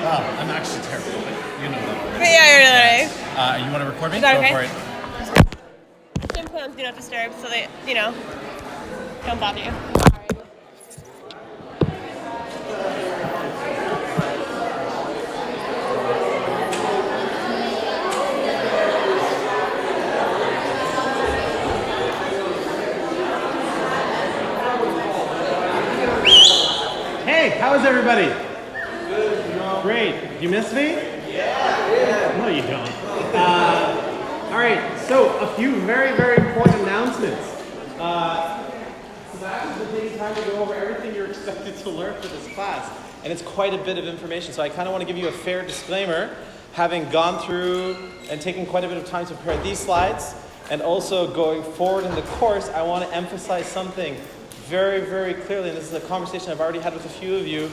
I'm actually terrible, but you know that. Yeah, You want to record me? Is that Go okay? for it. Some plans do not disturb, so they, don't bother you. Hey, how is everybody? Good. Great. You miss me? Yeah. No, you don't. All right. So a few very, very important announcements. Sebastian's been taking time to go over everything you're expected to learn for this class, and it's quite a bit of information. So I kind of want to give you a fair disclaimer, having gone through and taken quite a bit of time to prepare these slides, and also going forward in the course. I want to emphasize something very, very clearly, and this is a conversation I've already had with a few of you.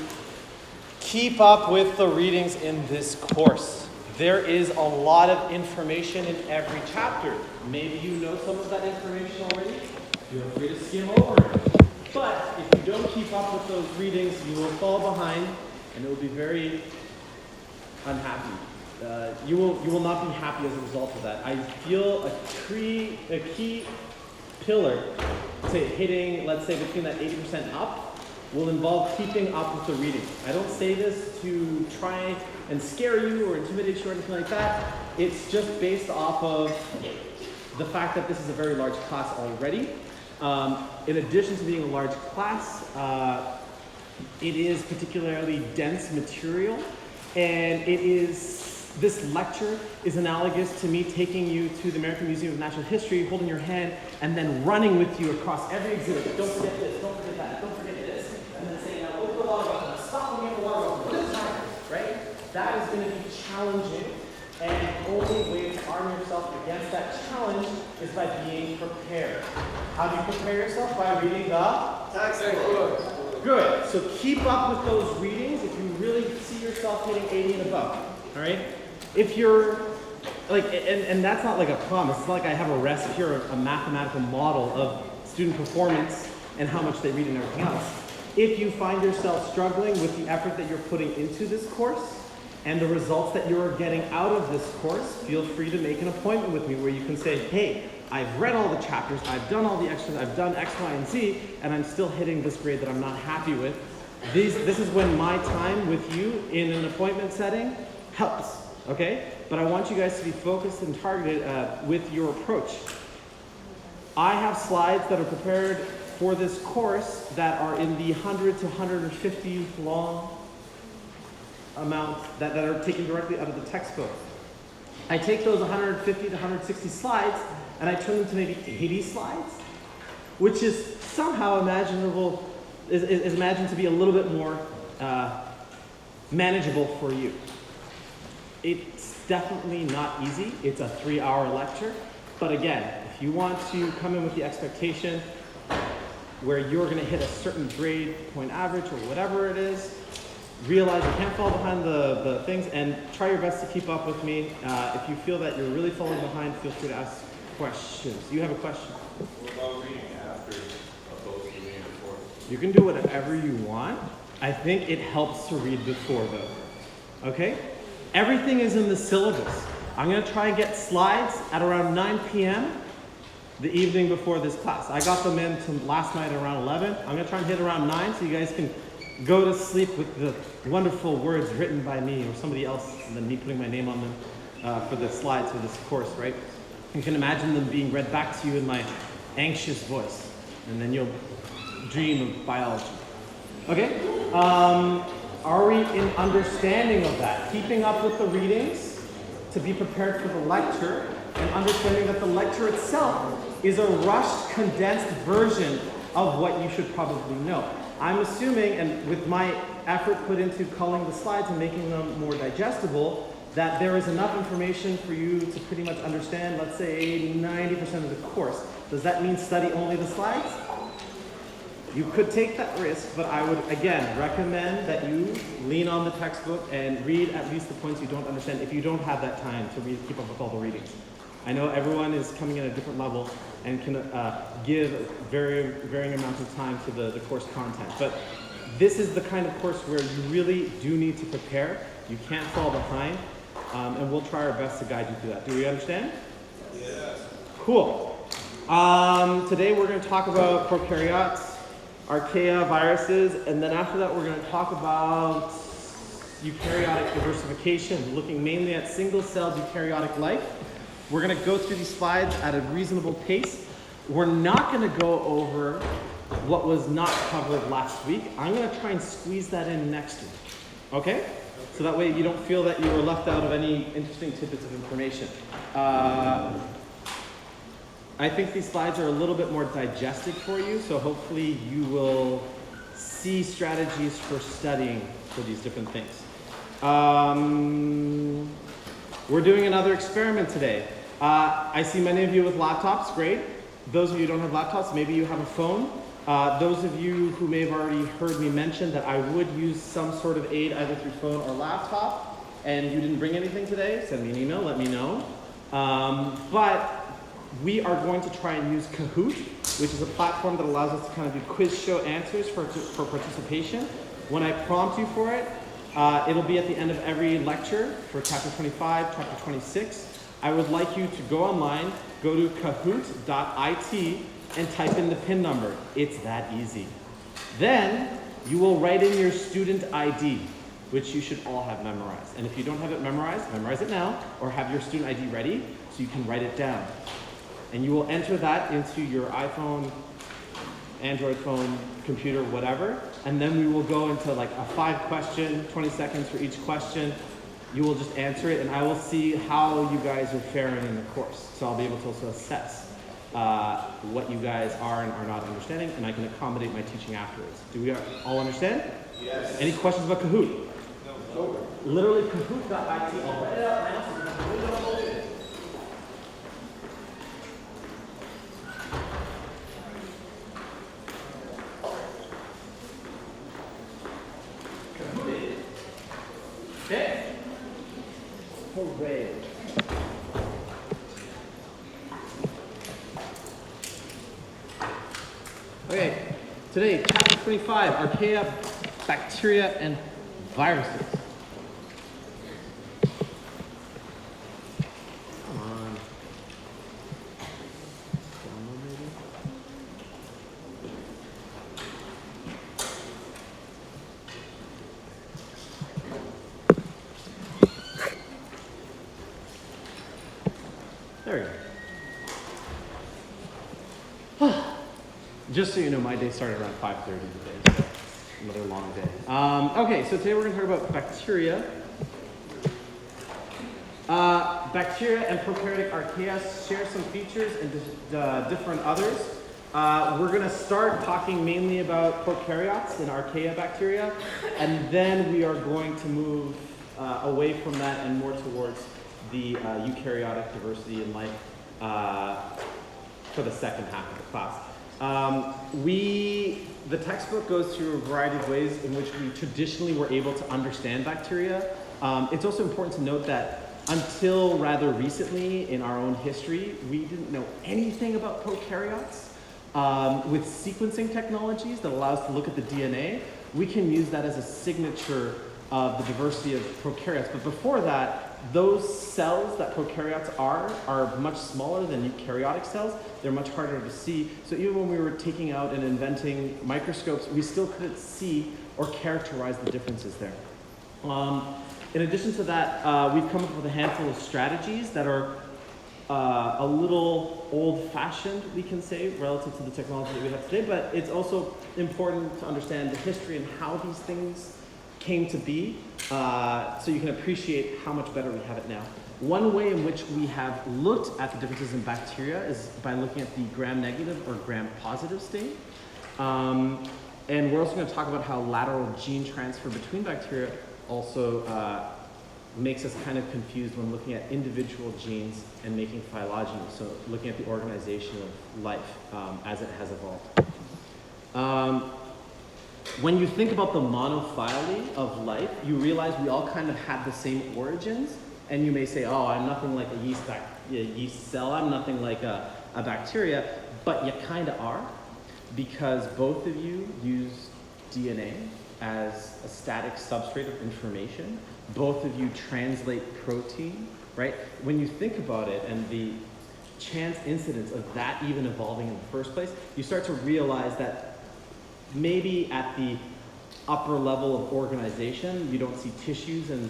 Keep up with the readings in this course. There is a lot of information in every chapter. Maybe you know some of that information already. Feel free to skim over it. But if you don't keep up with those readings, you will fall behind, and it will be very unhappy. You will not be happy as a result of that. I feel a key pillar to hitting, let's say, between that 80% up will involve keeping up with the reading. I don't say this to try and scare you or intimidate you or anything like that. It's just based off of the fact that this is a very large class already. In addition to being a large class, it is particularly dense material, and this lecture is analogous to me taking you to the American Museum of Natural History, holding your hand, and then running with you across every exhibit. Don't forget this, don't forget that, don't forget this, and then saying, now look at the water bottle, stop looking at the water bottle, what is time, right? That is going to be challenging, and the only way to arm yourself against that challenge is by being prepared. How do you prepare yourself? By reading the textbook. Good. So keep up with those readings if you really see yourself hitting 80 and above. All right? If you're like, and that's not like a promise. It's not like I have a recipe or a mathematical model of student performance and how much they read and everything else. If you find yourself struggling with the effort that you're putting into this course and the results that you're getting out of this course, feel free to make an appointment with me where you can say, hey, I've read all the chapters, I've done all the extras, I've done X, Y, and Z, and I'm still hitting this grade that I'm not happy with. This is when my time with you in an appointment setting helps, okay? But I want you guys to be focused and targeted with your approach. I have slides that are prepared for this course that are in the 100 to 150 long amount that are taken directly out of the textbook. I take those 150 to 160 slides and I turn them to maybe 80 slides, which is somehow imaginable, is imagined to be a little bit more manageable for you. It's definitely not easy. It's a 3-hour lecture. But again, if you want to come in with the expectation where you're going to hit a certain grade, point average, or whatever it is, realize you can't fall behind the things, and try your best to keep up with me. If you feel that you're really falling behind, feel free to ask questions. Do you have a question? What about reading after opposed to reading before? You can do whatever you want. I think it helps to read before, though. Okay? Everything is in the syllabus. I'm going to try and get slides at around 9 p.m. the evening before this class. I got them in last night around 11. I'm going to try and hit around 9 so you guys can go to sleep with the wonderful words written by me or somebody else than me putting my name on them for the slides for this course, right? You can imagine them being read back to you in my anxious voice, and then you'll dream of biology. Okay? Are we in understanding of that? Keeping up with the readings to be prepared for the lecture, and understanding that the lecture itself is a rushed, condensed version of what you should probably know. I'm assuming, and with my effort put into culling the slides and making them more digestible, that there is enough information for you to pretty much understand, let's say, 90% of the course. Does that mean study only the slides? You could take that risk, but I would, again, recommend that you lean on the textbook and read at least the points you don't understand if you don't have that time to keep up with all the readings. I know everyone is coming in at a different level and can give varying amounts of time to the course content, but this is the kind of course where you really do need to prepare, You can't fall behind, and we'll try our best to guide you through that. Do we understand? Yes. Cool. Today we're going to talk about prokaryotes, archaea, viruses, and then after that we're going to talk about eukaryotic diversification, looking mainly at single-celled eukaryotic life. We're going to go through these slides at a reasonable pace. We're not going to go over what was not covered last week. I'm going to try and squeeze that in next week. Okay? So that way you don't feel that you were left out of any interesting tidbits of information. I think these slides are a little bit more digested for you, so hopefully you will see strategies for studying for these different things. We're doing another experiment today. I see many of you with laptops, great. Those of you who don't have laptops, maybe you have a phone. Those of you who may have already heard me mention that I would use some sort of aid either through phone or laptop, and you didn't bring anything today, send me an email, let me know. But we are going to try and use Kahoot, which is a platform that allows us to kind of do quiz show answers for participation. When I prompt you for it, it'll be at the end of every lecture for chapter 25, chapter 26. I would like you to go online, go to kahoot.it, and type in the PIN number. It's that easy. Then you will write in your student ID, which you should all have memorized. And if you don't have it memorized, memorize it now, or have your student ID ready so you can write it down. And you will enter that into your iPhone, Android phone, computer, whatever. And then we will go into like a 5-question, 20 seconds for each question. You will just answer it, and I will see how you guys are faring in the course. So I'll be able to also assess what you guys are and are not understanding, and I can accommodate my teaching afterwards. Do we all understand? Yes. Any questions about Kahoot? No. Literally kahoot.it. I'll write it out now so you can really don't hold it. Kahoot. Okay. Hooray. Okay, today, chapter 25, archaea, bacteria, and viruses. Come on. Download maybe? There we go. Just so you know, my day started around 5:30 today, so another long day. Okay, so today we're going to talk about bacteria. Bacteria and prokaryotic archaea share some features and different others. We're going to start talking mainly about prokaryotes and archaea bacteria, and then we are going to move away from that and more towards the eukaryotic diversity in life for the second half of the class. The textbook goes through a variety of ways in which we traditionally were able to understand bacteria. It's also important to note that until rather recently in our own history, we didn't know anything about prokaryotes. With sequencing technologies that allow us to look at the DNA, we can use that as a signature of the diversity of prokaryotes. But before that, those cells that prokaryotes are much smaller than eukaryotic cells. They're much harder to see. So even when we were taking out and inventing microscopes, we still couldn't see or characterize the differences there. In addition to that, we've come up with a handful of strategies that are a little old-fashioned, we can say, relative to the technology that we have today, but it's also important to understand the history and how these things came to be, so you can appreciate how much better we have it now. One way in which we have looked at the differences in bacteria is by looking at the gram-negative or gram-positive state. And we're also going to talk about how lateral gene transfer between bacteria also makes us kind of confused when looking at individual genes and making phylogeny, so looking at the organization of life as it has evolved. When you think about the monophyly of life, you realize we all kind of have the same origins, and you may say, oh, I'm nothing like a yeast cell, I'm nothing like a bacteria, but you kind of are, because both of you use DNA as a static substrate of information. both of you translate protein, right? When you think about it and the chance incidence of that even evolving in the first place, you start to realize that maybe at the upper level of organization, you don't see tissues and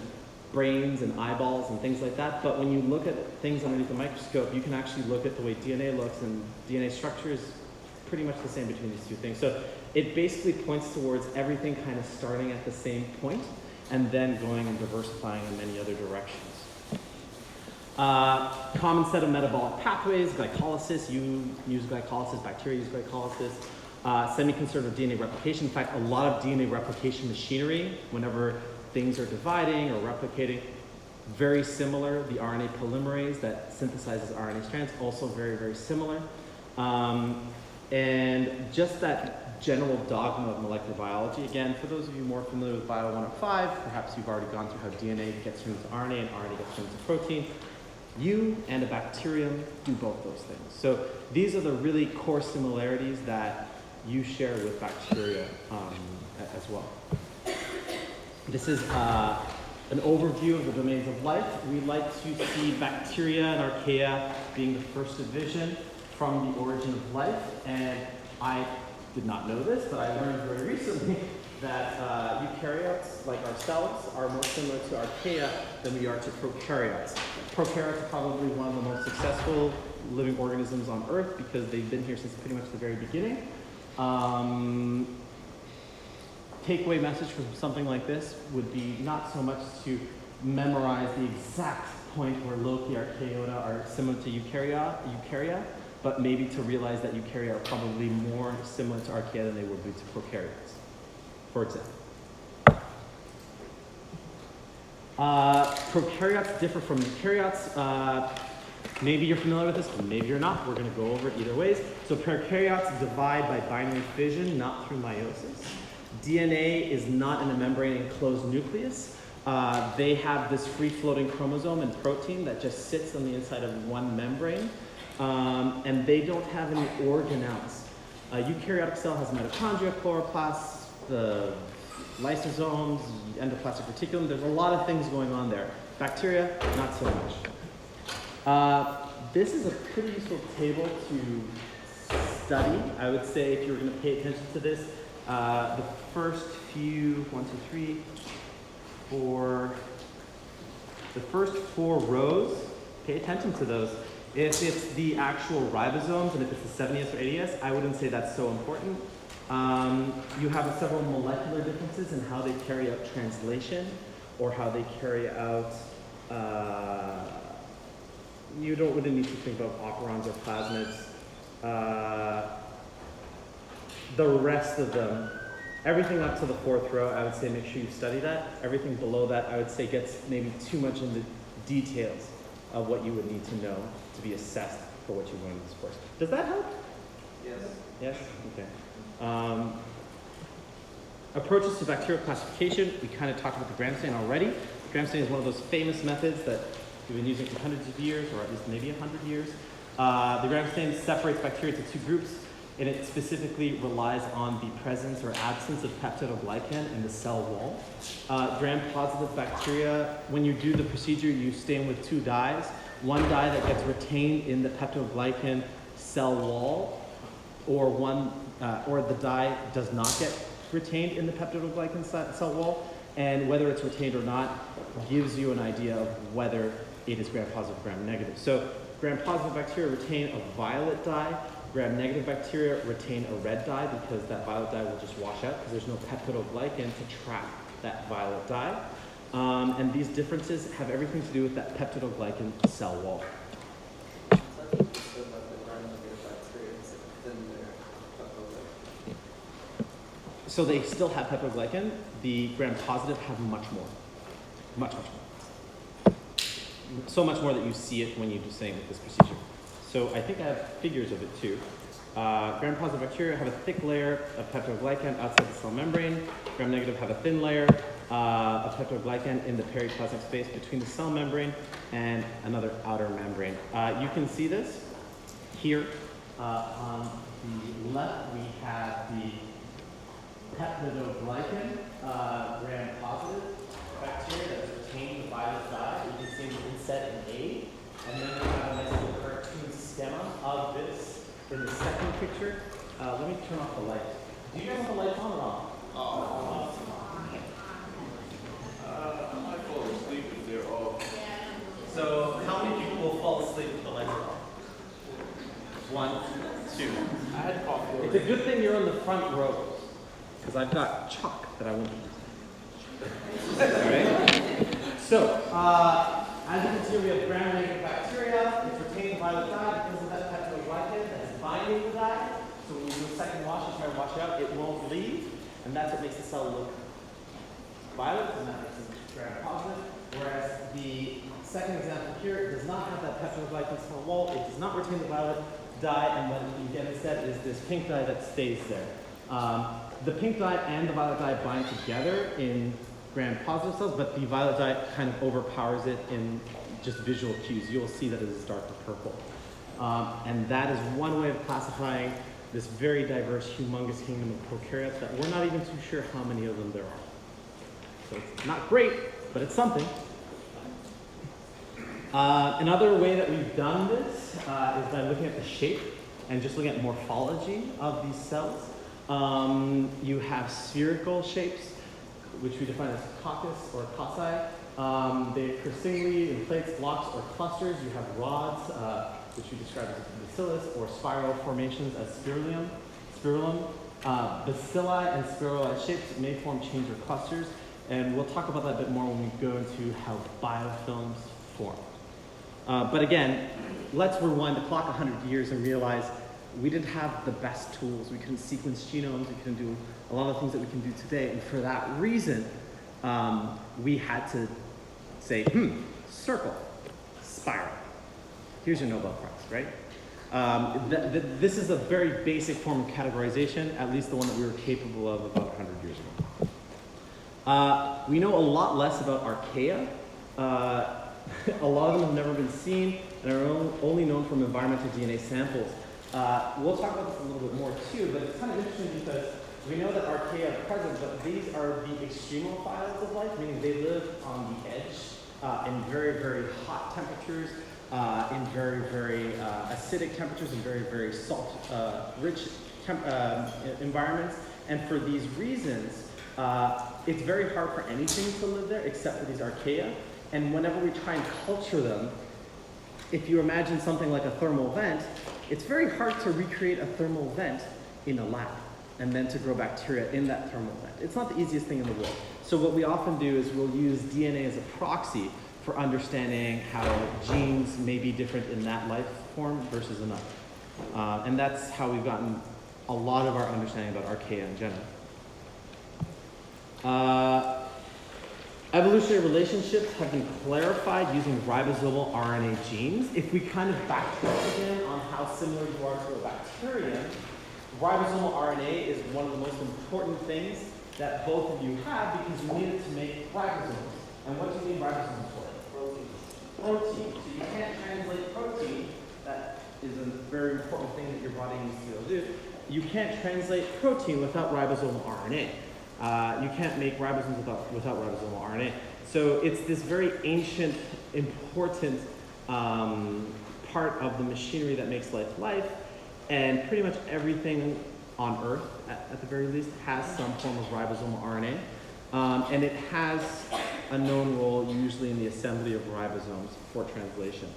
brains and eyeballs and things like that, but when you look at things underneath the microscope, you can actually look at the way DNA looks, and DNA structure is pretty much the same between these two things. So it basically points towards everything kind of starting at the same point and then going and diversifying in many other directions. Common set of metabolic pathways, glycolysis, you use glycolysis, bacteria use glycolysis. Semi-conservative DNA replication. In fact, a lot of DNA replication machinery, whenever things are dividing or replicating, very similar. The RNA polymerase that synthesizes RNA strands, also very, very similar. And just that general dogma of molecular biology, again, for those of you more familiar with Bio 105, perhaps you've already gone through how DNA gets turned into RNA and RNA gets turned into protein. You and a bacterium do both those things. So these are the really core similarities that you share with bacteria as well. This is an overview of the domains of life. We like to see bacteria and archaea being the first division from the origin of life. And I did not know this, but I learned very recently that eukaryotes, like ourselves, are more similar to archaea than we are to prokaryotes. Prokaryotes are probably one of the most successful living organisms on Earth because they've been here since pretty much the very beginning. Takeaway message from something like this would be not so much to memorize the exact point where Loki archaeota are similar to eukarya, but maybe to realize that eukarya are probably more similar to archaea than they would be to prokaryotes, for example. Prokaryotes differ from eukaryotes. Maybe you're familiar with this, but maybe you're not. We're going to go over it either ways. So prokaryotes divide by binary fission, not through meiosis. DNA is not in a membrane enclosed nucleus. They have this free-floating chromosome and protein that just sits on the inside of one membrane, and they don't have any organelles. A eukaryotic cell has mitochondria, chloroplasts, the lysosomes, endoplasmic reticulum. There's a lot of things going on there. Bacteria, not so much. This is a pretty useful table to study. I would say if you were going to pay attention to this, the first few, 1, 2, 3, 4, the first 4 rows, pay attention to those. If it's the actual ribosomes and if it's the 70S or 80S, I wouldn't say that's so important. You have several molecular differences in how they carry out translation or how they carry out, you don't really need to think about operons or plasmids. The rest of them, everything up to the 4th row, I would say make sure you study that. Everything below that, I would say gets maybe too much into details of what you would need to know to be assessed for what you learned in this course. Does that help? Yes. Yes? Okay. Approaches to bacterial classification, we kind of talked about the gram stain already. Gram stain is one of those famous methods that we've been using for hundreds of years, or at least maybe 100 years. The gram stain separates bacteria into 2 groups, and it specifically relies on the presence or absence of peptidoglycan in the cell wall. Gram-positive bacteria, when you do the procedure, you stain with 2 dyes. One dye that gets retained in the peptidoglycan cell wall, or the dye does not get retained in the peptidoglycan cell wall, and whether it's retained or not gives you an idea of whether it is gram-positive or gram-negative. So gram-positive bacteria retain a violet dye. Gram-negative bacteria retain a red dye because that violet dye will just wash out because there's no peptidoglycan to trap that violet dye. And these differences have everything to do with that peptidoglycan cell wall. So they still have peptidoglycan. The gram-positive have much more. Much more. So much more that you see it when you do same with this procedure. So I think I have figures of it too. Gram-positive bacteria have a thick layer of peptidoglycan outside the cell membrane. Gram-negative have a thin layer of peptidoglycan in the periplasmic space between the cell membrane and another outer membrane. You can see this here. On the left, we have the peptidoglycan gram-positive bacteria that is retain the violet dye. You can see the inset in A. And then we have a nice little cartoon stemma of this in the second picture. Let me turn off the light. Do you guys have the lights on or off? I might fall asleep if they're off. So how many people will fall asleep with the lights are off? 1, 2. I had coffee. It's a good thing you're in the front row, because I've got chalk that I won't use. Alright? So, as you can see, we have gram-negative bacteria. It's retaining violet dye because of that peptidoglycan that is binding the dye. So when you do a second wash and try to wash it out, it won't leave. And that's what makes the cell look violet, and that makes it gram-positive. Whereas the second example here does not have that peptidoglycan cell wall. It does not retain the violet dye, and what you get instead is this pink dye that stays there. The pink dye and the violet dye bind together in gram-positive cells, but the violet dye kind of overpowers it in just visual cues. You'll see that it is darker purple. And that is one way of classifying this very diverse, humongous kingdom of prokaryotes that we're not even too sure how many of them there are. So it's not great, but it's something. Another way that we've done this is by looking at the shape and just looking at morphology of these cells. You have spherical shapes, which we define as coccus or cocci. They occur singly in plates, blocks, or clusters. You have rods, which we describe as bacillus, or spiral formations as spirulum. Bacilli and spiralized shapes may form chains or clusters, and we'll talk about that a bit more when we go into how biofilms form. But again, let's rewind the clock 100 years and realize we didn't have the best tools. We couldn't sequence genomes. We couldn't do a lot of things that we can do today. And for that reason, we had to say, circle, spiral. Here's your Nobel Prize, right? This is a very basic form of categorization, at least the one that we were capable of about 100 years ago. We know a lot less about archaea. A lot of them have never been seen and are only known from environmental DNA samples. We'll talk about this a little bit more too, but it's kind of interesting because we know that archaea are present, but these are the extremophiles of life, meaning they live on the edge in very, very hot temperatures, in very, very acidic temperatures, and very, very salt-rich environments. And for these reasons, it's very hard for anything to live there except for these archaea. And whenever we try and culture them, if you imagine something like a thermal vent, it's very hard to recreate a thermal vent in a lab and then to grow bacteria in that thermal vent. It's not the easiest thing in the world. So what we often do is we'll use DNA as a proxy for understanding how genes may be different in that life form versus another. And that's how we've gotten a lot of our understanding about archaea in general. Evolutionary relationships have been clarified using ribosomal RNA genes. If we kind of backtrack again on how similar you are to a bacterium, ribosomal RNA is one of the most important things that both of you have because you need it to make ribosomes. And what do you need ribosomes for? Protein. So you can't translate protein. That is a very important thing that your body needs to be able to do. You can't translate protein without ribosomal RNA. You can't make ribosomes without ribosomal RNA. So it's this very ancient, important part of the machinery that makes life, and pretty much everything on Earth, at the very least, has some form of ribosomal RNA. And it has a known role usually in the assembly of ribosomes for translation.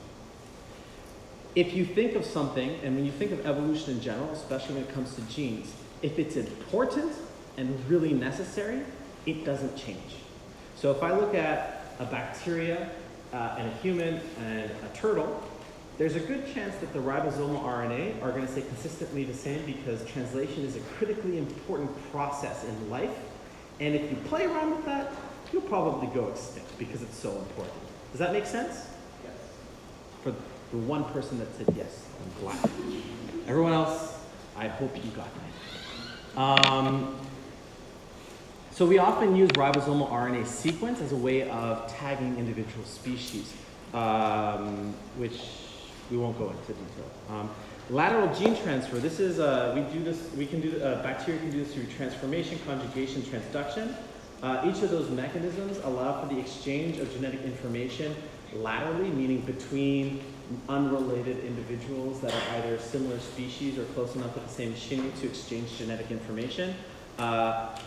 If you think of something, and when you think of evolution in general, especially when it comes to genes, if it's important and really necessary, it doesn't change. So if I look at a bacteria and a human and a turtle, there's a good chance that the ribosomal RNA are going to stay consistently the same because translation is a critically important process in life. And if you play around with that, you'll probably go extinct because it's so important. Does that make sense? Yes. For the one person that said yes, I'm glad. Everyone else, I hope you got that. So we often use ribosomal RNA sequence as a way of tagging individual species, which we won't go into detail. Lateral gene transfer. This is bacteria can do this through transformation, conjugation, transduction. Each of those mechanisms allow for the exchange of genetic information laterally, meaning between unrelated individuals that are either similar species or close enough with the same machinery to exchange genetic information.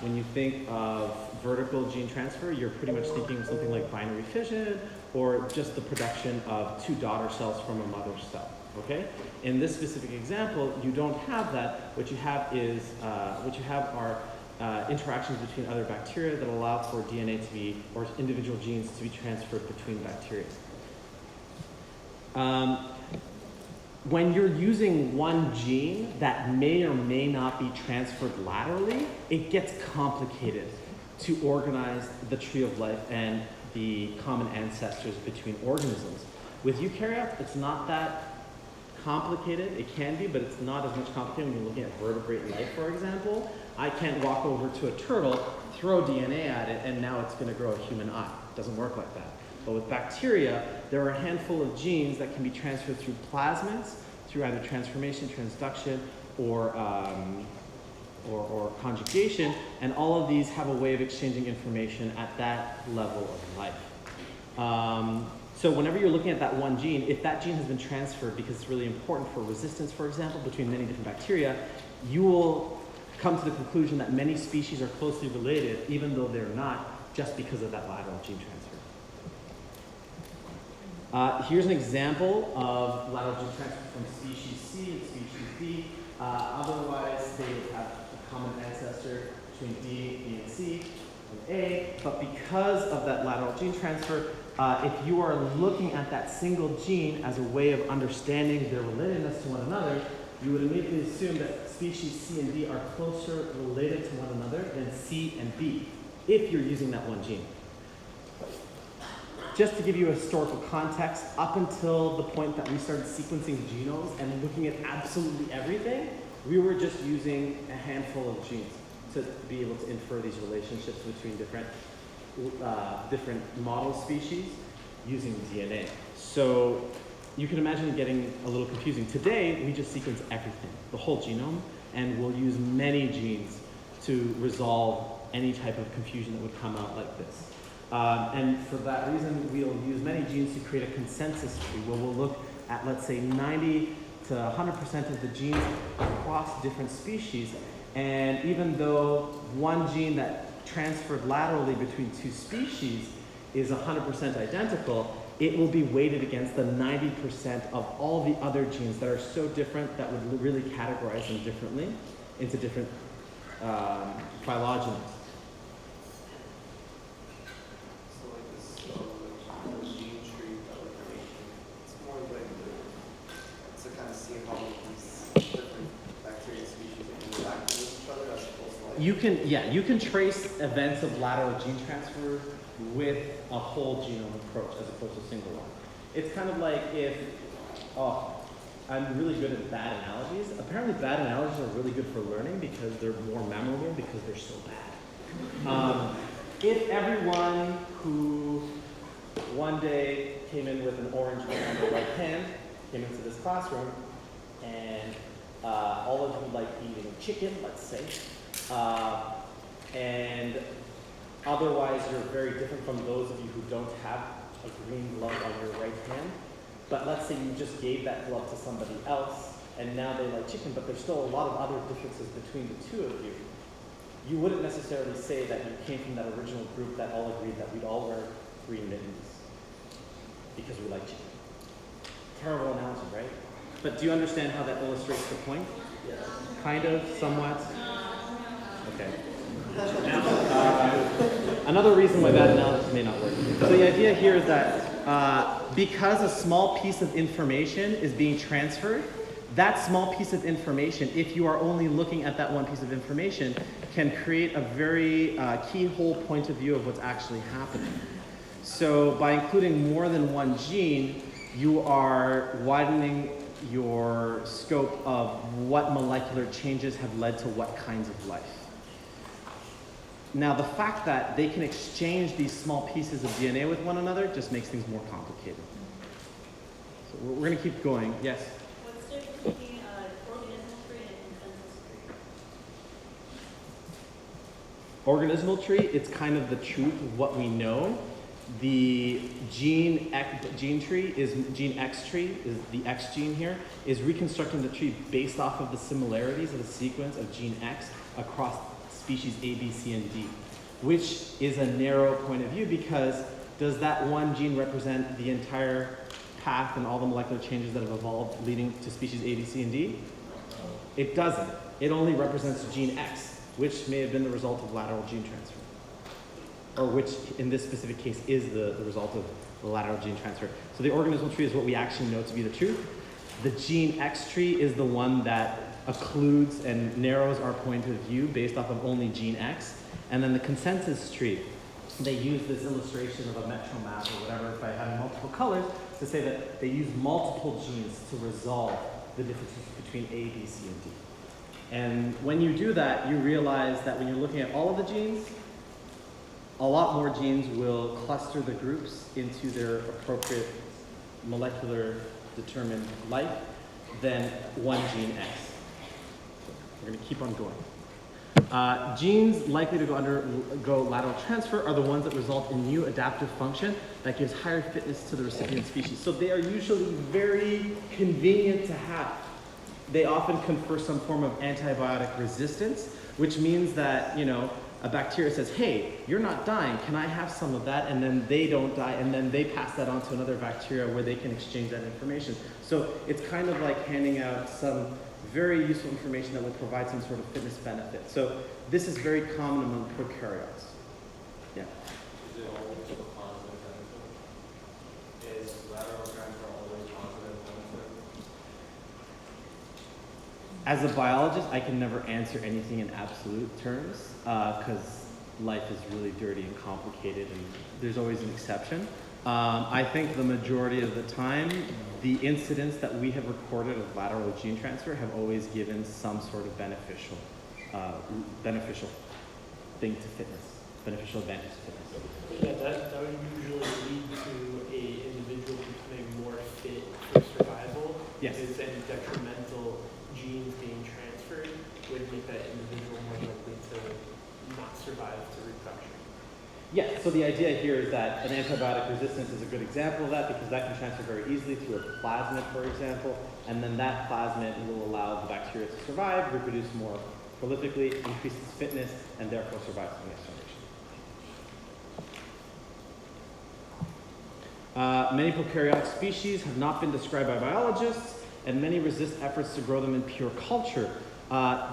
When you think of vertical gene transfer, you're pretty much thinking of something like binary fission or just the production of two daughter cells from a mother cell. Okay? In this specific example, you don't have that. What you have is are interactions between other bacteria that allow for DNA to be, or individual genes to be transferred between bacteria. When you're using one gene that may or may not be transferred laterally, it gets complicated to organize the tree of life and the common ancestors between organisms. With eukaryotes, it's not that complicated. It can be, but it's not as much complicated when you're looking at vertebrate life, for example. I can't walk over to a turtle, throw DNA at it, and now it's going to grow a human eye. It doesn't work like that. But with bacteria, there are a handful of genes that can be transferred through plasmids, through either transformation, transduction, or conjugation, and all of these have a way of exchanging information at that level of life. So whenever you're looking at that one gene, if that gene has been transferred because it's really important for resistance, for example, between many different bacteria, you will come to the conclusion that many species are closely related, even though they're not, just because of that lateral gene transfer. Here's an example of lateral gene transfer from species C and species D. Otherwise, they have a common ancestor between B and C and A, but because of that lateral gene transfer, if you are looking at that single gene as a way of understanding their relatedness to one another, you would immediately assume that species C and D are closer related to one another than C and B, if you're using that one gene. Just to give you a historical context, up until the point that we started sequencing genomes and looking at absolutely everything, we were just using a handful of genes to be able to infer these relationships between different model species using DNA. So you can imagine it getting a little confusing. Today, we just sequence everything, the whole genome, and we'll use many genes to resolve any type of confusion that would come out like this. And for that reason, we'll use many genes to create a consensus tree where we'll look at, let's say, 90 to 100% of the genes across different species. And even though one gene that transferred laterally between two species is 100% identical, it will be weighted against the 90% of all the other genes that are so different that would really categorize them differently into different phylogenies. Gene tree of information. It's more like to kind of see how these different bacteria species interact with each other as opposed to like. You can trace events of lateral gene transfer with a whole genome approach as opposed to a single one. It's kind of like if, I'm really good at bad analogies. Apparently bad analogies are really good for learning because they're more memorable because they're so bad. If everyone who one day came in with an orange ring on their right hand came into this classroom and all of you like eating chicken, let's say, and otherwise you're very different from those of you who don't have a green glove on your right hand, but let's say you just gave that glove to somebody else and now they like chicken, but there's still a lot of other differences between the two of you. You wouldn't necessarily say that you came from that original group that all agreed that we'd all wear green mittens because we like chicken. Terrible analogy, right? But do you understand how that illustrates the point? Yeah. Kind of, somewhat? Okay. Another reason why that analogy may not work. So the idea here is that because a small piece of information is being transferred, that small piece of information, if you are only looking at that one piece of information, can create a very keyhole point of view of what's actually happening. So by including more than one gene, you are widening your scope of what molecular changes have led to what kinds of life. Now, the fact that they can exchange these small pieces of DNA with one another just makes things more complicated. So we're going to keep going. Yes? What's the difference between an organismal tree and a consensus tree? organismal tree, it's kind of the truth of what we know. The gene tree is gene X tree, is the X gene here, is reconstructing the tree based off of the similarities of the sequence of gene X across species A, B, C, and D, which is a narrow point of view because does that one gene represent the entire path and all the molecular changes that have evolved leading to species A, B, C, and D? It doesn't. It only represents gene X, which may have been the result of lateral gene transfer, or which in this specific case is the result of the lateral gene transfer. So the organismal tree is what we actually know to be the truth. The gene X tree is the one that occludes and narrows our point of view based off of only gene X. And then the consensus tree, they use this illustration of a metro map or whatever by having multiple colors to say that they use multiple genes to resolve the differences between A, B, C, and D. And when you do that, you realize that when you're looking at all of the genes, a lot more genes will cluster the groups into their appropriate molecular determined life than one gene X. So we're going to keep on going. Genes likely to undergo lateral transfer are the ones that result in new adaptive function that gives higher fitness to the recipient species. So they are usually very convenient to have. They often confer some form of antibiotic resistance, which means that, you know, a bacteria says, hey, you're not dying, can I have some of that? And then they don't die, and then they pass that on to another bacteria where they can exchange that information. So it's kind of like handing out some very useful information that will provide some sort of fitness benefit. So this is very common among prokaryotes. Yeah. Is it always a positive benefit? Is lateral transfer always positive benefit? As a biologist, I can never answer anything in absolute terms because life is really dirty and complicated and there's always an exception. I think the majority of the time, the incidents that we have recorded of lateral gene transfer have always given some sort of beneficial thing to fitness, beneficial advantage to fitness. Yeah, that would usually lead to a individual becoming more fit for survival. Yes. Because any detrimental genes being transferred would make that individual more likely to not survive to reproduction. Yeah, so the idea here is that an antibiotic resistance is a good example of that because that can transfer very easily through a plasmid, for example, and then that plasmid will allow the bacteria to survive, reproduce more prolifically, increase its fitness, and therefore survive to the next generation. Many prokaryotic species have not been described by biologists, and many resist efforts to grow them in pure culture.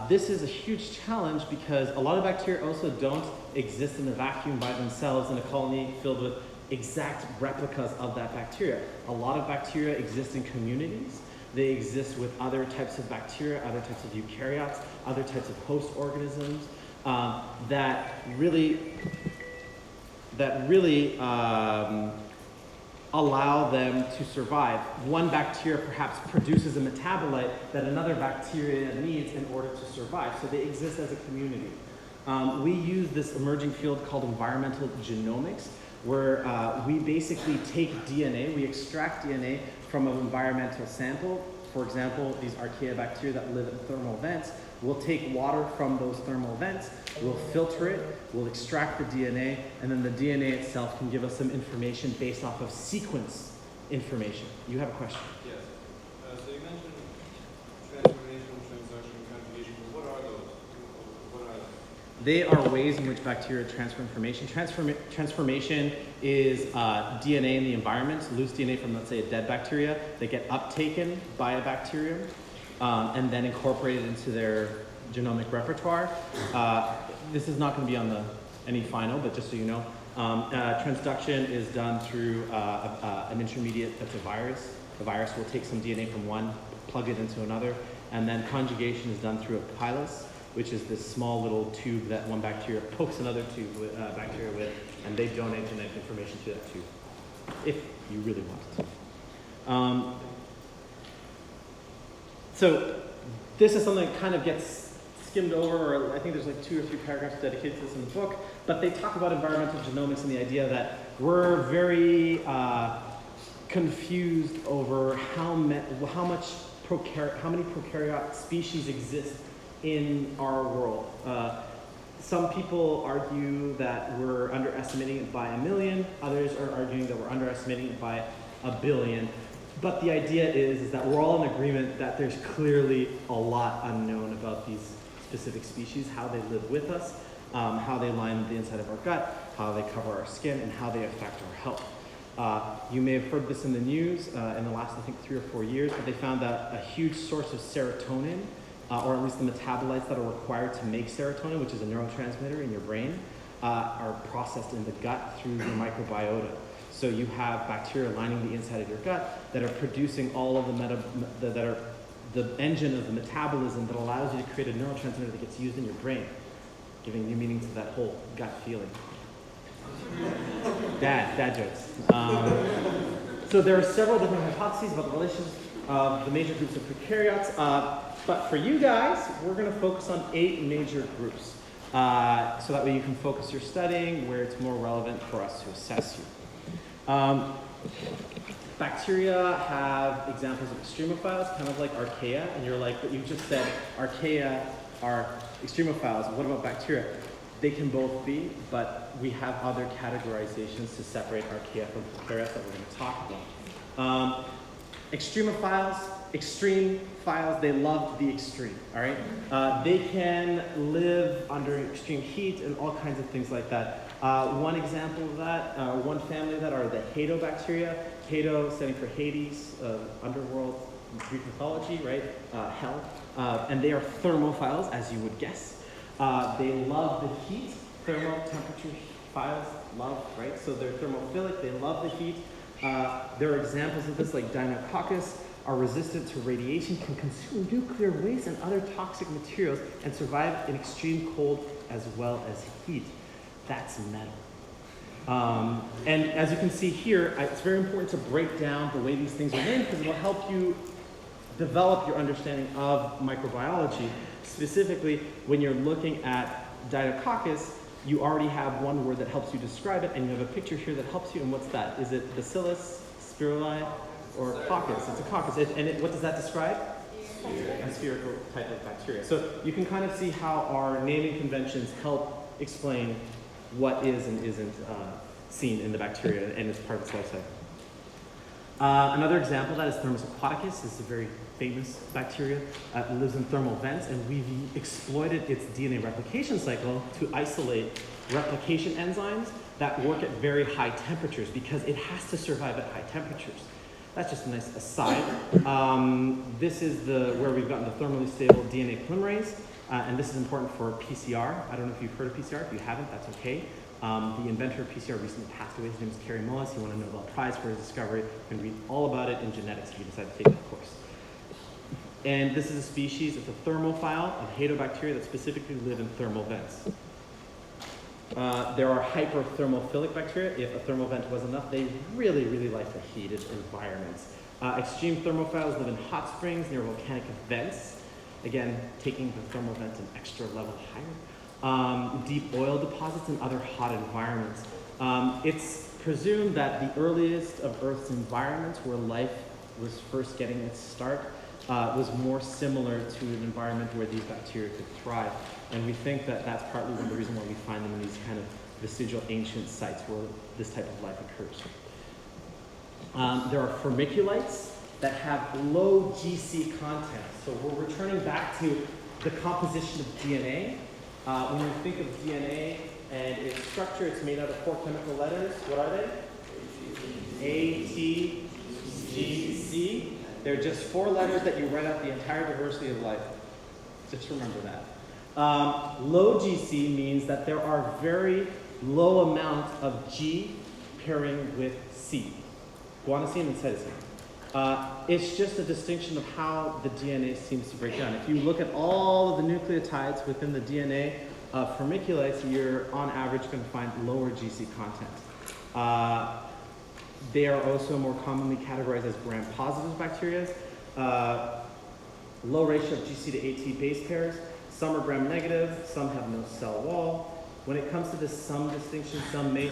This is a huge challenge because a lot of bacteria also don't exist in a vacuum by themselves in a colony filled with exact replicas of that bacteria. A lot of bacteria exist in communities. They exist with other types of bacteria, other types of eukaryotes, other types of host organisms that really allow them to survive. One bacteria perhaps produces a metabolite that another bacteria needs in order to survive. So they exist as a community. We use this emerging field called environmental genomics, where we basically take DNA, we extract DNA from an environmental sample. For example, these archaeobacteria that live in thermal vents, we'll take water from those thermal vents, we'll filter it, we'll extract the DNA, and then the DNA itself can give us some information based off of sequence information. You have a question? Yes. So you mentioned transformation, transduction, conjugation. What are those? What are they? They are ways in which bacteria transfer information. Transformation is DNA in the environment, loose DNA from, let's say, a dead bacteria that get uptaken by a bacterium and then incorporated into their genomic repertoire. This is not going to be on any final, but just so you know, transduction is done through an intermediate that's a virus. The virus will take some DNA from one, plug it into another, and then conjugation is done through a pilus, which is this small little tube that one bacteria pokes another bacteria with, and they donate genetic information to that tube, if you really want to. So this is something that kind of gets skimmed over, or I think there's like 2 or 3 paragraphs dedicated to this in the book, but they talk about environmental genomics and the idea that we're very confused over how many prokaryote species exist in our world. Some people argue that we're underestimating it by 1 million. Others are arguing that we're underestimating it by 1 billion. But the idea is that we're all in agreement that there's clearly a lot unknown about these specific species, how they live with us, how they line the inside of our gut, how they cover our skin, and how they affect our health. You may have heard this in the news in the last, I think, 3 or 4 years, but they found that a huge source of serotonin, or at least the metabolites that are required to make serotonin, which is a neurotransmitter in your brain, are processed in the gut through your microbiota. So you have bacteria lining the inside of your gut that are producing all of that are the engine of the metabolism that allows you to create a neurotransmitter that gets used in your brain, giving new meaning to that whole gut feeling. Dad jokes. So there are several different hypotheses about the relations of the major groups of prokaryotes, but for you guys, we're going to focus on 8 major groups, so that way you can focus your studying where it's more relevant for us to assess you. Bacteria have examples of extremophiles, kind of like archaea, and you're like, but you just said archaea are extremophiles. What about bacteria? They can both be, but we have other categorizations to separate archaea from prokaryotes that we're going to talk about. Extremophiles, extreme phials, they love the extreme, all right? They can live under extreme heat and all kinds of things like that. One example of that, one family of that are the Hadobacteria. Hado standing for Hades, underworld, Greek mythology, right? Hell. And they are thermophiles, as you would guess. They love the heat. Thermal temperature phials love, right? So they're thermophilic, they love the heat. There are examples of this, like Deinococcus, are resistant to radiation, can consume nuclear waste and other toxic materials, and survive in extreme cold as well as heat. That's metal. And as you can see here, it's very important to break down the way these things are named because it will help you develop your understanding of microbiology. Specifically, when you're looking at Deinococcus, you already have one word that helps you describe it, and you have a picture here that helps you, and what's that? Is it Bacillus, Spiruli, or Coccus? It's a coccus. What does that describe? A spherical type of bacteria. So you can kind of see how our naming conventions help explain what is and isn't seen in the bacteria and is part of its life cycle. Another example of that is Thermus aquaticus. This is a very famous bacteria. It lives in thermal vents, and we've exploited its DNA replication cycle to isolate replication enzymes that work at very high temperatures because it has to survive at high temperatures. That's just a nice aside. This is where we've gotten the thermally stable DNA polymerase, and this is important for PCR. I don't know if you've heard of PCR. If you haven't, that's okay. The inventor of PCR recently passed away. His name is Kerry Mullis. He won a Nobel Prize for his discovery. You can read all about it in genetics if you decide to take that course. And this is a species, it's a thermophile of Hadobacteria that specifically live in thermal vents. There are hyperthermophilic bacteria. If a thermal vent was enough, they really, really like the heated environments. Extreme thermophiles live in hot springs near volcanic vents. Again, taking the thermal vent an extra level higher. Deep oil deposits and other hot environments. It's presumed that the earliest of Earth's environments where life was first getting its start was more similar to an environment where these bacteria could thrive. And we think that that's partly one of the reasons why we find them in these kind of vestigial ancient sites where this type of life occurs. There are vermiculites that have low GC content. So we're returning back to the composition of DNA. When you think of DNA and its structure, it's made out of 4 chemical letters. What are they? A, T, G, C. They're just 4 letters that you write out the entire diversity of life. Just remember that. Low GC means that there are very low amounts of G pairing with C. Guanosine and cytosine. It's just a distinction of how the DNA seems to break down. If you look at all of the nucleotides within the DNA of vermiculites, you're on average going to find lower GC content. They are also more commonly categorized as gram-positive bacteria. Low ratio of GC to AT base pairs. Some are gram-negative, some have no cell wall. When it comes to this some distinction, some may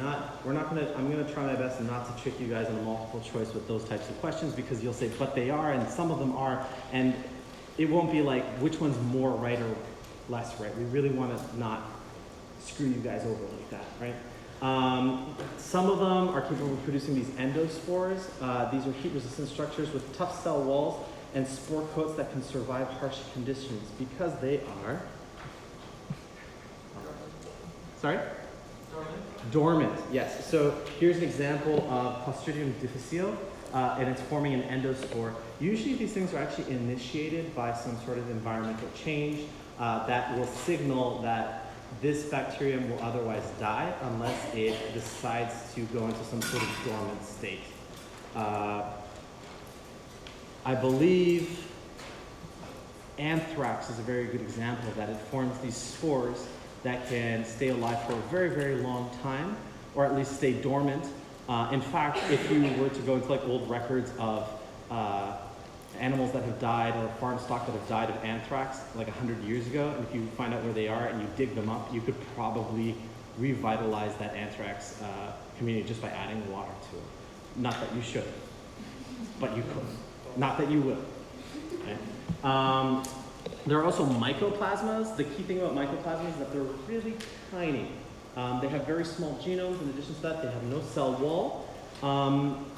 not. I'm gonna try my best not to trick you guys in a multiple choice with those types of questions because you'll say, but they are, and some of them are, and it won't be like which one's more right or less right. We really want to not screw you guys over like that, right? Some of them are capable of producing these endospores. These are heat-resistant structures with tough cell walls and spore coats that can survive harsh conditions because they are, sorry? Dormant, yes. So here's an example of Clostridium difficile, and it's forming an endospore. Usually these things are actually initiated by some sort of environmental change that will signal that this bacterium will otherwise die unless it decides to go into some sort of dormant state. I believe anthrax is a very good example of that. It forms these spores that can stay alive for a very, very long time, or at least stay dormant. In fact, if you were to go into like old records of animals that have died or farm stock that have died of anthrax like 100 years ago, and if you find out where they are and you dig them up, you could probably revitalize that anthrax community just by adding water to it. Not that you should, but you could. Not that you will. Okay? There are also mycoplasmas. The key thing about mycoplasmas is that they're really tiny. They have very small genomes. In addition to that, they have no cell wall.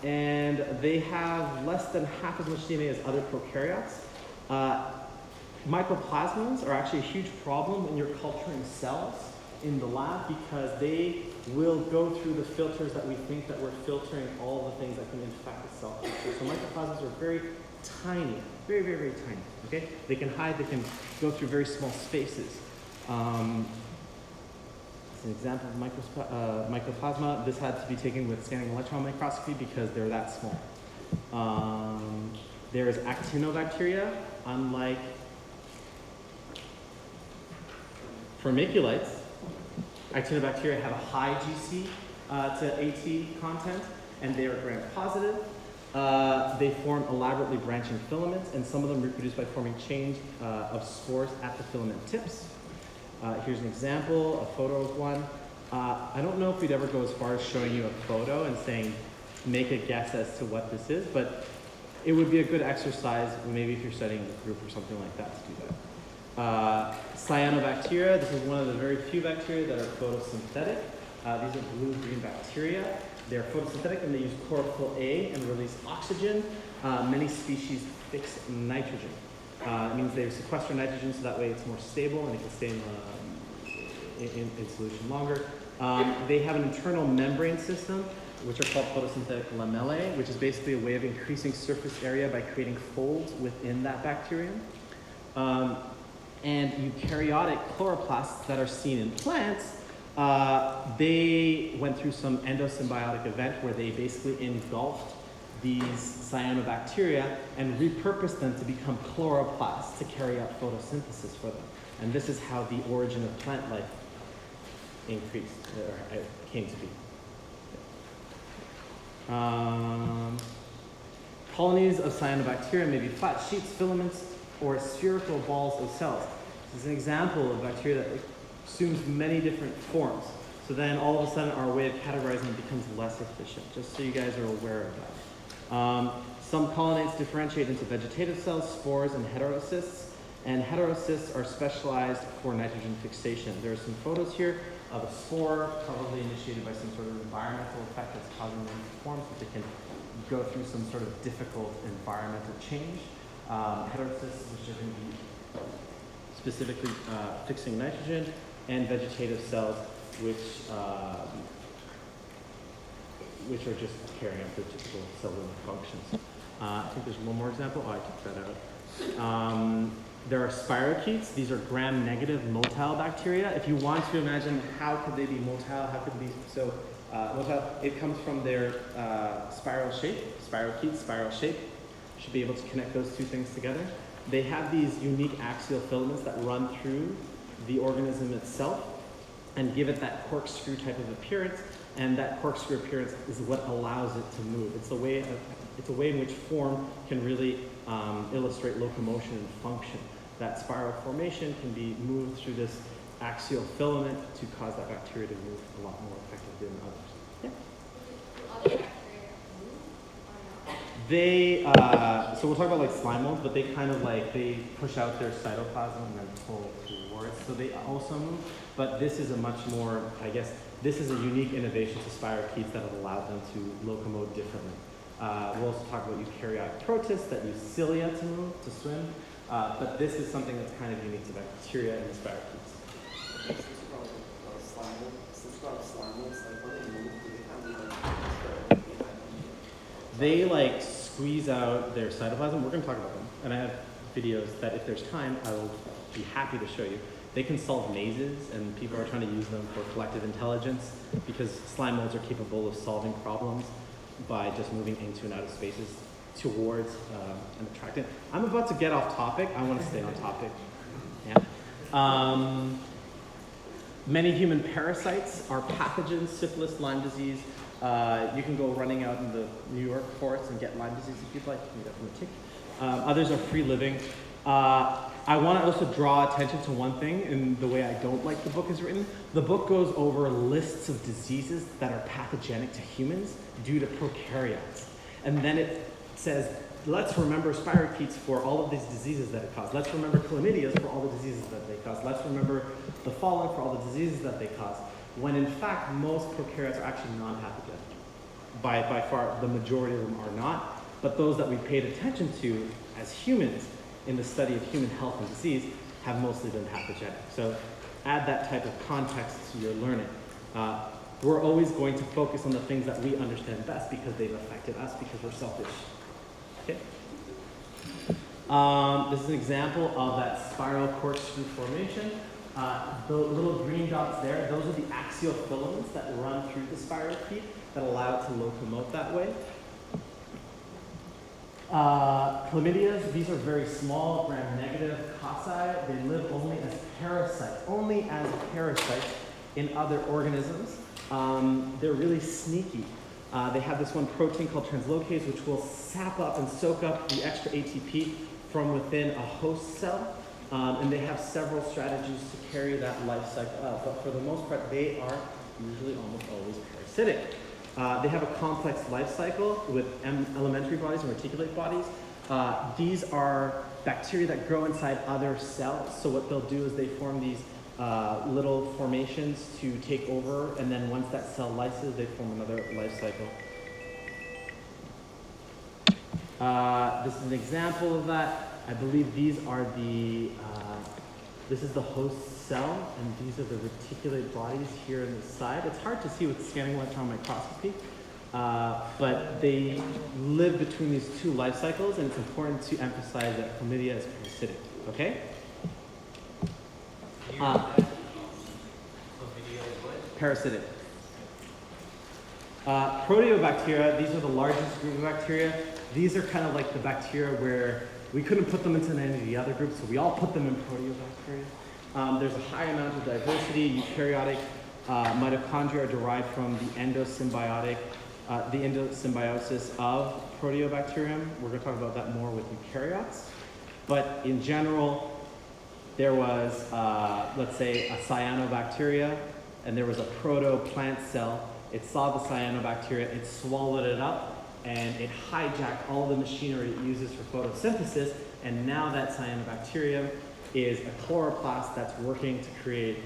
And they have less than half as much DNA as other prokaryotes. Mycoplasmas are actually a huge problem when you're culturing cells in the lab because they will go through the filters that we think that we're filtering all the things that can infect the cell culture. So mycoplasmas are very tiny, very, very, very tiny, okay? They can hide, they can go through very small spaces. As an example of mycoplasma, this had to be taken with scanning electron microscopy because they're that small. There is actinobacteria, unlike Firmiculates. Actinobacteria have a high GC to AT content, and they are gram-positive. They form elaborately branching filaments, and some of them reproduce by forming chains of spores at the filament tips. Here's an example, a photo of one. I don't know if we'd ever go as far as showing you a photo and saying, make a guess as to what this is, but it would be a good exercise, maybe if you're studying a group or something like that, to do that. Cyanobacteria, this is one of the very few bacteria that are photosynthetic. These are blue-green bacteria. They're photosynthetic and they use chlorophyll A and release oxygen. Many species fix nitrogen. It means they sequester nitrogen so that way it's more stable and it can stay in solution longer. They have an internal membrane system, which are called photosynthetic lamellae, which is basically a way of increasing surface area by creating folds within that bacterium. And eukaryotic chloroplasts that are seen in plants, they went through some endosymbiotic event where they basically engulfed these cyanobacteria and repurposed them to become chloroplasts to carry out photosynthesis for them. And this is how the origin of plant life increased, or came to be. Colonies of cyanobacteria may be flat sheets, filaments, or spherical balls of cells. This is an example of bacteria that assumes many different forms. So then all of a sudden our way of categorizing it becomes less efficient, just so you guys are aware of that. Some colonies differentiate into vegetative cells, spores, and heterocysts. And heterocysts are specialized for nitrogen fixation. There are some photos here of a spore, probably initiated by some sort of environmental effect that's causing them to form so they can go through some sort of difficult environmental change. Heterocysts, which are going to be specifically fixing nitrogen, and vegetative cells, which are just carrying out their typical cellular functions. I think there's one more example. Oh, I took that out. There are spirochetes. These are gram-negative motile bacteria. If you want to imagine how could they be motile, how could they be so motile, it comes from their spiral shape, spirochetes, spiral shape. You should be able to connect those two things together. They have these unique axial filaments that run through the organism itself and give it that corkscrew type of appearance, and that corkscrew appearance is what allows it to move. It's a way in which form can really illustrate locomotion and function. That spiral formation can be moved through this axial filament to cause that bacteria to move a lot more effectively than others. Yeah. Do other bacteria move or not? They, so we'll talk about like slime molds, but they kind of like, they push out their cytoplasm and then pull towards, so they also move. But this is a much more, I guess, this is a unique innovation to spirochetes that have allowed them to locomote differently. We'll also talk about eukaryotic protists that use cilia to move, to swim. But this is something that's kind of unique to bacteria and the spirochetes. Since we're on slime molds, like when they move, do they kind of like spread behind them? They like squeeze out their cytoplasm. We're going to talk about them. And I have videos that if there's time, I will be happy to show you. They can solve mazes, and people are trying to use them for collective intelligence because slime molds are capable of solving problems by just moving into and out of spaces towards an attractant. I'm about to get off topic. I want to stay on topic. Yeah. Many human parasites are pathogens, syphilis, Lyme disease. You can go running out in the New York forest and get Lyme disease if you'd like. You can get from a tick. Others are free living. I want to also draw attention to one thing in the way I don't like the book is written. The book goes over lists of diseases that are pathogenic to humans due to prokaryotes. And then it says, let's remember spirochetes for all of these diseases that it caused. Let's remember chlamydia for all the diseases that they cause. Let's remember the fallen for all the diseases that they cause. When in fact, most prokaryotes are actually non-pathogenic. By far, the majority of them are not. But those that we paid attention to as humans in the study of human health and disease have mostly been pathogenic. So add that type of context to your learning. We're always going to focus on the things that we understand best because they've affected us because we're selfish. Okay. This is an example of that spiral corkscrew formation. The little green dots there, those are the axial filaments that run through the spirochete that allow it to locomote that way. Chlamydias, these are very small, gram-negative cocci. They live only as parasites in other organisms. They're really sneaky. They have this one protein called translocase, which will sap up and soak up the extra ATP from within a host cell. And they have several strategies to carry that life cycle out. But for the most part, they are usually almost always parasitic. They have a complex life cycle with elementary bodies and reticulate bodies. These are bacteria that grow inside other cells. So what they'll do is they form these little formations to take over, and then once that cell lyses, they form another life cycle. This is an example of that. I believe these are this is the host cell, and these are the reticulate bodies here on the side. It's hard to see with scanning electron microscopy, but they live between these two life cycles, and it's important to emphasize that chlamydia is parasitic, okay? Parasitic. Proteobacteria, these are the largest group of bacteria. These are kind of like the bacteria where we couldn't put them into any of the other groups, so we all put them in proteobacteria. There's a high amount of diversity. Eukaryotic mitochondria are derived from the endosymbiosis of Proteobacterium. We're going to talk about that more with eukaryotes. But in general, there was, let's say, a cyanobacteria, and there was a proto-plant cell. It saw the cyanobacteria, it swallowed it up, and it hijacked all the machinery it uses for photosynthesis, and now that cyanobacterium is a chloroplast that's working to create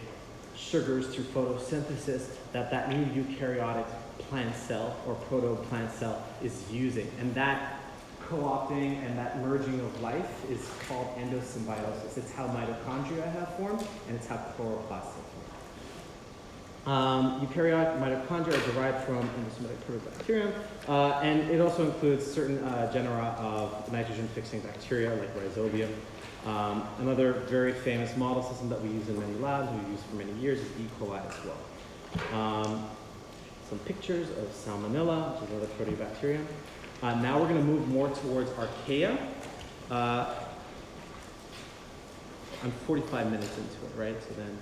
sugars through photosynthesis that new eukaryotic plant cell or proto-plant cell is using. And that co-opting and that merging of life is called endosymbiosis. It's how mitochondria have formed, and it's how chloroplasts have formed. Eukaryotic mitochondria are derived from endosymbiotic Proteobacterium, and it also includes certain genera of nitrogen-fixing bacteria like Rhizobium. Another very famous model system that we use in many labs, we've used for many years, is E. coli as well. Some pictures of Salmonella, which is another Proteobacterium. Now we're going to move more towards Archaea. I'm 45 minutes into it, right? So then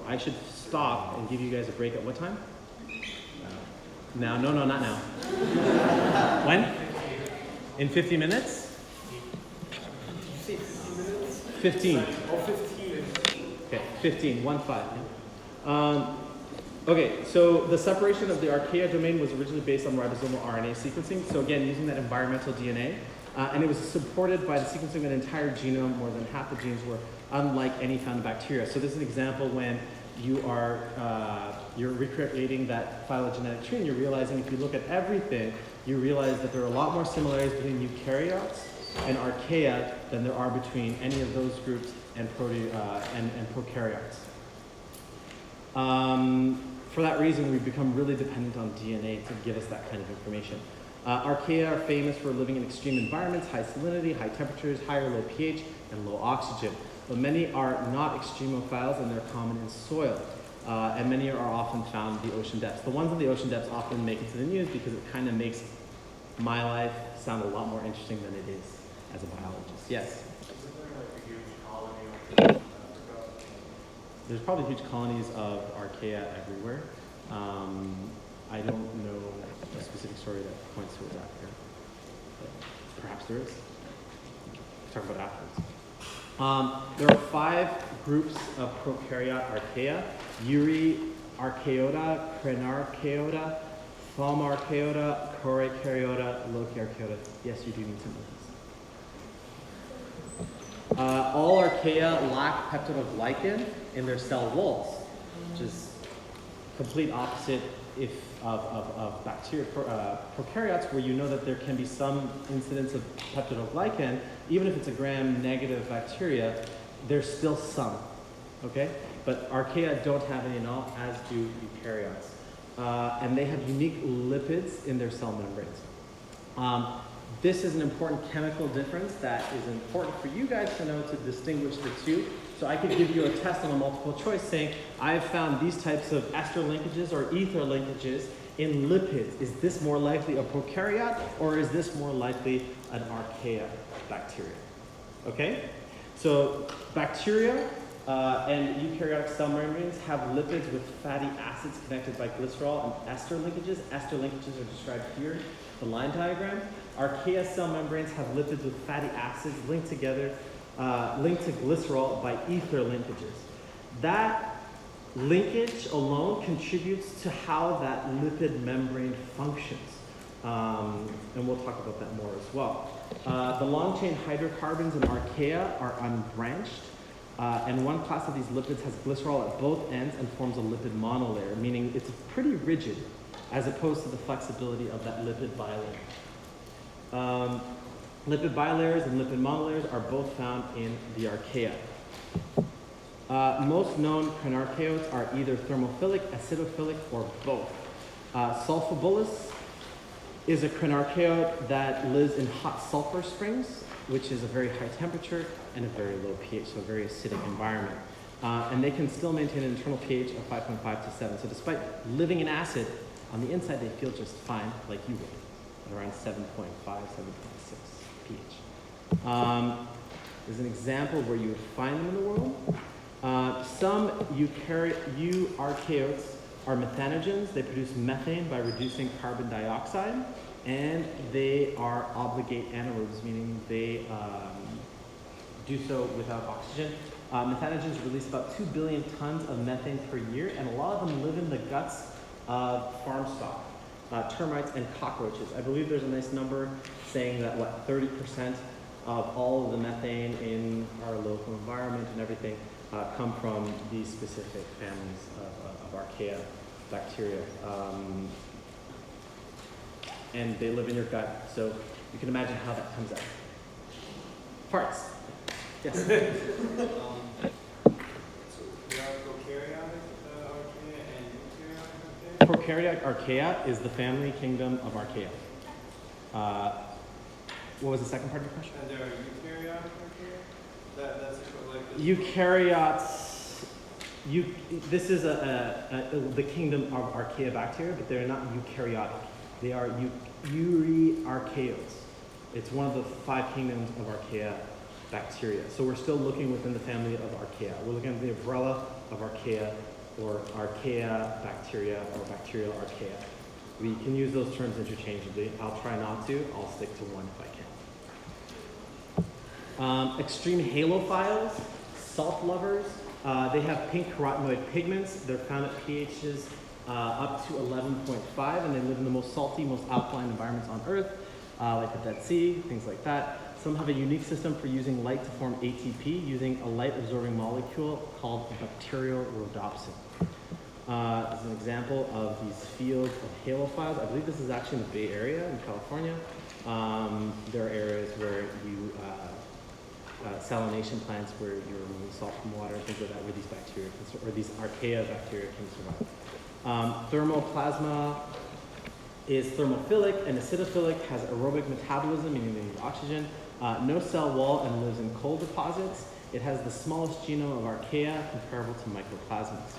I should stop and give you guys a break at what time? Now, no, not now. When? In 50 minutes? 15. Oh, 15. Okay, 15, 1-5. Okay, so the separation of the archaea domain was originally based on ribosomal RNA sequencing. So again, using that environmental DNA, and it was supported by the sequencing of an entire genome. More than half the genes were unlike any found in bacteria. So this is an example when you are you're recreating that phylogenetic tree, and you're realizing if you look at everything, you realize that there are a lot more similarities between eukaryotes and archaea than there are between any of those groups and prokaryotes. For that reason, we've become really dependent on DNA to give us that kind of information. Archaea are famous for living in extreme environments, high salinity, high temperatures, high or low pH, and low oxygen. But many are not extremophiles, and they're common in soil. And many are often found in the ocean depths. The ones in the ocean depths often make it to the news because it kind of makes my life sound a lot more interesting than it is as a biologist. Yes? Isn't there like a huge colony of There's probably huge colonies of archaea everywhere. I don't know a specific story that points towards that here, but perhaps there is. We'll talk about it afterwards. There are 5 groups of prokaryote archaea: Euryarchaeota, Crenarchaeota, Thaumarchaeota, Choecarchaeota, Lokiarchaeota. Yes, you do need to know this. All archaea lack peptidoglycan in their cell walls, which is complete opposite of bacteria, prokaryotes, where you know that there can be some incidence of peptidoglycan. Even if it's a gram-negative bacteria, there's still some, okay? But archaea don't have any at all, as do eukaryotes. And they have unique lipids in their cell membranes. This is an important chemical difference that is important for you guys to know to distinguish the two. So I could give you a test on a multiple choice saying, I've found these types of ester linkages or ether linkages in lipids. Is this more likely a prokaryote, or is this more likely an archaea bacteria? Okay? So bacteria and eukaryotic cell membranes have lipids with fatty acids connected by glycerol and ester linkages. Ester linkages are described here, the line diagram. Archaea cell membranes have lipids with fatty acids linked together, linked to glycerol by ether linkages. That linkage alone contributes to how that lipid membrane functions. And we'll talk about that more as well. The long-chain hydrocarbons in archaea are unbranched, and one class of these lipids has glycerol at both ends and forms a lipid monolayer, meaning it's pretty rigid as opposed to the flexibility of that lipid bilayer. Lipid bilayers and lipid monolayers are both found in the archaea. Most known crenarchaeotes are either thermophilic, acidophilic, or both. Sulfobulus is a crenarchaeote that lives in hot sulfur springs, which is a very high temperature and a very low pH, so a very acidic environment. And they can still maintain an internal pH of 5.5 to 7. So despite living in acid, on the inside they feel just fine, like you would, at around 7.5, 7.6 pH. There's an example where you would find them in the world. Some euarchaeotes are methanogens. They produce methane by reducing carbon dioxide, and they are obligate anaerobes, meaning they do so without oxygen. Methanogens release about 2 billion tons of methane per year, and a lot of them live in the guts of farm stock, termites and cockroaches. I believe there's a nice number saying that, 30% of all of the methane in our local environment and everything come from these specific families of archaea bacteria. And they live in your gut, so you can imagine how that comes out. Parts. Yes? So there are prokaryotic archaea and eukaryotic archaea? Prokaryotic archaea is the family kingdom of archaea. What was the second part of your question? And there are eukaryotic archaea? That's like this. Eukaryotes, this is the kingdom of archaea bacteria, but they're not eukaryotic. They are euryarchaeotes. It's one of the 5 kingdoms of archaea bacteria. So we're still looking within the family of archaea. We're looking at the umbrella of archaea, or archaea bacteria, or bacterial archaea. We can use those terms interchangeably. I'll try not to. I'll stick to one if I can. Extreme halophiles, salt lovers. They have pink carotenoid pigments. They're found at pHs up to 11.5, and they live in the most salty, most alkaline environments on Earth, like the Dead Sea, things like that. Some have a unique system for using light to form ATP using a light-absorbing molecule called bacterial rhodopsin. As an example of these fields of halophiles, I believe this is actually in the Bay Area in California. There are areas where you salination plants where you're removing salt from water, things like that, where these bacteria can, or these archaea bacteria can survive. Thermoplasma is thermophilic and acidophilic, has aerobic metabolism, meaning they need oxygen, no cell wall, and lives in coal deposits. It has the smallest genome of archaea, comparable to mycoplasmas.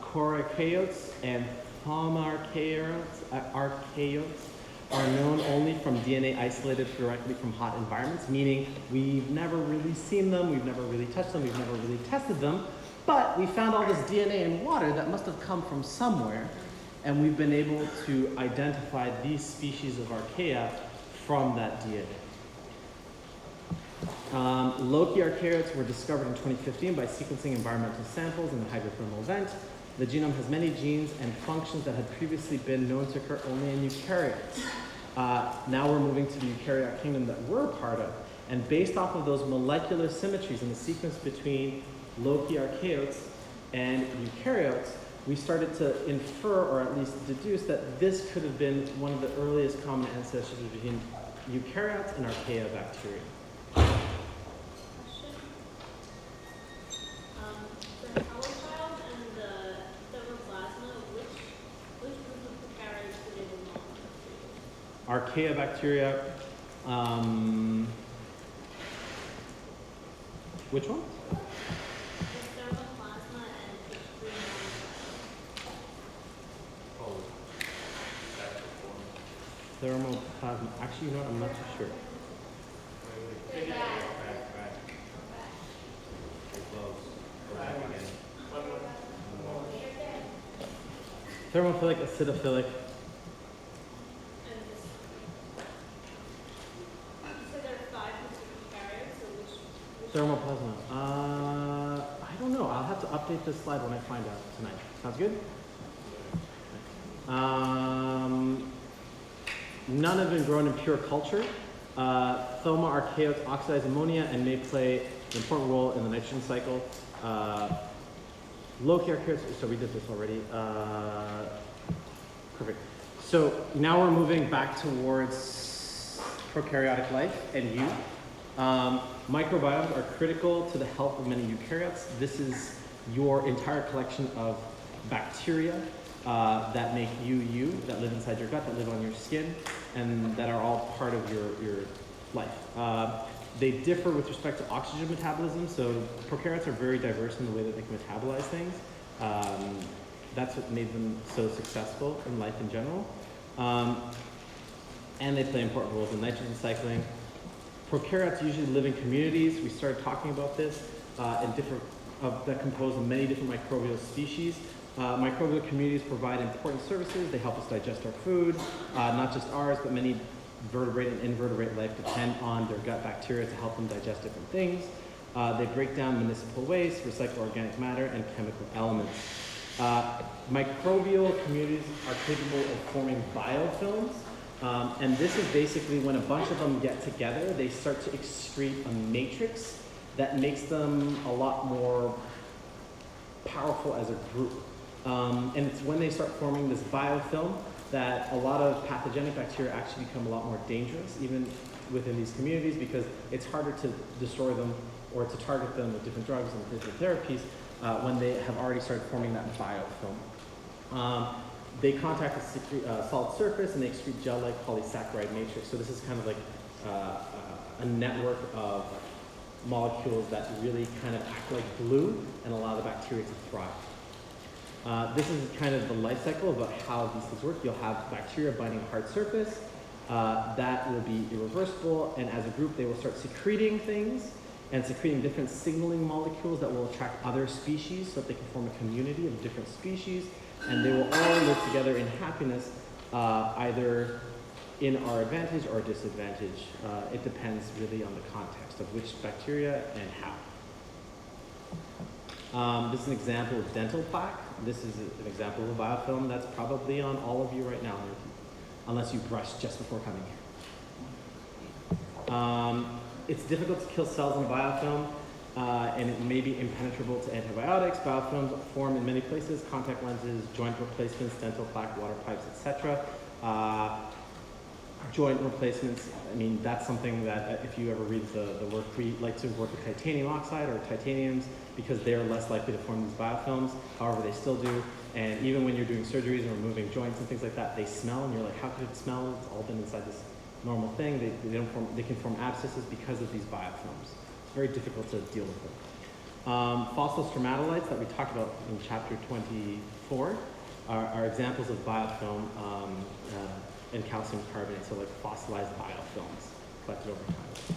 Coracoetes and archaeotes are known only from DNA isolated directly from hot environments, meaning we've never really seen them, we've never really touched them, we've never really tested them, but we found all this DNA in water that must have come from somewhere, and we've been able to identify these species of archaea from that DNA. Loci archaeotes were discovered in 2015 by sequencing environmental samples in a hydrothermal vent. The genome has many genes and functions that had previously been known to occur only in eukaryotes. Now we're moving to the eukaryote kingdom that we're a part of, and based off of those molecular symmetries in the sequence between Loci archaeotes and eukaryotes, we started to infer, or at least deduce, that this could have been one of the earliest common ancestors between eukaryotes and archaea bacteria. Question. The halophiles and the thermoplasma, which group of prokaryotes do they belong to? Archaea bacteria, which one? The thermoplasma and H3 Thermoplasma. Actually, you know what? I'm not too sure. Thermophilic, acidophilic. and this. You said there are 5 groups of prokaryotes, so which Thermoplasma. I don't know. I'll have to update this slide when I find out tonight. Sounds good? None have been grown in pure culture. Thoma archaeotes oxidize ammonia and may play an important role in the nitrogen cycle. Loci archaeotes, so we did this already. Perfect. So now we're moving back towards prokaryotic life and you. Microbiomes are critical to the health of many eukaryotes. This is your entire collection of bacteria that make you, that live inside your gut, that live on your skin, and that are all part of your life. They differ with respect to oxygen metabolism, so prokaryotes are very diverse in the way that they can metabolize things. That's what made them so successful in life in general. And they play important roles in nitrogen cycling. Prokaryotes usually live in communities. We started talking about this that compose of many different microbial species. Microbial communities provide important services. They help us digest our food, not just ours, but many vertebrate and invertebrate life depend on their gut bacteria to help them digest different things. They break down municipal waste, recycle organic matter, and chemical elements. Microbial communities are capable of forming biofilms, and this is basically when a bunch of them get together, they start to excrete a matrix that makes them a lot more powerful as a group. And it's when they start forming this biofilm that a lot of pathogenic bacteria actually become a lot more dangerous, even within these communities, because it's harder to destroy them or to target them with different drugs and different therapies when they have already started forming that biofilm. They contact a solid surface and they excrete gel-like polysaccharide matrix. So this is kind of like a network of molecules that really kind of act like glue and allow the bacteria to thrive. This is kind of the life cycle about how these things work. You'll have bacteria binding a hard surface. That will be irreversible, and as a group they will start secreting things and secreting different signaling molecules that will attract other species so that they can form a community of different species, and they will all live together in happiness, either in our advantage or disadvantage. It depends really on the context of which bacteria and how. This is an example of dental plaque. This is an example of a biofilm that's probably on all of you right now, unless you brushed just before coming here. It's difficult to kill cells in biofilm, and it may be impenetrable to antibiotics. Biofilms form in many places: contact lenses, joint replacements, dental plaque, water pipes, etc. Joint replacements, I mean, that's something that if you ever read the work, we like to work with titanium oxide or titaniums because they're less likely to form these biofilms. However, they still do. And even when you're doing surgeries and removing joints and things like that, they smell, and you're like, how could it smell? It's all been inside this normal thing. They can form abscesses because of these biofilms. It's very difficult to deal with them. Fossil stromatolites that we talked about in chapter 24 are examples of biofilm and calcium carbonate, so like fossilized biofilms collected over time.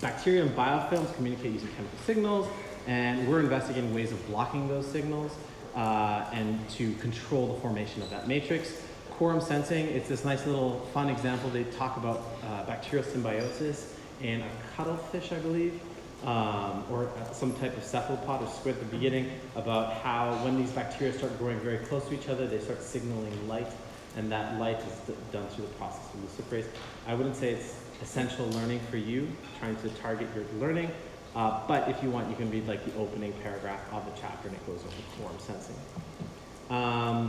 Bacteria and biofilms communicate using chemical signals, and we're investigating ways of blocking those signals and to control the formation of that matrix. Quorum sensing, it's this nice little fun example. They talk about bacterial symbiosis in a cuttlefish, I believe, or some type of cephalopod or squid at the beginning, about how when these bacteria start growing very close to each other, they start signaling light, and that light is done through the process of luciferase. I wouldn't say it's essential learning for you, trying to target your learning, but if you want, you can read like the opening paragraph of the chapter, and it goes over quorum sensing.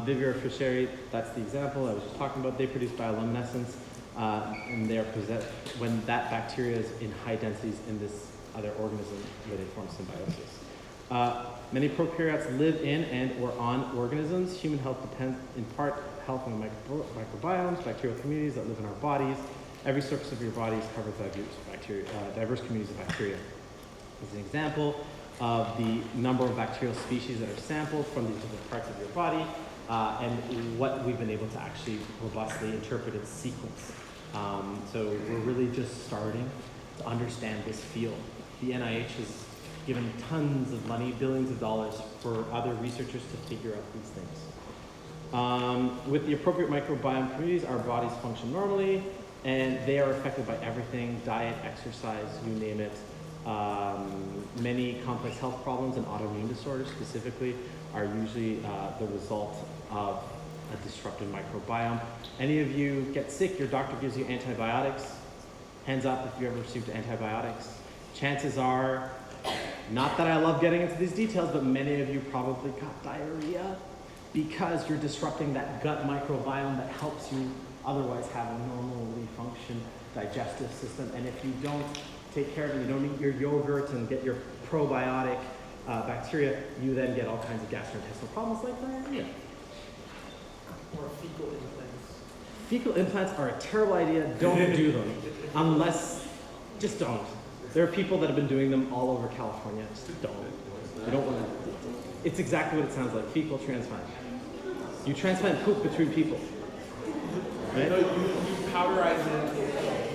Vivera fischeri, that's the example I was just talking about. They produce bioluminescence, and they're when that bacteria is in high densities in this other organism where they form symbiosis. Many prokaryotes live in and or on organisms. Human health depends in part health on microbiomes, bacterial communities that live in our bodies. Every surface of your body is covered by diverse communities of bacteria. As an example of the number of bacterial species that are sampled from these different parts of your body, and what we've been able to actually robustly interpret its sequence. So we're really just starting to understand this field. The NIH has given tons of money, billions of dollars, for other researchers to figure out these things. With the appropriate microbiome communities, our bodies function normally, and they are affected by everything: diet, exercise, you name it. Many complex health problems and autoimmune disorders specifically are usually the result of a disrupted microbiome. Any of you get sick, your doctor gives you antibiotics. Hands up if you ever received antibiotics. Chances are, not that I love getting into these details, but many of you probably got diarrhea because you're disrupting that gut microbiome that helps you otherwise have a normally function digestive system. And if you don't take care of it, you don't eat your yogurt and get your probiotic bacteria, you then get all kinds of gastrointestinal problems like diarrhea. Or fecal implants. Fecal implants are a terrible idea. Don't do them. Just don't. There are people that have been doing them all over California. Just don't. You don't want to. It's exactly what it sounds like, fecal transplant. You transplant poop between people. Right? No, you powderize it.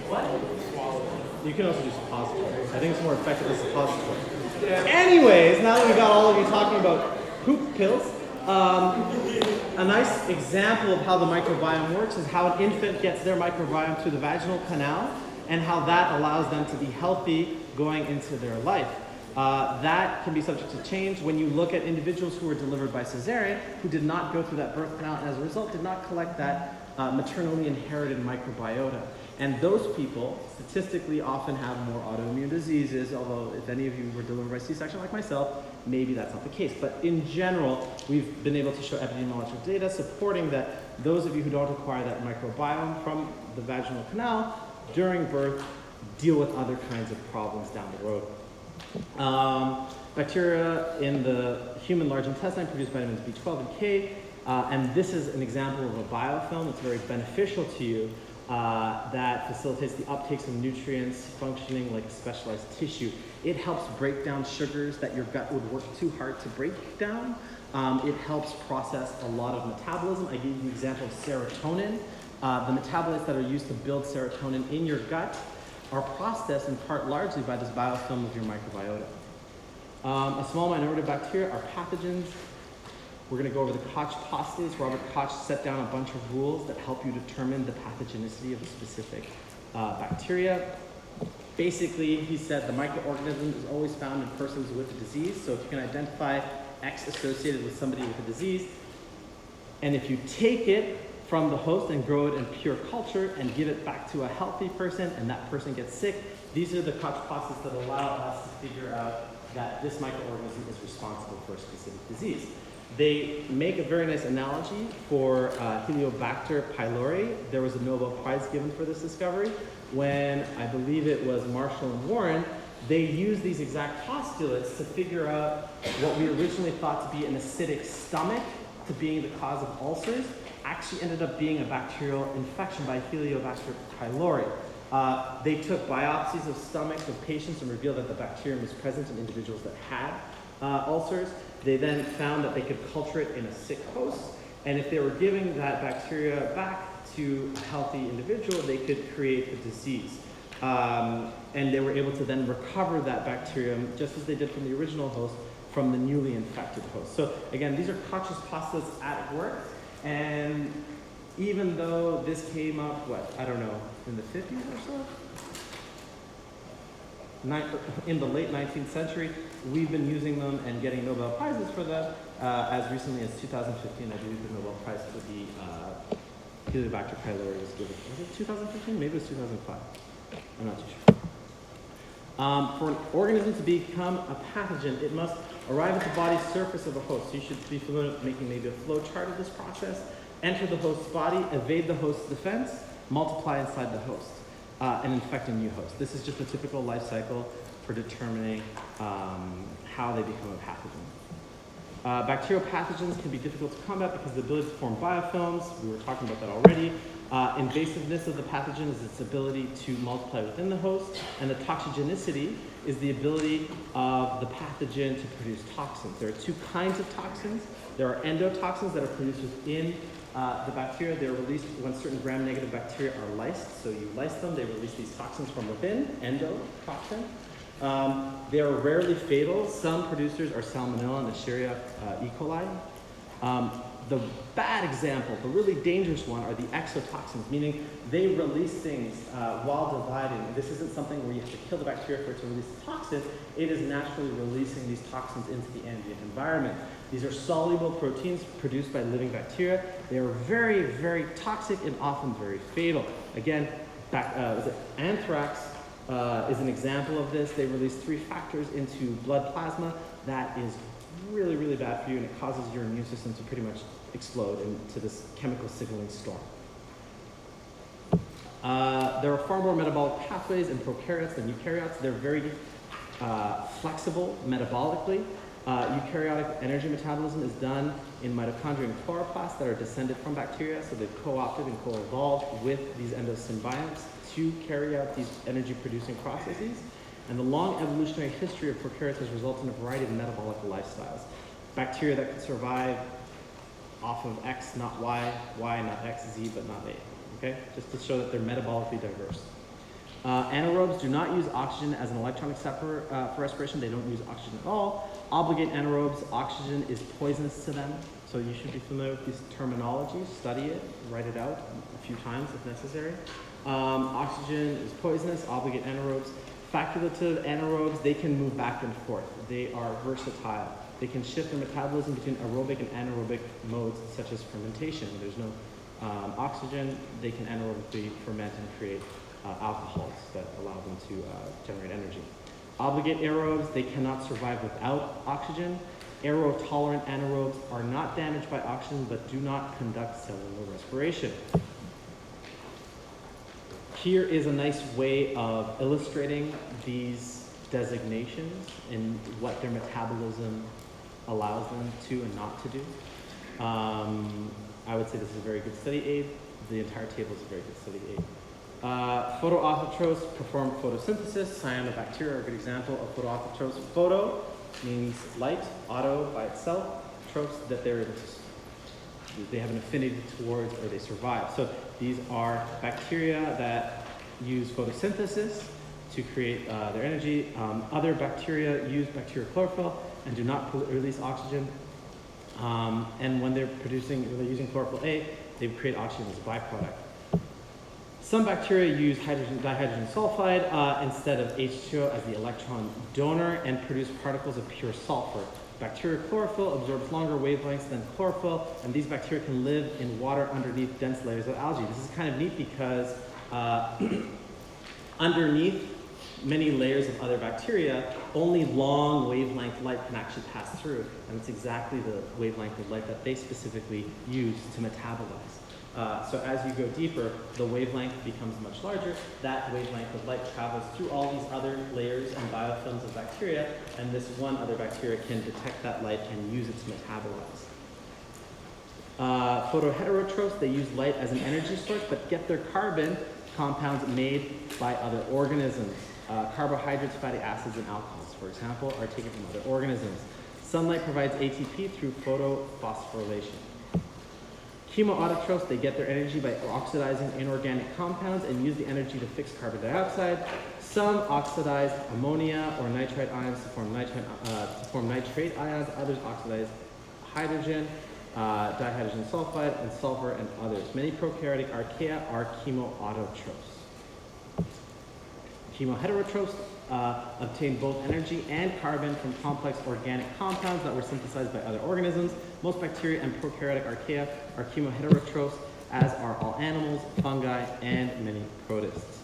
What? Swallow it. You can also do suppository. I think it's more effective as suppository. Yeah. Anyways, now that we got all of you talking about poop pills, a nice example of how the microbiome works is how an infant gets their microbiome through the vaginal canal and how that allows them to be healthy going into their life. That can be subject to change when you look at individuals who were delivered by cesarean who did not go through that birth canal and as a result did not collect that maternally inherited microbiota. And those people statistically often have more autoimmune diseases, although if any of you were delivered by C-section like myself, maybe that's not the case. But in general, we've been able to show epidemiological data supporting that those of you who don't acquire that microbiome from the vaginal canal during birth deal with other kinds of problems down the road. Bacteria in the human large intestine produce vitamins B12 and K, and this is an example of a biofilm that's very beneficial to you that facilitates the uptakes of nutrients, functioning like a specialized tissue. It helps break down sugars that your gut would work too hard to break down. It helps process a lot of metabolism. I gave you the example of serotonin. The metabolites that are used to build serotonin in your gut are processed in part largely by this biofilm of your microbiota. A small minority of bacteria are pathogens. We're going to go over the Koch postulates. Robert Koch set down a bunch of rules that help you determine the pathogenicity of a specific bacteria. Basically, he said the microorganism is always found in persons with the disease. So if you can identify X associated with somebody with a disease. And if you take it from the host and grow it in pure culture and give it back to a healthy person and that person gets sick, these are the culture processes that allow us to figure out that this microorganism is responsible for a specific disease. They make a very nice analogy for Heliobacter pylori. There was a Nobel Prize given for this discovery when I believe it was Marshall and Warren. They used these exact postulates to figure out what we originally thought to be an acidic stomach to being the cause of ulcers actually ended up being a bacterial infection by Heliobacter pylori. They took biopsies of stomachs of patients and revealed that the bacterium was present in individuals that had ulcers. They then found that they could culture it in a sick host, and if they were giving that bacteria back to a healthy individual, they could create the disease. And they were able to then recover that bacterium, just as they did from the original host, from the newly infected host. So again, these are conscious postulates at work, and even though this came up, in the 50s or so? In the late 19th century, we've been using them and getting Nobel Prizes for them. As recently as 2015, I believe the Nobel Prize for the Heliobacter pylori was given. Was it 2015? Maybe it was 2005. I'm not too sure. For an organism to become a pathogen, it must arrive at the body's surface of a host. So you should be familiar with making maybe a flow chart of this process. Enter the host's body, evade the host's defense, multiply inside the host, and infect a new host. This is just a typical life cycle for determining how they become a pathogen. Bacterial pathogens can be difficult to combat because of the ability to form biofilms. We were talking about that already. Invasiveness of the pathogen is its ability to multiply within the host, and the toxigenicity is the ability of the pathogen to produce toxins. There are two kinds of toxins. There are endotoxins that are produced within the bacteria. They're released when certain gram-negative bacteria are lysed. So you lyse them, they release these toxins from within, endotoxin. They are rarely fatal. Some producers are Salmonella and Escherichia E. coli. The bad example, the really dangerous one, are the exotoxins, meaning they release things while dividing. This isn't something where you have to kill the bacteria for it to release the toxin. It is naturally releasing these toxins into the ambient environment. These are soluble proteins produced by living bacteria. They are very, very toxic and often very fatal. Again, anthrax is an example of this. They release 3 factors into blood plasma. That is really, really bad for you, and it causes your immune system to pretty much explode into this chemical signaling storm. There are far more metabolic pathways in prokaryotes than eukaryotes. They're very flexible metabolically. Eukaryotic energy metabolism is done in mitochondria and chloroplasts that are descended from bacteria, so they've co-opted and co-evolved with these endosymbionts to carry out these energy-producing processes. And the long evolutionary history of prokaryotes has resulted in a variety of metabolic lifestyles. Bacteria that can survive off of X, not Y, Y, not X, Z, but not A. Okay? Just to show that they're metabolically diverse. Anaerobes do not use oxygen as an electron acceptor for respiration. They don't use oxygen at all. Obligate anaerobes, oxygen is poisonous to them. So you should be familiar with these terminologies. Study it, write it out a few times if necessary. Oxygen is poisonous. Obligate anaerobes. Facultative anaerobes, they can move back and forth. They are versatile. They can shift their metabolism between aerobic and anaerobic modes, such as fermentation. When there's no oxygen, they can anaerobically ferment and create alcohols that allow them to generate energy. Obligate aerobes, they cannot survive without oxygen. Aerotolerant anaerobes are not damaged by oxygen, but do not conduct cellular respiration. Here is a nice way of illustrating these designations and what their metabolism allows them to and not to do. I would say this is a very good study aid. The entire table is a very good study aid. Photoautotrophs perform photosynthesis. Cyanobacteria are a good example of photoautotrophs. Photo means light, auto by itself, trophs that they have an affinity towards or they survive. So these are bacteria that use photosynthesis to create their energy. Other bacteria use bacterial chlorophyll and do not release oxygen. And when they're using chlorophyll A, they create oxygen as a byproduct. Some bacteria use dihydrogen sulfide instead of H2O as the electron donor and produce particles of pure sulfur. Bacterial chlorophyll absorbs longer wavelengths than chlorophyll, and these bacteria can live in water underneath dense layers of algae. This is kind of neat because underneath many layers of other bacteria, only long wavelength light can actually pass through, and it's exactly the wavelength of light that they specifically use to metabolize. So as you go deeper, the wavelength becomes much larger. That wavelength of light travels through all these other layers and biofilms of bacteria, and this one other bacteria can detect that light and use it to metabolize. Photoheterotrophs, they use light as an energy source, but get their carbon compounds made by other organisms. Carbohydrates, fatty acids, and alcohols, for example, are taken from other organisms. Sunlight provides ATP through photophosphorylation. Chemoautotrophs, they get their energy by oxidizing inorganic compounds and use the energy to fix carbon dioxide. Some oxidize ammonia or nitrite ions to form nitrate ions. Others oxidize hydrogen, dihydrogen sulfide, and sulfur, and others. Many prokaryotic archaea are chemoautotrophs. Chemoheterotrophs obtain both energy and carbon from complex organic compounds that were synthesized by other organisms. Most bacteria and prokaryotic archaea are chemoheterotrophs, as are all animals, fungi, and many protists.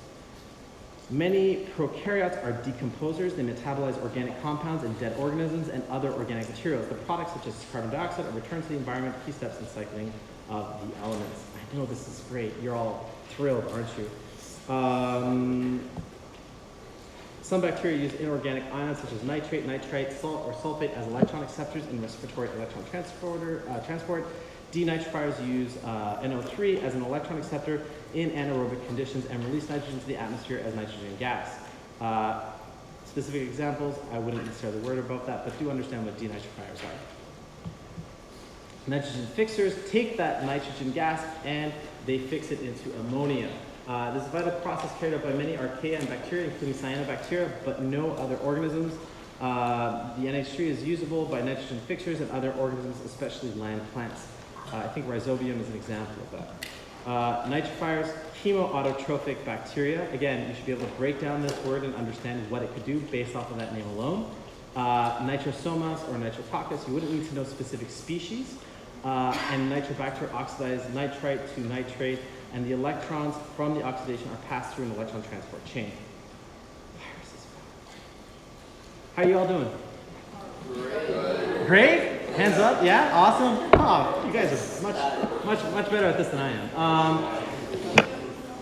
Many prokaryotes are decomposers. They metabolize organic compounds in dead organisms and other organic materials. The products, such as carbon dioxide, are returned to the environment, key steps in cycling of the elements. I know this is great. You're all thrilled, aren't you? Some bacteria use inorganic ions such as nitrate, nitrite, salt, or sulfate as electron acceptors in respiratory electron transport. Denitrifiers use NO3 as an electron acceptor in anaerobic conditions and release nitrogen to the atmosphere as nitrogen gas. Specific examples, I wouldn't necessarily worry about that, but do understand what denitrifiers are. Nitrogen fixers take that nitrogen gas and they fix it into ammonia. This is a vital process carried out by many archaea and bacteria, including cyanobacteria, but no other organisms. The NH3 is usable by nitrogen fixers and other organisms, especially land plants. I think rhizobium is an example of that. Nitrifiers, chemoautotrophic bacteria. Again, you should be able to break down this word and understand what it could do based off of that name alone. Nitrosomas or Nitrococcus, you wouldn't need to know specific species. And Nitrobacter oxidize nitrite to nitrate, and the electrons from the oxidation are passed through an electron transport chain. How are you all doing? Great. Great? Hands up? Yeah? Awesome? Oh, you guys are much better at this than I am.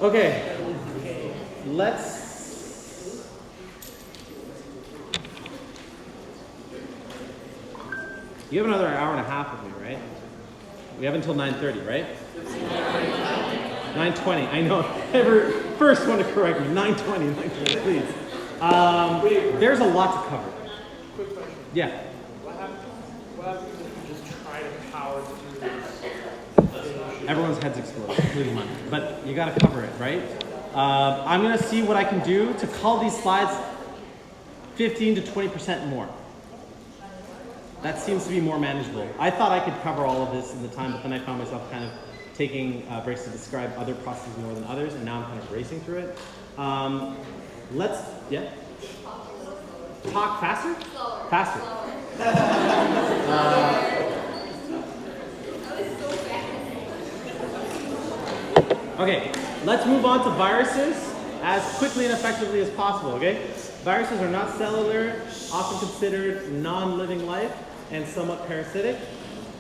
Okay. You have another hour and a half with me, right? We have until 9:30, right? 9:20. I know. First one to correct me. 9:20, please. There's a lot to cover. Quick question. Yeah. What happens if you just try to power through this? Everyone's heads explode, including mine. But you got to cover it, right? I'm going to see what I can do to call these slides 15 to 20% more. That seems to be more manageable. I thought I could cover all of this in the time, but then I found myself kind of taking breaks to describe other processes more than others, and now I'm kind of racing through it. Yeah? Talk faster? Faster. Okay, let's move on to viruses as quickly and effectively as possible, okay? Viruses are not cellular, often considered non-living life, and somewhat parasitic.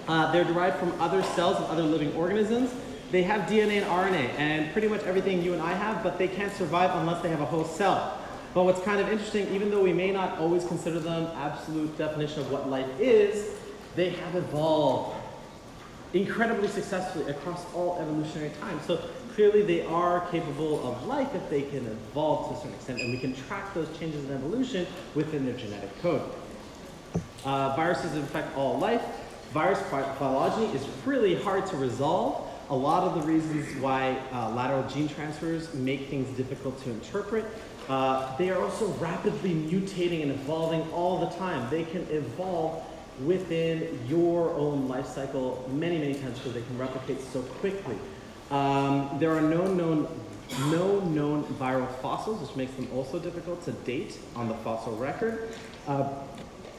They're derived from other cells of other living organisms. They have DNA and RNA, and pretty much everything you and I have, but they can't survive unless they have a host cell. But what's kind of interesting, even though we may not always consider them absolute definition of what life is, they have evolved incredibly successfully across all evolutionary time. So clearly they are capable of life if they can evolve to a certain extent, and we can track those changes in evolution within their genetic code. Viruses infect all life. Virus biology is really hard to resolve. A lot of the reasons why lateral gene transfers make things difficult to interpret. They are also rapidly mutating and evolving all the time. They can evolve within your own life cycle many, many times because they can replicate so quickly. There are no known viral fossils, which makes them also difficult to date on the fossil record.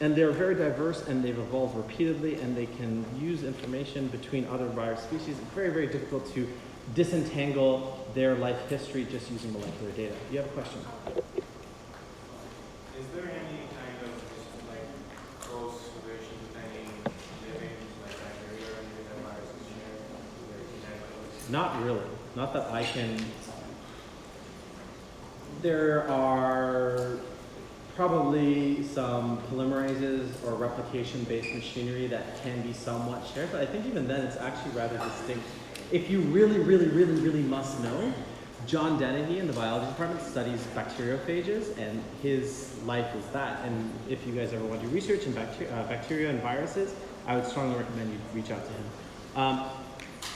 And they're very diverse, and they've evolved repeatedly, and they can use information between other virus species. It's very, very difficult to disentangle their life history just using molecular data. You have a question? Is there any kind of like close relation with any living like bacteria or anything that viruses share their genetic codes? Not really. Not that I can. There are probably some polymerases or replication-based machinery that can be somewhat shared, but I think even then it's actually rather distinct. If you really, really, really, really must know, John Dennehy in the biology department studies bacteriophages, and his life is that. And if you guys ever want to do research in bacteria and viruses, I would strongly recommend you reach out to him.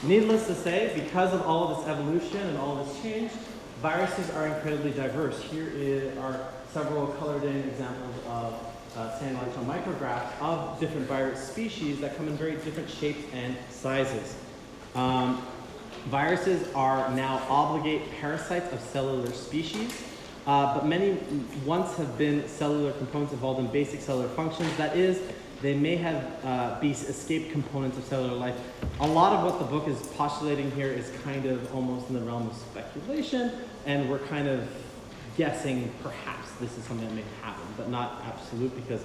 Needless to say, because of all of this evolution and all of this change, viruses are incredibly diverse. Here are several colored in examples of sand electron micrographs of different virus species that come in very different shapes and sizes. Viruses are now obligate parasites of cellular species, but many once have been cellular components involved in basic cellular functions. That is, they may have be escaped components of cellular life. A lot of what the book is postulating here is kind of almost in the realm of speculation, and we're kind of guessing perhaps this is something that may happen, but not absolute, because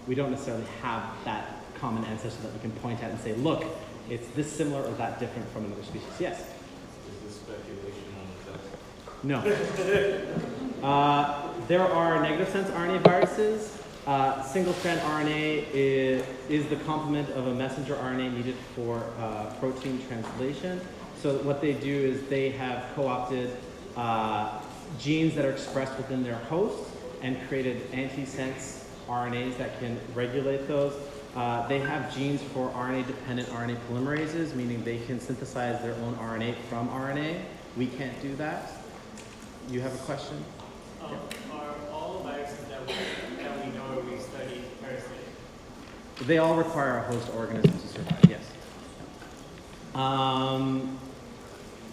we don't necessarily have that common ancestor that we can point at and say, look, it's this similar or that different from another species. Yes? Is this speculation on the test? No. There are negative sense RNA viruses. Single-strand RNA is the complement of a messenger RNA needed for protein translation. So what they do is they have co-opted genes that are expressed within their host and created antisense RNAs that can regulate those. They have genes for RNA-dependent RNA polymerases, meaning they can synthesize their own RNA from RNA. We can't do that. You have a question? Are all viruses that we know or we study parasitic? They all require a host organism to survive, yes.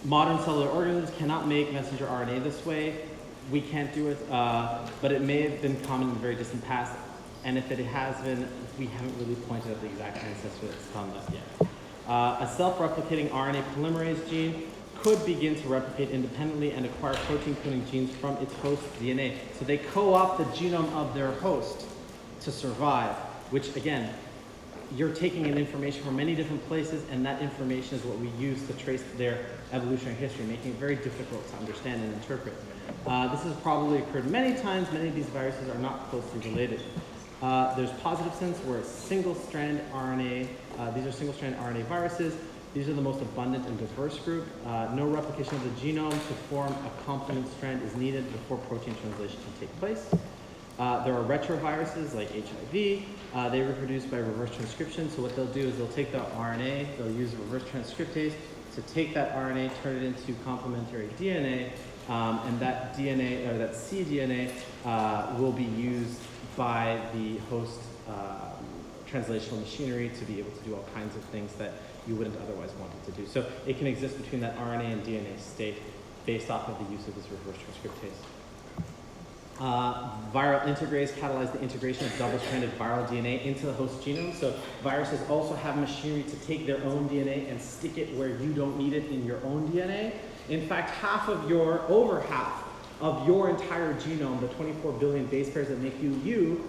Modern cellular organisms cannot make messenger RNA this way. We can't do it, but it may have been common in the very distant past. And if it has been, we haven't really pointed out the exact ancestor that's done that yet. A self-replicating RNA polymerase gene could begin to replicate independently and acquire protein-coding genes from its host DNA. So they co-opt the genome of their host to survive, which again, you're taking in information from many different places, and that information is what we use to trace their evolutionary history, making it very difficult to understand and interpret. This has probably occurred many times. Many of these viruses are not closely related. There's positive sense where it's single-strand RNA. These are single-strand RNA viruses. These are the most abundant and diverse group. No replication of the genome to form a complement strand is needed before protein translation can take place. There are retroviruses like HIV. They reproduce by reverse transcription. So what they'll do is they'll take the RNA, they'll use reverse transcriptase to take that RNA, turn it into complementary DNA, and that DNA, or that cDNA, will be used by the host translational machinery to be able to do all kinds of things that you wouldn't otherwise want it to do. So it can exist between that RNA and DNA state based off of the use of this reverse transcriptase. Viral integrase catalyze the integration of double-stranded viral DNA into the host genome. So viruses also have machinery to take their own DNA and stick it where you don't need it in your own DNA. In fact, over half of your entire genome, the 24 billion base pairs that make you you,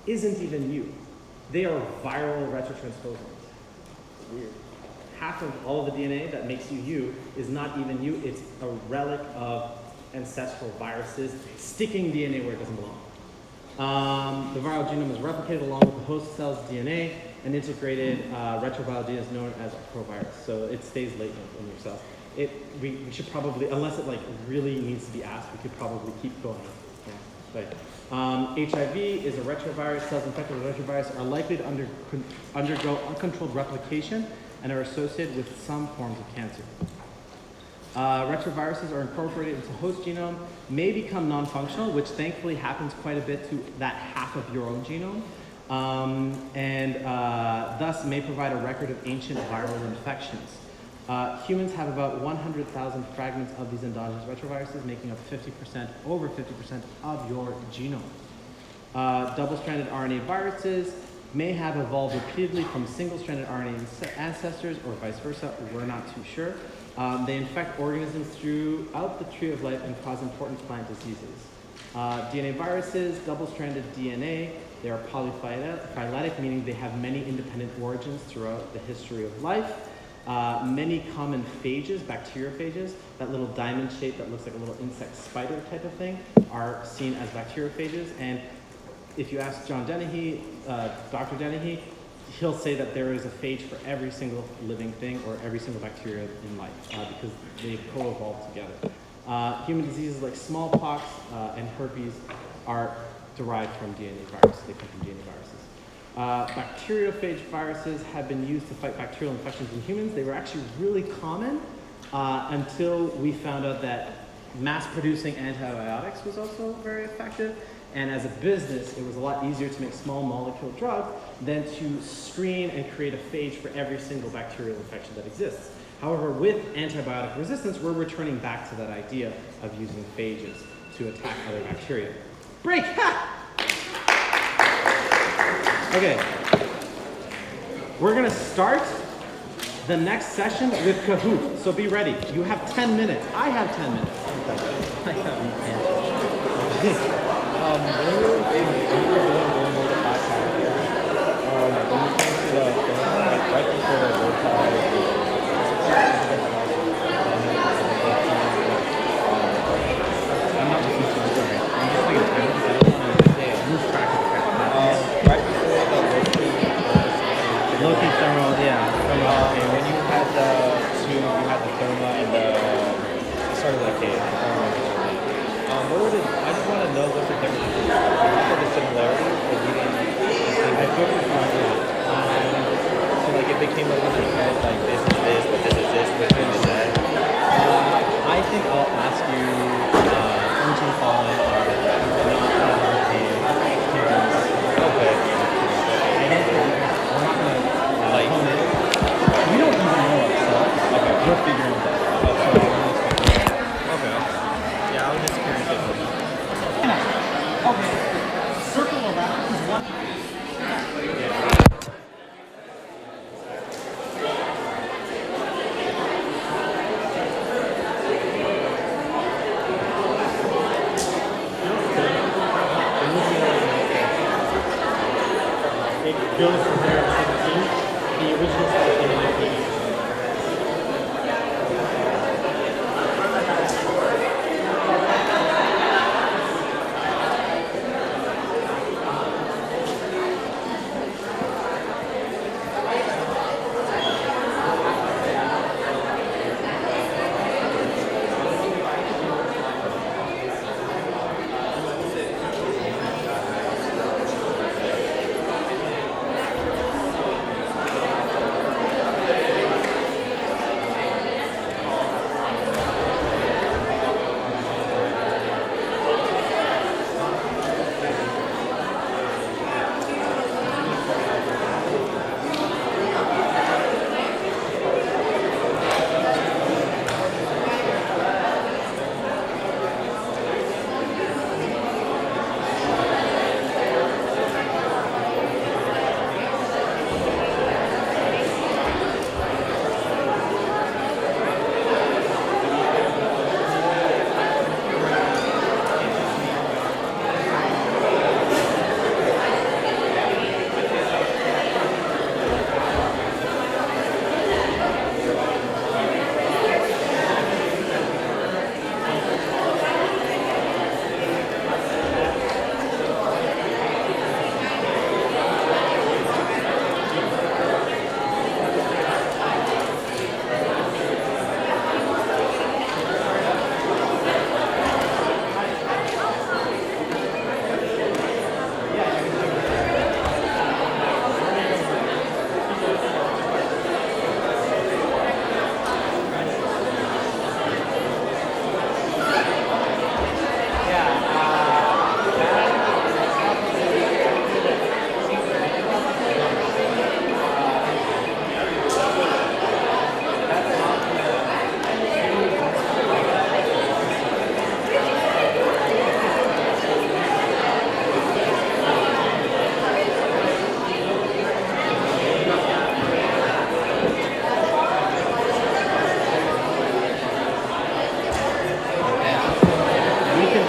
isn't even you. They are viral retrotransposons. Weird. Half of all of the DNA that makes you you is not even you. It's a relic of ancestral viruses sticking DNA where it doesn't belong. The viral genome is replicated along with the host cell's DNA, and integrated retroviral DNA is known as a provirus. So it stays latent in your cells. We should probably, unless it like really needs to be asked, we could probably keep going. Yeah, right. HIV is a retrovirus. Cells infected with retrovirus are likely to undergo uncontrolled replication and are associated with some forms of cancer. Retroviruses are incorporated into host genome, may become non-functional, which thankfully happens quite a bit to that half of your own genome, and thus may provide a record of ancient viral infections. Humans have about 100,000 fragments of these endogenous retroviruses, making up over 50% of your genome. Double-stranded RNA viruses may have evolved repeatedly from single-stranded RNA ancestors or vice versa. We're not too sure. They infect organisms throughout the tree of life and cause important plant diseases. DNA viruses, double-stranded DNA, they are polyphyletic, meaning they have many independent origins throughout the history of life. Many common phages, bacteriophages, that little diamond shape that looks like a little insect spider type of thing, are seen as bacteriophages. And if you ask John Dennehy, Dr. Dennehy, he'll say that there is a phage for every single living thing or every single bacteria in life because they co-evolve together. Human diseases like smallpox and herpes are derived from DNA viruses. They come from DNA viruses. Bacteriophage viruses have been used to fight bacterial infections in humans. They were actually really common until we found out that mass-producing antibiotics was also very effective. And as a business, it was a lot easier to make small molecule drugs than to screen and create a phage for every single bacterial infection that exists. However, with antibiotic resistance, we're returning back to that idea of using phages to attack other bacteria. Break! Ha! Okay. We're gonna start the next session with Kahoot. So be ready. You have 10 minutes. I have 10 minutes. I have When we were doing the podcast, when we came to the right before the road I'm not listening to you, sorry. I'm just thinking time because I don't want to lose track of the fact. Right before the Loki thermal, yeah. and when you had the two, you had the therma and the started like a I just want to know what the difference is. You said the similarities, but you didn't. I feel confused. So like if they came up with a head like this is this, but this is this, which one is that? I think I'll ask you which of the following are not Okay. I don't think we're not going to Like, hone in. We don't even know ourselves. Okay. We're figuring that out. Okay. So we're gonna expect Okay. Yeah, I was just curious if okay. Circle around because one. It goes from 117. The original started in 1980.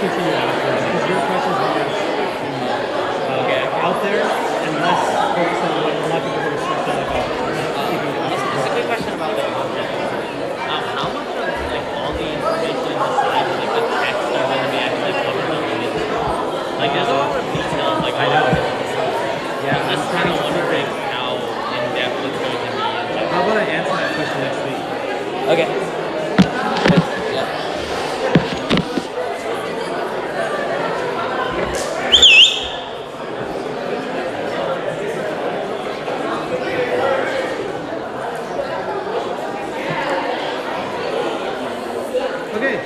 continue afterwards because your questions are out there and less focused on what a lot of people are stressed out about keeping Just a quick question about the content. How much of like all the information in the slides, like the text, are going to be actually covered on the video? Like there's a lot of details. Like I know. Yeah, I'm just kind of wondering how in depth it's going to be. How about I answer that question next week? Okay. Okay.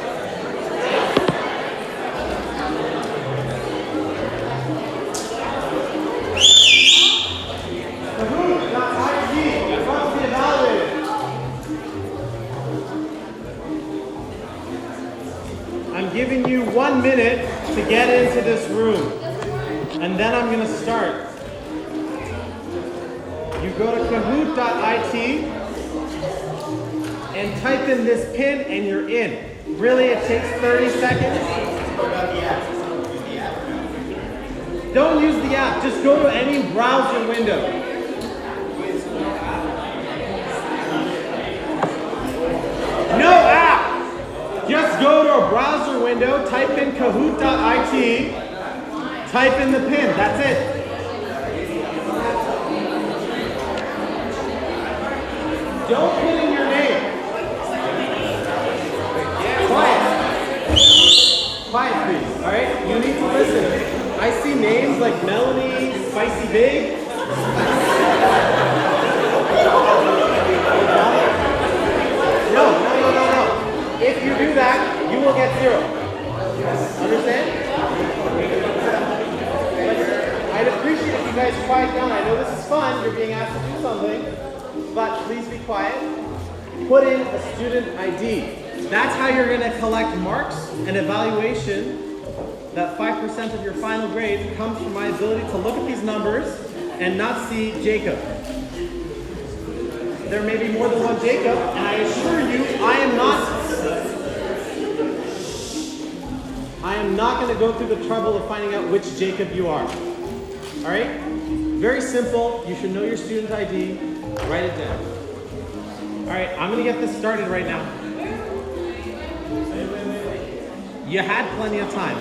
I'm giving you 1 minute to get into this room, and then I'm going to start. You go to kahoot.it and type in this pin, and you're in. Really, it takes 30 seconds. Don't use the app. Just go to any browser window. No app. Just go to a browser window, type in kahoot.it, type in the pin. That's it. Don't put in your name. Quiet. Quiet, please. All right? You need to listen. I see names like Melanie, Spicy Big. No. If you do that, you will get 0. Understand? But I'd appreciate if you guys quiet down. I know this is fun. You're being asked to do something. But please be quiet. Put in a student ID. That's how you're going to collect marks and evaluation. That 5% of your final grade comes from my ability to look at these numbers and not see Jacob. There may be more than one Jacob, and I assure you, I am not going to go through the trouble of finding out which Jacob you are. All right? Very simple. You should know your student ID. Write it down. All right, I'm going to get this started right now. You had plenty of time.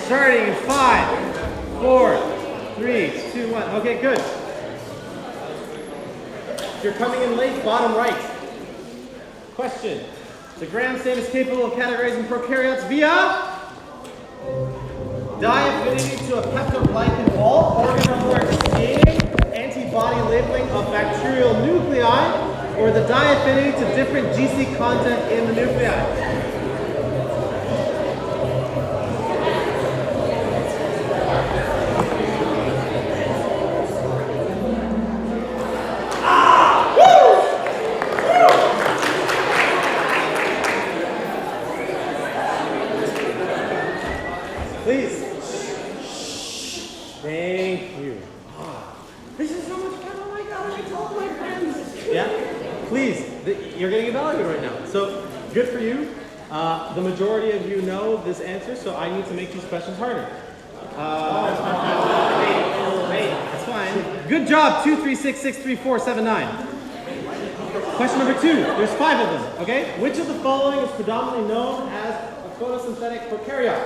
Starting in 5, 4, 3, 2, 1. Okay, good. If you're coming in late, bottom right. Question. The Gram stain is capable of categorizing prokaryotes via dye affinity to a peptoglycan wall, organ alert staining, antibody labeling of bacterial nuclei, or the dye affinity to different GC content in the nuclei. Please. Thank you. This is so much fun. Oh my God, I told my friends. Yeah? Please. You're getting evaluated right now. So, good for you. The majority of you know this answer, so I need to make these questions harder. That's fine. Good job. 2, 3, 6, 6, 3, 4, 7, 9. Question number 2. There's 5 of them, okay? Which of the following is predominantly known as a photosynthetic prokaryote?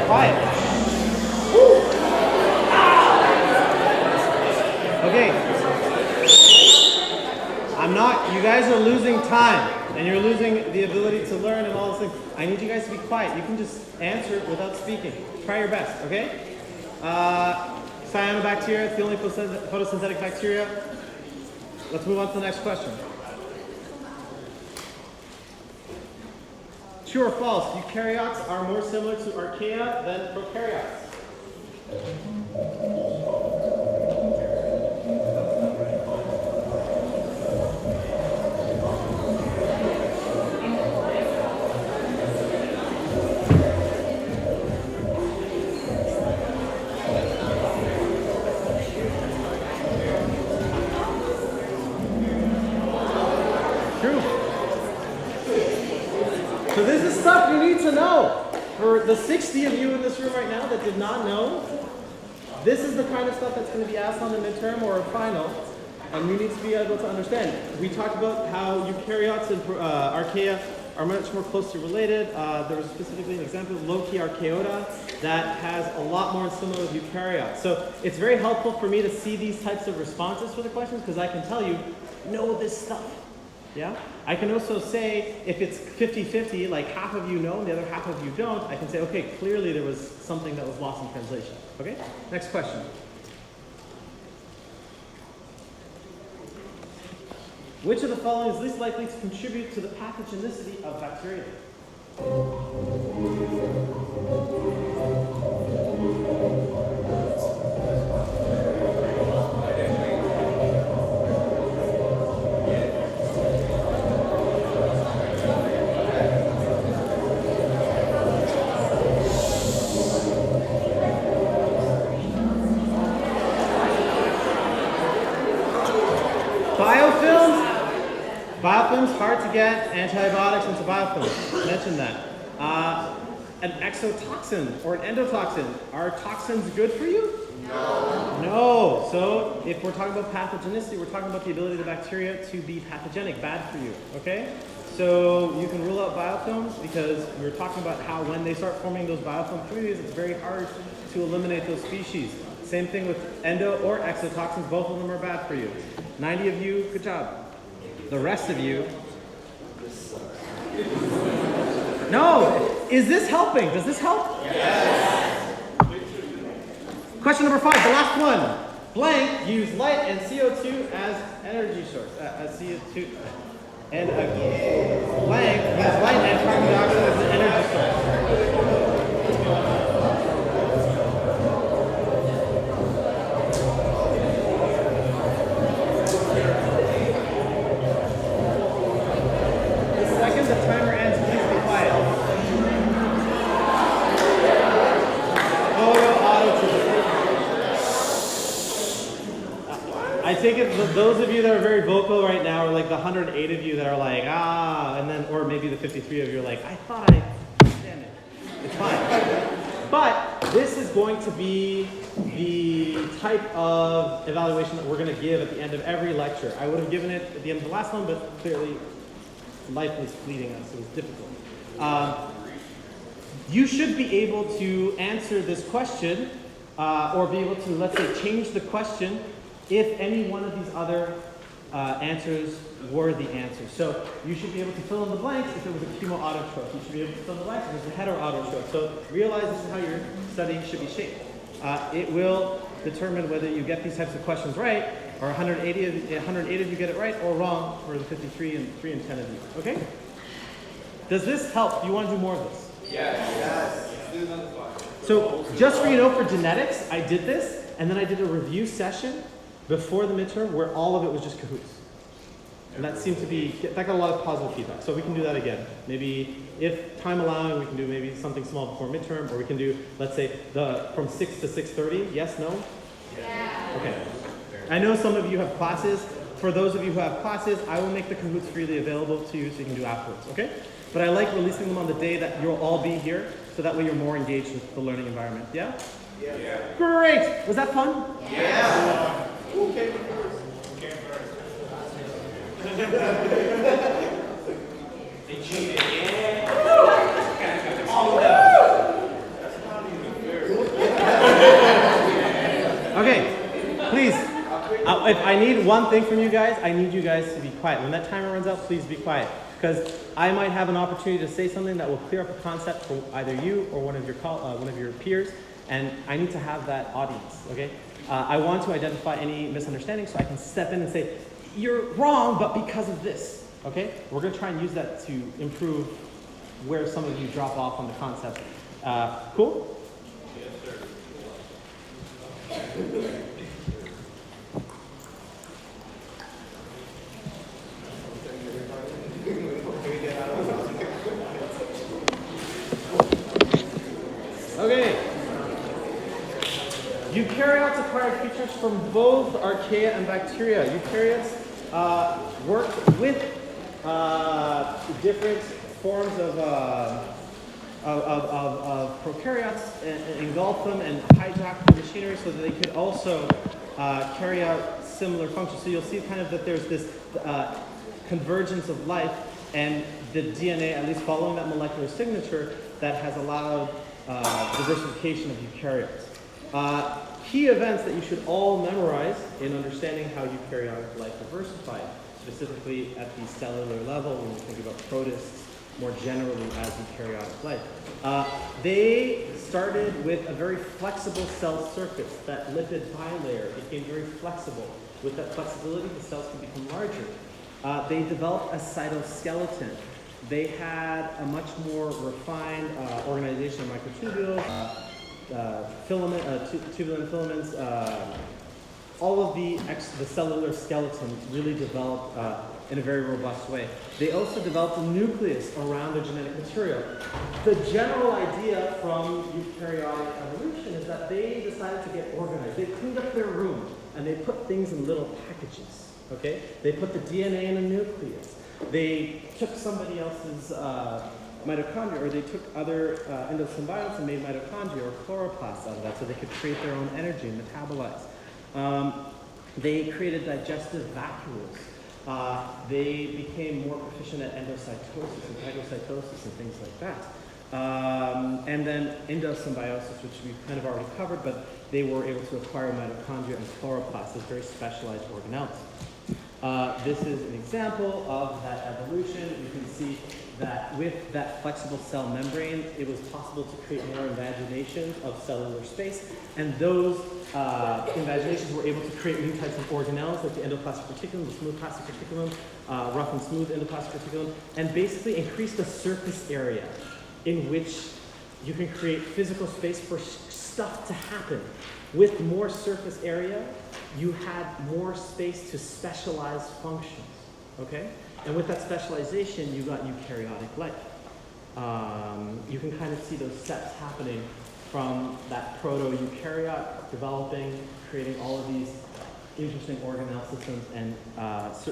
Quiet. Okay. You guys are losing time, and you're losing the ability to learn and all those things. I need you guys to be quiet. You can just answer without speaking. Try your best, okay? Cyanobacteria, it's the only photosynthetic bacteria. Let's move on to the next question. True or false, eukaryotes are more similar to archaea than prokaryotes? stuff you need to know. For the 60 of you in this room right now that did not know, this is the kind of stuff that's going to be asked on the midterm or a final, and you need to be able to understand. We talked about how eukaryotes and archaea are much more closely related. There was specifically an example of Loki archaeota that has a lot more in similar with eukaryotes. So it's very helpful for me to see these types of responses for the questions because I can tell you, know this stuff. Yeah? I can also say, if it's 50-50, like half of you know and the other half of you don't, I can say, okay, clearly there was something that was lost in translation. Okay? Next question. Which of the following is least likely to contribute to the pathogenicity of bacteria? Biofilms, hard to get. Antibiotics into biofilms. I mentioned that. An exotoxin or an endotoxin. Are toxins good for you? No. No. So if we're talking about pathogenicity, we're talking about the ability of the bacteria to be pathogenic, bad for you. Okay? So you can rule out biofilms because we're talking about how when they start forming those biofilm communities, it's very hard to eliminate those species. Same thing with endo or exotoxins. Both of them are bad for you. 90 of you, good job. The rest of you. No! Is this helping? Does this help? Yes. Question number 5, the last one. Blank use light and CO2 as energy source. As CO2. And blank use light and carbon dioxide as an energy source. The timer ends, please be quiet. I take it those of you that are very vocal right now are like the 108 of you that are like, and then, or maybe the 53 of you are like, I thought I understand it. It's fine. But this is going to be the type of evaluation that we're going to give at the end of every lecture. I would have given it at the end of the last one, but clearly life was fleeting us. It was difficult. You should be able to answer this question or be able to, let's say, change the question if any one of these other answers were the answer. So you should be able to fill in the blanks if it was a chemoautotrope. You should be able to fill in the blanks if it was a heteroautotrope. So realize this is how your study should be shaped. It will determine whether you get these types of questions right, or 108 of you get it right or wrong for the 53 and 3 and 10 of you. Okay? Does this help? Do you want to do more of this? Yes. So just so you know, for genetics, I did this, and then I did a review session before the midterm where all of it was just Kahoots. And that seemed to be, that got a lot of positive feedback. So we can do that again. Maybe if time allowing, we can do maybe something small before midterm, or we can do, let's say, from 6 to 6:30. Yes, no? Yeah. Okay. I know some of you have classes. For those of you who have classes, I will make the Kahoots freely available to you so you can do afterwards, okay? But I like releasing them on the day that you'll all be here, so that way you're more engaged with the learning environment. Yeah? Yeah. Great! Was that fun? Yeah. Who came first? They cheated. Yeah. All of them. That's not even fair. Okay. Please. If I need one thing from you guys, I need you guys to be quiet. When that timer runs out, please be quiet. Because I might have an opportunity to say something that will clear up a concept for either you or one of your peers, and I need to have that audience, okay? I want to identify any misunderstandings so I can step in and say, you're wrong, but because of this, okay? We're gonna try and use that to improve where some of you drop off on the concept. Cool? Yes, sir. Okay. Eukaryotes acquired features from both archaea and bacteria. Eukaryotes work with different forms of of prokaryotes, engulf them and hijack the machinery so that they could also carry out similar functions. So you'll see kind of that there's this convergence of life and the DNA, at least following that molecular signature, that has allowed diversification of eukaryotes. Key events that you should all memorize in understanding how eukaryotic life diversified, specifically at the cellular level when you think about protists more generally as eukaryotic life. They started with a very flexible cell surface. That lipid bilayer became very flexible. With that flexibility, the cells can become larger. They developed a cytoskeleton. They had a much more refined organization of microtubules, tubulin filaments. All of the cellular skeleton really developed in a very robust way. They also developed a nucleus around the genetic material. The general idea from eukaryotic evolution is that they decided to get organized. They cleaned up their room and they put things in little packages. Okay? They put the DNA in a nucleus. They took somebody else's mitochondria, or they took other endosymbionts and made mitochondria or chloroplasts out of that so they could create their own energy and metabolize. They created digestive vacuoles. They became more proficient at endocytosis and phagocytosis and things like that. And then endosymbiosis, which we've kind of already covered, but they were able to acquire mitochondria and chloroplasts as very specialized organelles. This is an example of that evolution. You can see that with that flexible cell membrane, it was possible to create more invaginations of cellular space, and those invaginations were able to create new types of organelles, like the endoplasmic reticulum, the smooth plastic reticulum, rough and smooth endoplasmic reticulum, and basically increase the surface area in which you can create physical space for stuff to happen. With more surface area, you had more space to specialize functions, okay? And with that specialization, you got eukaryotic life. You can kind of see those steps happening from that proto-eukaryote developing, creating all of these interesting organelle systems and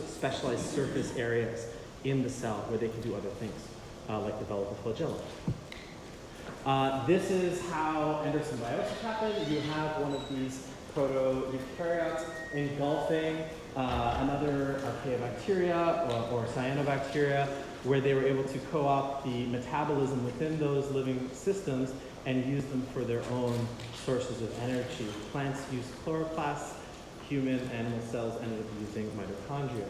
specialized surface areas in the cell where they can do other things, like develop a flagellum. This is how endosymbiosis happened. You have one of these proto-eukaryotes engulfing another archaeobacteria or cyanobacteria, where they were able to co-opt the metabolism within those living systems and use them for their own sources of energy. Plants used chloroplasts, human animal cells ended up using mitochondria.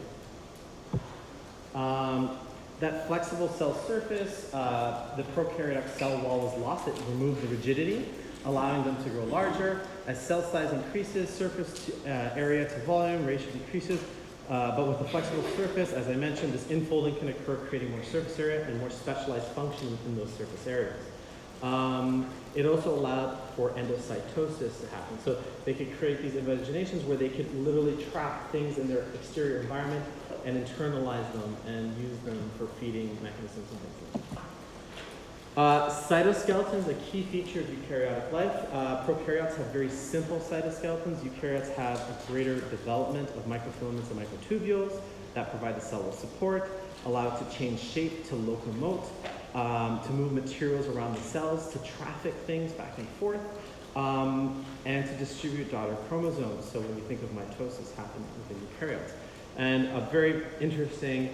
That flexible cell surface, the prokaryotic cell wall was lost. It removed the rigidity, allowing them to grow larger. As cell size increases, surface area to volume ratio decreases. But with the flexible surface, as I mentioned, this infolding can occur, creating more surface area and more specialized function within those surface areas. It also allowed for endocytosis to happen. So they could create these invaginations where they could literally trap things in their exterior environment and internalize them and use them for feeding mechanisms and things like that. Cytoskeleton is a key feature of eukaryotic life. Prokaryotes have very simple cytoskeletons. Eukaryotes have a greater development of microfilaments and microtubules that provide the cell with support, allow it to change shape, to locomote, to move materials around the cells, to traffic things back and forth, and to distribute daughter chromosomes. So when we think of mitosis happening within eukaryotes. And a very interesting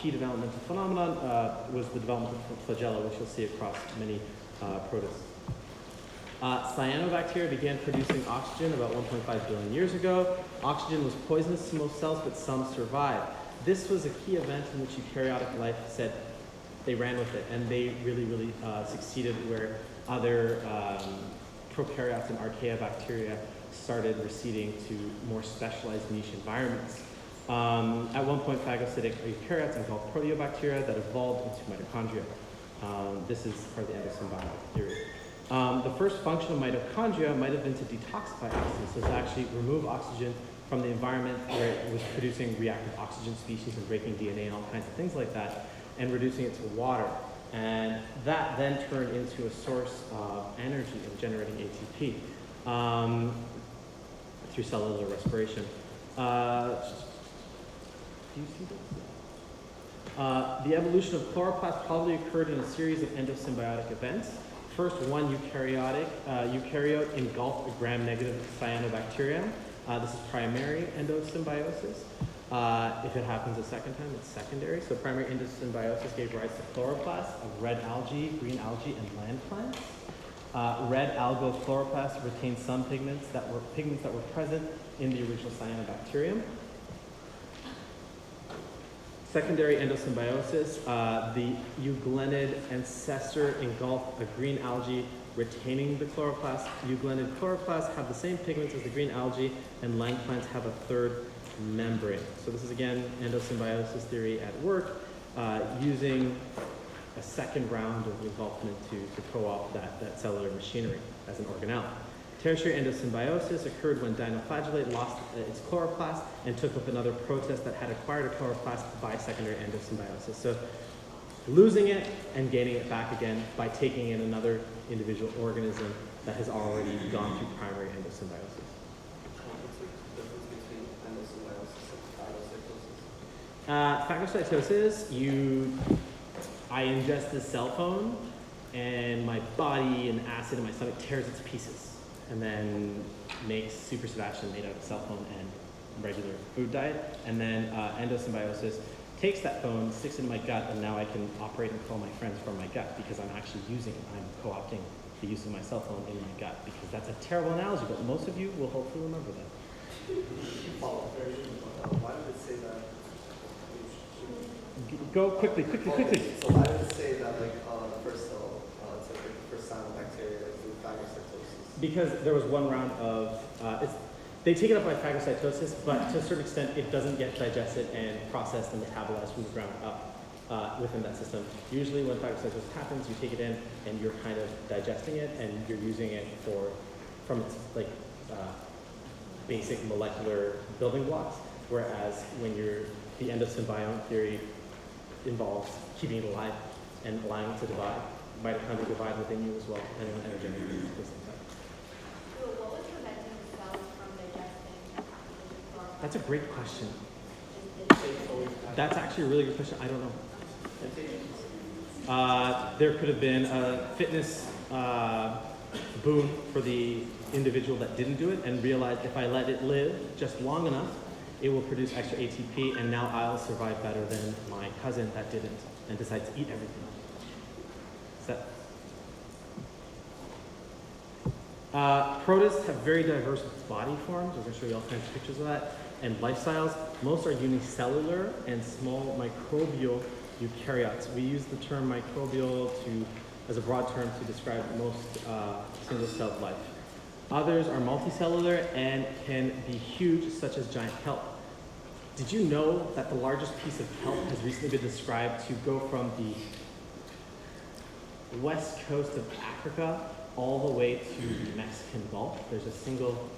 key developmental phenomenon was the development of flagella, which you'll see across many protists. Cyanobacteria began producing oxygen about 1.5 billion years ago. Oxygen was poisonous to most cells, but some survived. This was a key event in which eukaryotic life said they ran with it, and they really succeeded where other prokaryotes and archaeobacteria started receding to more specialized niche environments. At one point, phagocytic eukaryotes engulfed proteobacteria that evolved into mitochondria. This is part of the endosymbiotic theory. The first function of mitochondria might have been to detoxify oxygen, so to actually remove oxygen from the environment where it was producing reactive oxygen species and breaking DNA and all kinds of things like that, and reducing it to water. And that then turned into a source of energy and generating ATP through cellular respiration. Do you see this? The evolution of chloroplasts probably occurred in a series of endosymbiotic events. First, one eukaryote engulfed a gram-negative cyanobacterium. This is primary endosymbiosis. If it happens a second time, it's secondary. So primary endosymbiosis gave rise to chloroplasts of red algae, green algae, and land plants. Red algochloroplasts retained some pigments that were present in the original cyanobacterium. Secondary endosymbiosis, the euglenid ancestor engulfed a green algae retaining the chloroplast. Euglenid chloroplasts have the same pigments as the green algae, and land plants have a third membrane. So this is again endosymbiosis theory at work, using a second round of engulfment to co-opt that cellular machinery as an organelle. Tertiary endosymbiosis occurred when dinoflagellate lost its chloroplast and took up another protist that had acquired a chloroplast by secondary endosymbiosis. So losing it and gaining it back again by taking in another individual organism that has already gone through primary endosymbiosis. What's the difference between endosymbiosis and phagocytosis? I ingest this cell phone and my body and acid in my stomach tears it to pieces and then makes super Sebastian made out of cell phone and regular food diet. And then endosymbiosis takes that phone, sticks it in my gut, and now I can operate and call my friends from my gut because I'm actually using it. I'm co-opting the use of my cell phone in my gut because that's a terrible analogy, but most of you will hopefully remember that. Why did it say that? Go quickly. So why did it say that like the first cell, it's like the first cyanobacteria like through phagocytosis? Because there was one round of, they take it up by phagocytosis, but to a certain extent, it doesn't get digested and processed and metabolized from the ground up within that system. Usually when phagocytosis happens, you take it in and you're kind of digesting it and you're using it from its like basic molecular building blocks, whereas when the endosymbiont theory involves keeping it alive and allowing it to divide. Mitochondria divide within you as well, and energetic at the same time. So what was preventing the cells from digesting the chloroplast? That's a great question. That's actually a really good question. I don't know. There could have been a fitness boon for the individual that didn't do it and realized if I let it live just long enough, it will produce extra ATP, and now I'll survive better than my cousin that didn't and decided to eat everything. Protists have very diverse body forms. We're going to show you all kinds of pictures of that, and lifestyles. Most are unicellular and small microbial eukaryotes. We use the term microbial as a broad term to describe most single-celled life. Others are multicellular and can be huge, such as giant kelp. Did you know that the largest piece of kelp has recently been described to go from the west coast of Africa all the way to the Mexican Gulf? There's a single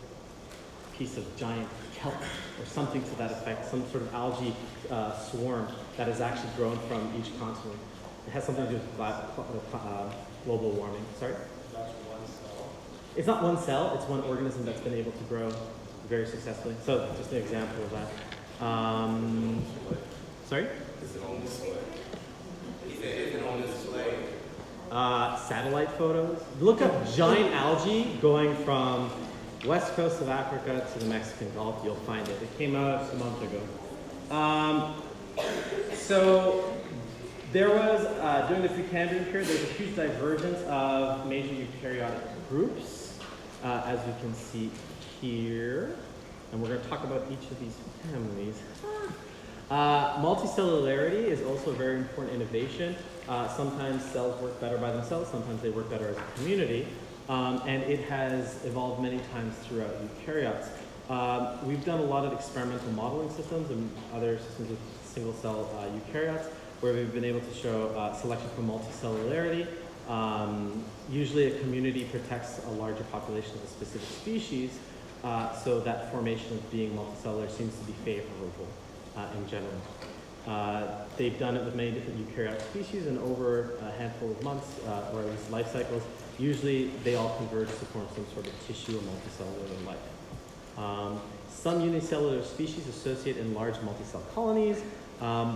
piece of giant kelp or something to that effect, some sort of algae swarm that has actually grown from each continent. It has something to do with global warming. Sorry? It's not one cell, it's one organism that's been able to grow very successfully. So just an example of that. Sorry? Is it on display? Is it on display? Satellite photos. Look up giant algae going from west coast of Africa to the Mexican Gulf. You'll find it. It came out a month ago. So there was, during the Precambrian period, there was a huge divergence of major eukaryotic groups. As we can see here, and we're going to talk about each of these families. Multicellularity is also a very important innovation. Sometimes cells work better by themselves, sometimes they work better as a community, and it has evolved many times throughout eukaryotes. We've done a lot of experimental modeling systems and other systems with single-cell eukaryotes, where we've been able to show selection from multicellularity. Usually a community protects a larger population of a specific species, so that formation of being multicellular seems to be favorable in general. They've done it with many different eukaryotic species, and over a handful of months, or at least life cycles, usually they all converge to form some sort of tissue or multicellular life. Some unicellular species associate in large multicell colonies.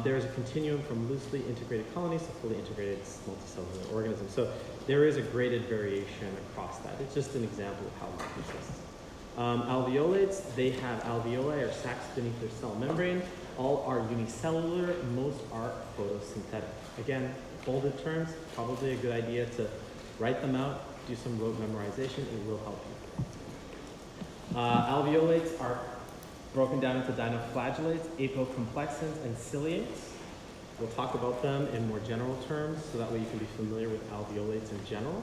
There is a continuum from loosely integrated colonies to fully integrated multicellular organisms. So there is a graded variation across that. It's just an example of how life exists. Alveolates, they have alveoli or sacs beneath their cell membrane. All are unicellular, most are photosynthetic. Again, bolded terms, probably a good idea to write them out, do some rote memorization, it will help you. Alveolates are broken down into dinoflagellates, apocomplexans, and ciliates. We'll talk about them in more general terms, so that way you can be familiar with alveolates in general.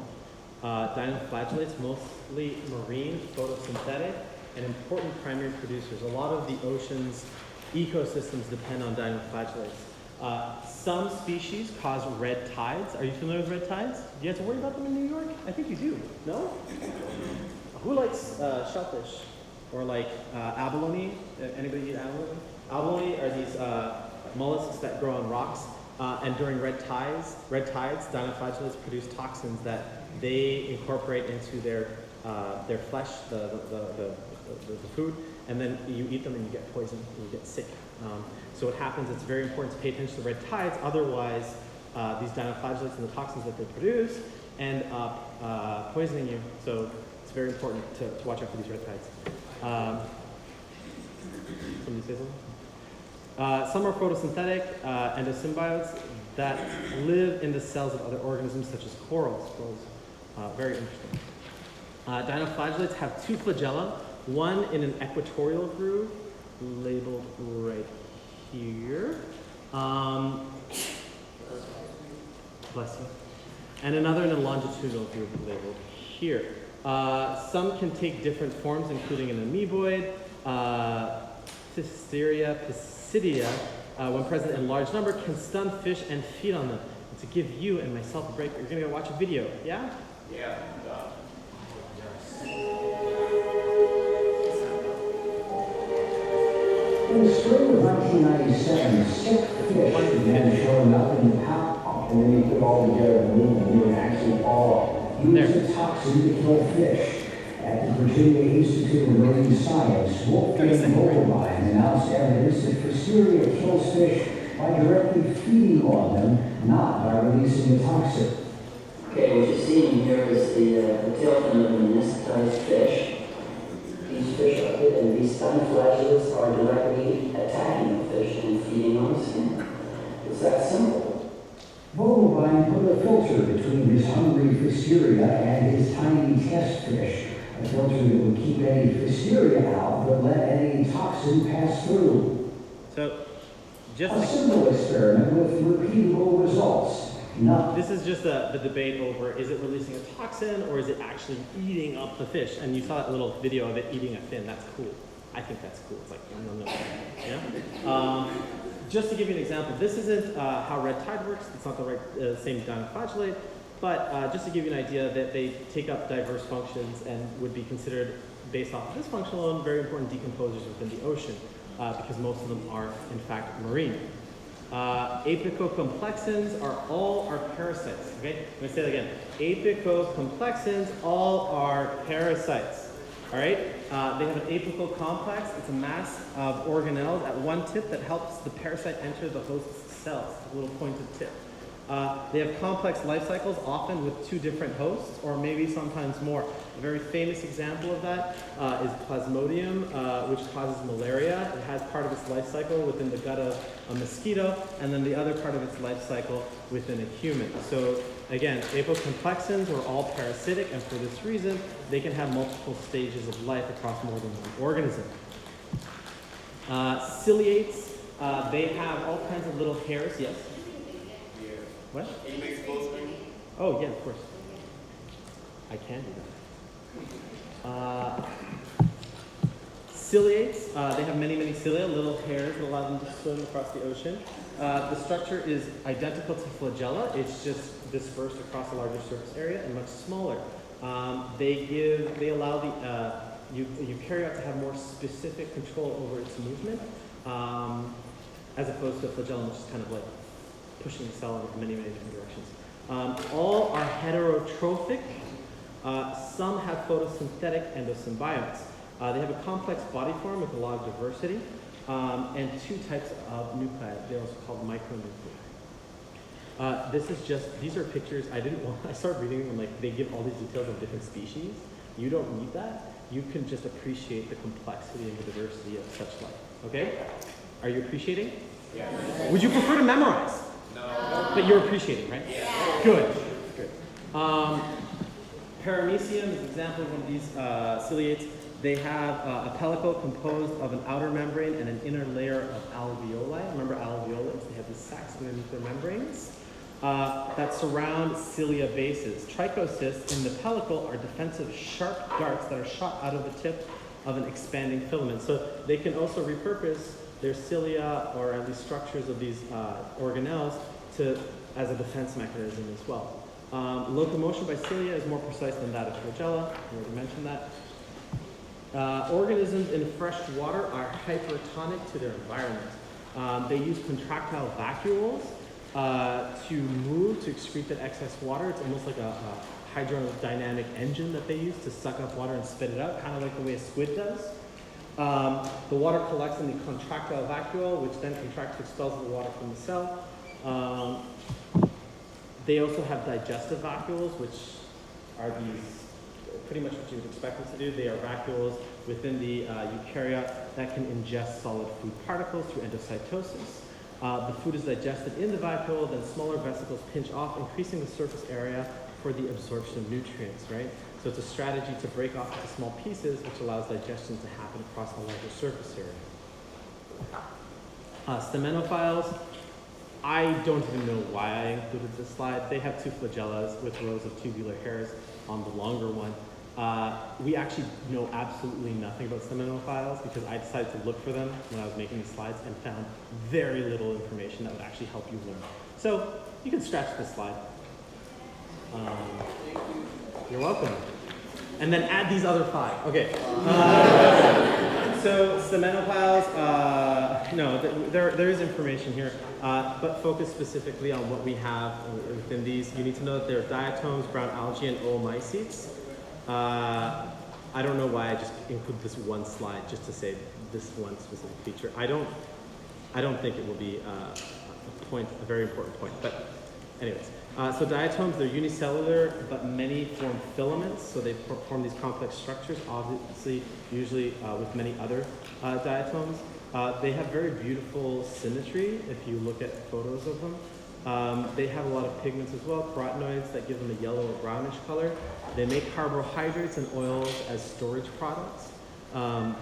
Dinoflagellates, mostly marine, photosynthetic, and important primary producers. A lot of the ocean's ecosystems depend on dinoflagellates. Some species cause red tides. Are you familiar with red tides? Do you have to worry about them in New York? I think you do. No? Who likes shellfish? Or like abalone? Anybody eat abalone? Abalone are these mollusks that grow on rocks. And during red tides, dinoflagellates produce toxins that they incorporate into their flesh, the food, and then you eat them and you get poisoned and you get sick. So what happens, it's very important to pay attention to red tides, otherwise these dinoflagellates and the toxins that they produce end up poisoning you. So it's very important to watch out for these red tides. Somebody say something? Some are photosynthetic endosymbiotes that live in the cells of other organisms such as corals. Very interesting. Dinoflagellates have two flagella, one in an equatorial groove, labeled right here. Bless you. And another in a longitudinal groove, labeled here. Some can take different forms, including an amoeboid, Physeria pisidia, when present in large number, can stun fish and feed on them. And to give you and myself a break, you're going to go watch a video, yeah? Yeah. In the spring of 1997, sick fish began showing up in the pound, and then you put it all together and you actually all use a toxin to kill fish. At the Virginia Institute of Marine Science, Wolfgang Vogelwein announced evidence that Physeria kills fish by directly feeding on them, not by releasing a toxin. Okay, what you're seeing here is the tail fin of an anesthetized fish. These fish are hit, and these dinoflagellates are directly attacking the fish and feeding on the skin. It's that simple. Vogelwein put a filter between his hungry Physeria and his tiny test fish. A filter that would keep any Physeria out, but let any toxin pass through. So, just a simple experiment with repeatable results. This is just the debate over, is it releasing a toxin or is it actually eating up the fish? And you saw that little video of it eating a fin. That's cool. I think that's cool. It's like, no. Yeah? Just to give you an example, this isn't how red tide works. It's not the right same dinoflagellate. But just to give you an idea that they take up diverse functions and would be considered, based off of this function alone, very important decomposers within the ocean, because most of them are, in fact, marine. Apicocomplexans are parasites. Okay, let me say that again. Apicocomplexans all are parasites. All right, they have an apical complex. It's a mass of organelles at one tip that helps the parasite enter the host's cells. A little pointed tip. They have complex life cycles, often with two different hosts, or maybe sometimes more. A very famous example of that is Plasmodium, which causes malaria. It has part of its life cycle within the gut of a mosquito, and then the other part of its life cycle within a human. So again, apocomplexans are all parasitic, and for this reason, they can have multiple stages of life across more than one organism. Ciliates, they have all kinds of little hairs. Yes? What? Can you make it closer? Oh, yeah, of course. I can do that. Ciliates, they have many cilia, little hairs that allow them to swim across the ocean. The structure is identical to flagella. It's just dispersed across a larger surface area and much smaller. They allow the eukaryote to have more specific control over its movement, as opposed to flagellum, which is kind of like pushing the cell in many different directions. All are heterotrophic. Some have photosynthetic endosymbionts. They have a complex body form with a lot of diversity, and two types of nuclei. They're also called micronuclei. These are pictures. I started reading them, like, they give all these details of different species. You don't need that. You can just appreciate the complexity and the diversity of such life. Okay? Are you appreciating? Yeah. Would you prefer to memorize? No. But you're appreciating, right? Yeah. Good. Paramecium is an example of one of these ciliates. They have a pellicle composed of an outer membrane and an inner layer of alveoli. Remember alveolus? They have these sacs underneath their membranes that surround cilia bases. Trichocysts in the pellicle are defensive sharp darts that are shot out of the tip of an expanding filament. So they can also repurpose their cilia, or at least structures of these organelles, as a defense mechanism as well. Locomotion by cilia is more precise than that of flagella. I already mentioned that. Organisms in fresh water are hypertonic to their environment. They use contractile vacuoles to move, to excrete that excess water. It's almost like a hydrodynamic engine that they use to suck up water and spit it out, kind of like the way a squid does. The water collects in the contractile vacuole, which then contracts to expel the water from the cell. They also have digestive vacuoles, which are these, pretty much what you would expect them to do. They are vacuoles within the eukaryote that can ingest solid food particles through endocytosis. The food is digested in the vacuole, then smaller vesicles pinch off, increasing the surface area for the absorption of nutrients, right? So it's a strategy to break off into small pieces, which allows digestion to happen across a larger surface area. Stemenophiles, I don't even know why I included this slide. They have two flagellas with rows of tubular hairs on the longer one. We actually know absolutely nothing about stemenophiles because I decided to look for them when I was making these slides and found very little information that would actually help you learn. So you can scratch this slide. You're welcome. And then add these other 5. Okay. So stemenophiles, no, there is information here, but focus specifically on what we have within these. You need to know that there are diatoms, brown algae, and oomycetes. I don't know why I just include this one slide just to say this one specific feature. I don't think it will be a very important point, but anyways. So diatoms, they're unicellular, but many form filaments, so they form these complex structures, obviously, usually with many other diatoms. They have very beautiful symmetry if you look at photos of them. They have a lot of pigments as well, carotenoids that give them a yellow or brownish color. They make carbohydrates and oils as storage products. And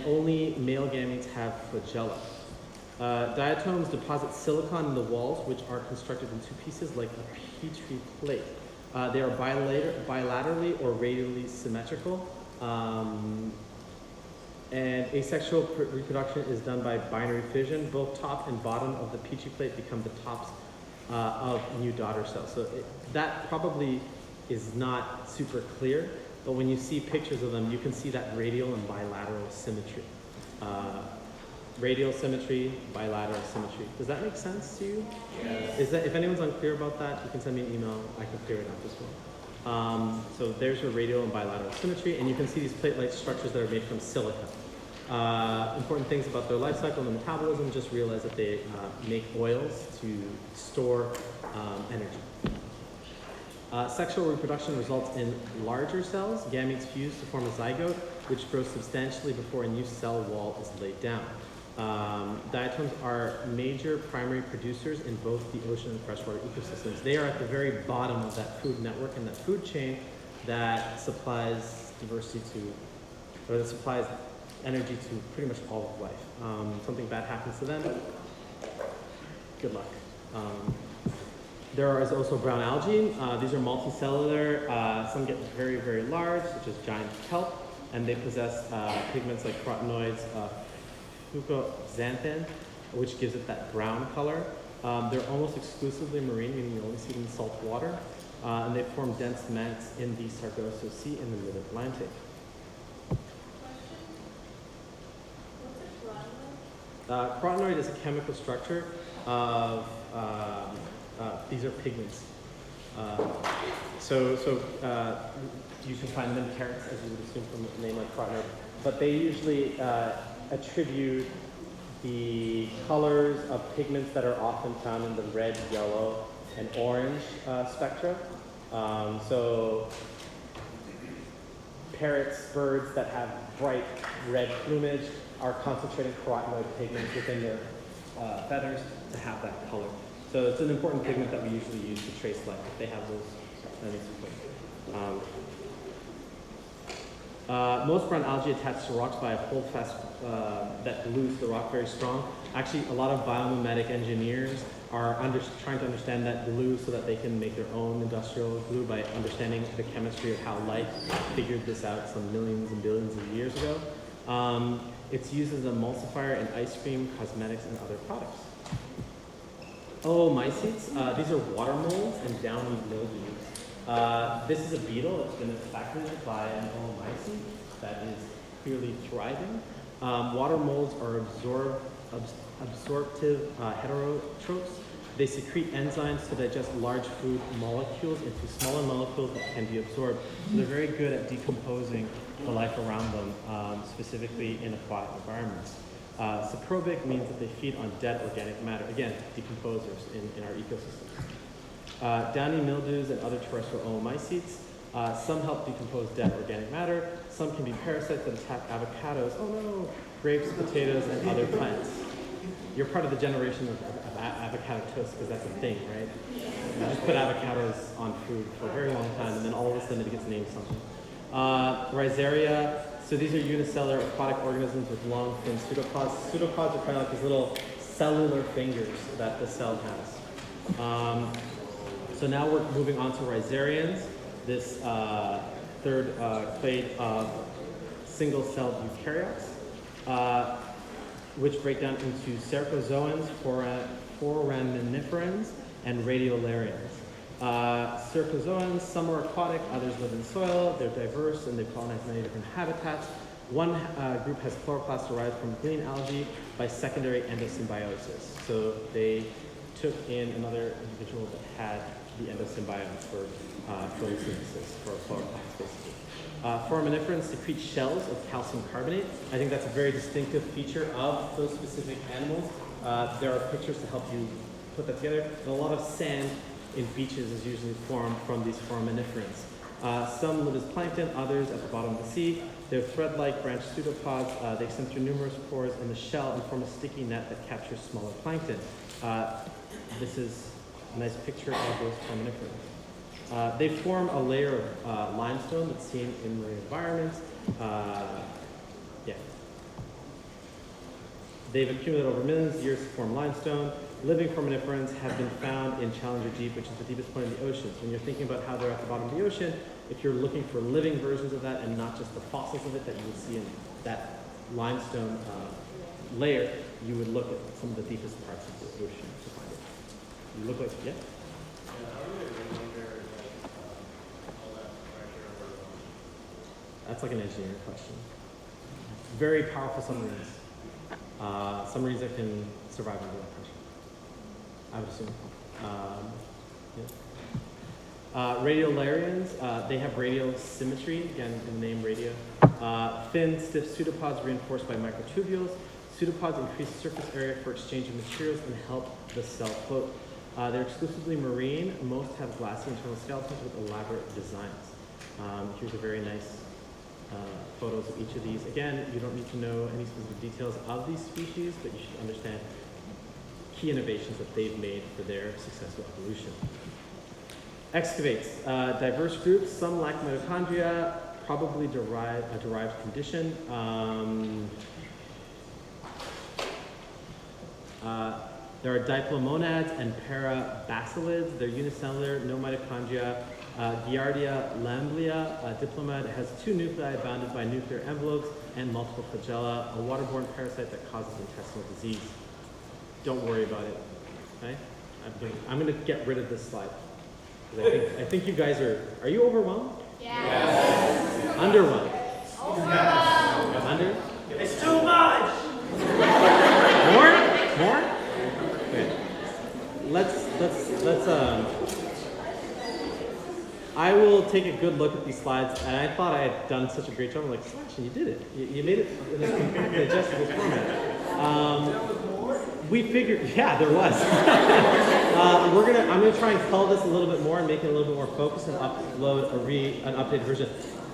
only male gametes have flagella. Diatoms deposit silicon in the walls, which are constructed in 2 pieces like a Petri plate. They are bilaterally or radially symmetrical. And asexual reproduction is done by binary fission. Both top and bottom of the Petri plate become the tops of new daughter cells. So that probably is not super clear, but when you see pictures of them, you can see that radial and bilateral symmetry. Radial symmetry, bilateral symmetry. Does that make sense to you? Yes. If anyone's unclear about that, you can send me an email. I can clear it up as well. So there's your radial and bilateral symmetry, and you can see these plate-like structures that are made from silica. Important things about their life cycle and metabolism, just realize that they make oils to store energy. Sexual reproduction results in larger cells. Gametes fuse to form a zygote, which grows substantially before a new cell wall is laid down. Diatoms are major primary producers in both the ocean and freshwater ecosystems. They are at the very bottom of that food network and that food chain that supplies diversity to, or that supplies energy to pretty much all of life. Something bad happens to them, good luck. There is also brown algae. These are multicellular. Some get very, very large, such as giant kelp, and they possess pigments like carotenoids, fucoxanthin, which gives it that brown color. They're almost exclusively marine, meaning you only see them in salt water, and they form dense mats in the Sargasso Sea in the mid-Atlantic. Carotenoid is a chemical structure of, these are pigments. You can find them carrots, as you would assume from a name like Krotner, but they usually attribute the colors of pigments that are often found in the red, yellow, and orange spectra. So parrots, birds that have bright red plumage are concentrating carotenoid pigments within their feathers to have that color. So it's an important pigment that we usually use to trace light. If they have those, that is important. Most brown algae attach to rocks by a holdfast that glues the rock very strong. Actually, a lot of biomimetic engineers are trying to understand that glue so that they can make their own industrial glue by understanding the chemistry of how light figured this out some millions and billions of years ago. It's used as an emulsifier in ice cream, cosmetics, and other products. Oomycetes, these are water molds and downy mildews. This is a beetle that's been infected by an oomycete that is clearly thriving. Water molds are absorptive heterotrophs. They secrete enzymes to digest large food molecules into smaller molecules that can be absorbed. So they're very good at decomposing the life around them, specifically in aquatic environments. Saprobic means that they feed on dead organic matter. Again, decomposers in our ecosystem. Downy mildews and other terrestrial oomycetes. Some help decompose dead organic matter. Some can be parasites that attack avocados, grapes, potatoes, and other plants. You're part of the generation of avocado toast because that's a thing, right? You just put avocados on food for a very long time, and then all of a sudden it gets named something. Rhizaria. So these are unicellular aquatic organisms with long, thin pseudopods. Pseudopods are kind of like these little cellular fingers that the cell has. So now we're moving on to rhizarians, this third clade of single-celled eukaryotes, which break down into cercozoans, foraminiferans, and radiolarians. Cercozoans, some are aquatic, others live in soil. They're diverse and they colonize many different habitats. One group has chloroplasts derived from green algae by secondary endosymbiosis. So they took in another individual that had the endosymbiote for photosynthesis, for chloroplasts, basically. Foraminiferans secrete shells of calcium carbonate. I think that's a very distinctive feature of those specific animals. There are pictures to help you put that together. And a lot of sand in beaches is usually formed from these foraminiferans. Some live as plankton, others at the bottom of the sea. They're thread-like branched pseudopods. They extend through numerous pores in the shell and form a sticky net that captures smaller plankton. This is a nice picture of those foraminiferans. They form a layer of limestone that's seen in marine environments. They've accumulated over millions of years to form limestone. Living foraminiferans have been found in Challenger Deep, which is the deepest point in the ocean. So when you're thinking about how they're at the bottom of the ocean, if you're looking for living versions of that and not just the fossils of it that you would see in that limestone layer, you would look at some of the deepest parts of the ocean to find it. You look like, yeah? That's like an engineering question. Very powerful submarines. Submarines that can survive under that pressure, I would assume. Radiolarians, they have radial symmetry, again, in the name radio. Thin, stiff pseudopods reinforced by microtubules. Pseudopods increase surface area for exchange of materials and help the cell float. They're exclusively marine. Most have glassy internal skeletons with elaborate designs. Here's a very nice photos of each of these. Again, you don't need to know any specific details of these species, but you should understand key innovations that they've made for their successful evolution. Excavates, diverse groups. Some lack mitochondria, probably a derived condition. There are diplomonads and parabasilids. They're unicellular, no mitochondria. Giardia lamblia, diplomad, has 2 nuclei bounded by nuclear envelopes and multiple flagella, a waterborne parasite that causes intestinal disease. Don't worry about it. Okay? I'm going to get rid of this slide. I think you guys are you overwhelmed? Yes. Underwhelmed? Overwhelmed. Under? It's too much! More? Okay. Let's I will take a good look at these slides, and I thought I had done such a great job. I'm like, Sebastian, you did it. You made it in a completely digestible format. We figured, yeah, there was. I'm gonna try and cull this a little bit more and make it a little bit more focused and upload an updated version.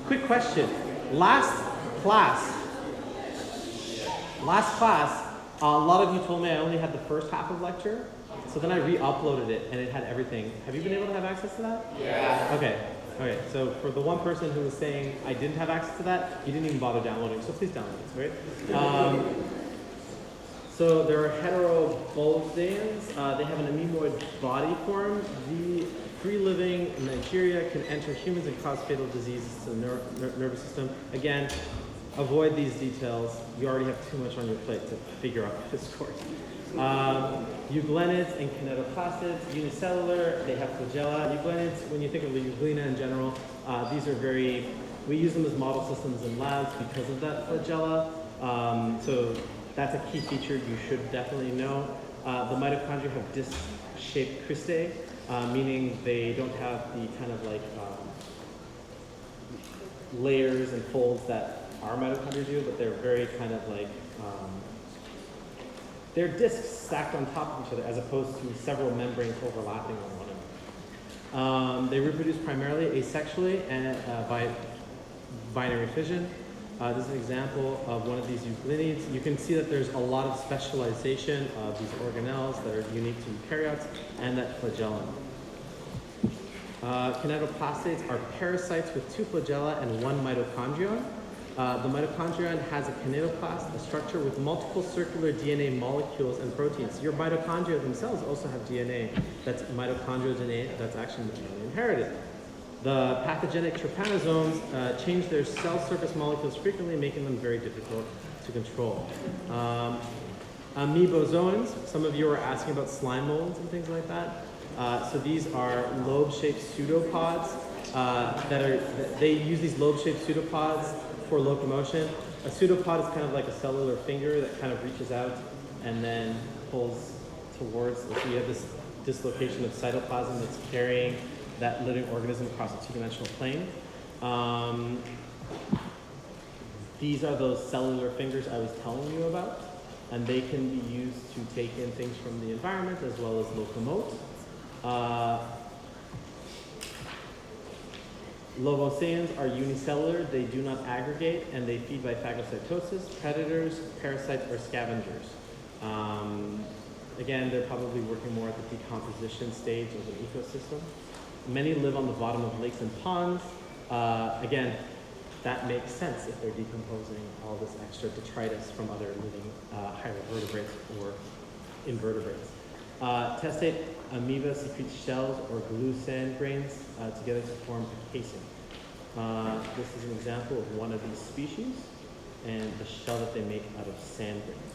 Quick question. Last class, a lot of you told me I only had the first half of lecture. So then I re-uploaded it and it had everything. Have you been able to have access to that? Yeah. Okay, so for the one person who was saying I didn't have access to that, you didn't even bother downloading, so please download it, right? So there are heterobolzans. They have an amoeboid body form. The free living in Nigeria can enter humans and cause fatal diseases to the nervous system. Again, avoid these details. You already have too much on your plate to figure out this course. Euglenids and kinetoplastids, unicellular, they have flagella. Euglenids, when you think of the euglena in general, these are we use them as model systems in labs because of that flagella. So that's a key feature you should definitely know. The mitochondria have disc-shaped cristae, meaning they don't have the kind of like layers and folds that our mitochondria do, but they're very kind of like, they're discs stacked on top of each other as opposed to several membranes overlapping on one another. They reproduce primarily asexually and by binary fission. This is an example of one of these euglenids. You can see that there's a lot of specialization of these organelles that are unique to eukaryotes and that flagellum. Kinetoplastids are parasites with 2 flagella and 1 mitochondrion. The mitochondrion has a kinetoplast, a structure with multiple circular DNA molecules and proteins. Your mitochondria themselves also have DNA that's mitochondrial DNA that's actually inherited. The pathogenic trypanosomes change their cell surface molecules frequently, making them very difficult to control. Amoebozoans, some of you are asking about slime molds and things like that. So these are lobe-shaped pseudopods they use these lobe-shaped pseudopods for locomotion. A pseudopod is kind of like a cellular finger that kind of reaches out and then pulls towards, so you have this dislocation of cytoplasm that's carrying that living organism across a 2-dimensional plane. These are those cellular fingers I was telling you about, and they can be used to take in things from the environment as well as locomote. Loboceans are unicellular, they do not aggregate, and they feed by phagocytosis, predators, parasites, or scavengers. Again, they're probably working more at the decomposition stage of an ecosystem. Many live on the bottom of lakes and ponds. Again, that makes sense if they're decomposing all this extra detritus from other living higher vertebrates or invertebrates. Testate amoeba secretes shells or glue sand grains together to form a casing. This is an example of one of these species and the shell that they make out of sand grains.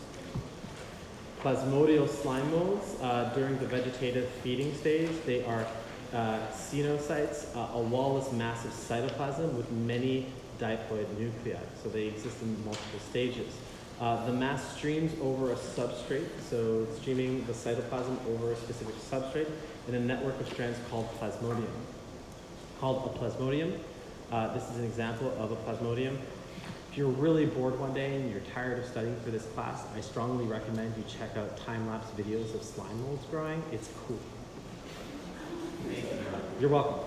Plasmodial slime molds, during the vegetative feeding stage, they are cenocytes, a wall-less mass of cytoplasm with many diploid nuclei. So they exist in multiple stages. The mass streams over a substrate, so streaming the cytoplasm over a specific substrate in a network of strands called plasmodium. This is an example of a plasmodium. If you're really bored one day and you're tired of studying for this class, I strongly recommend you check out time-lapse videos of slime molds growing. It's cool. You're welcome.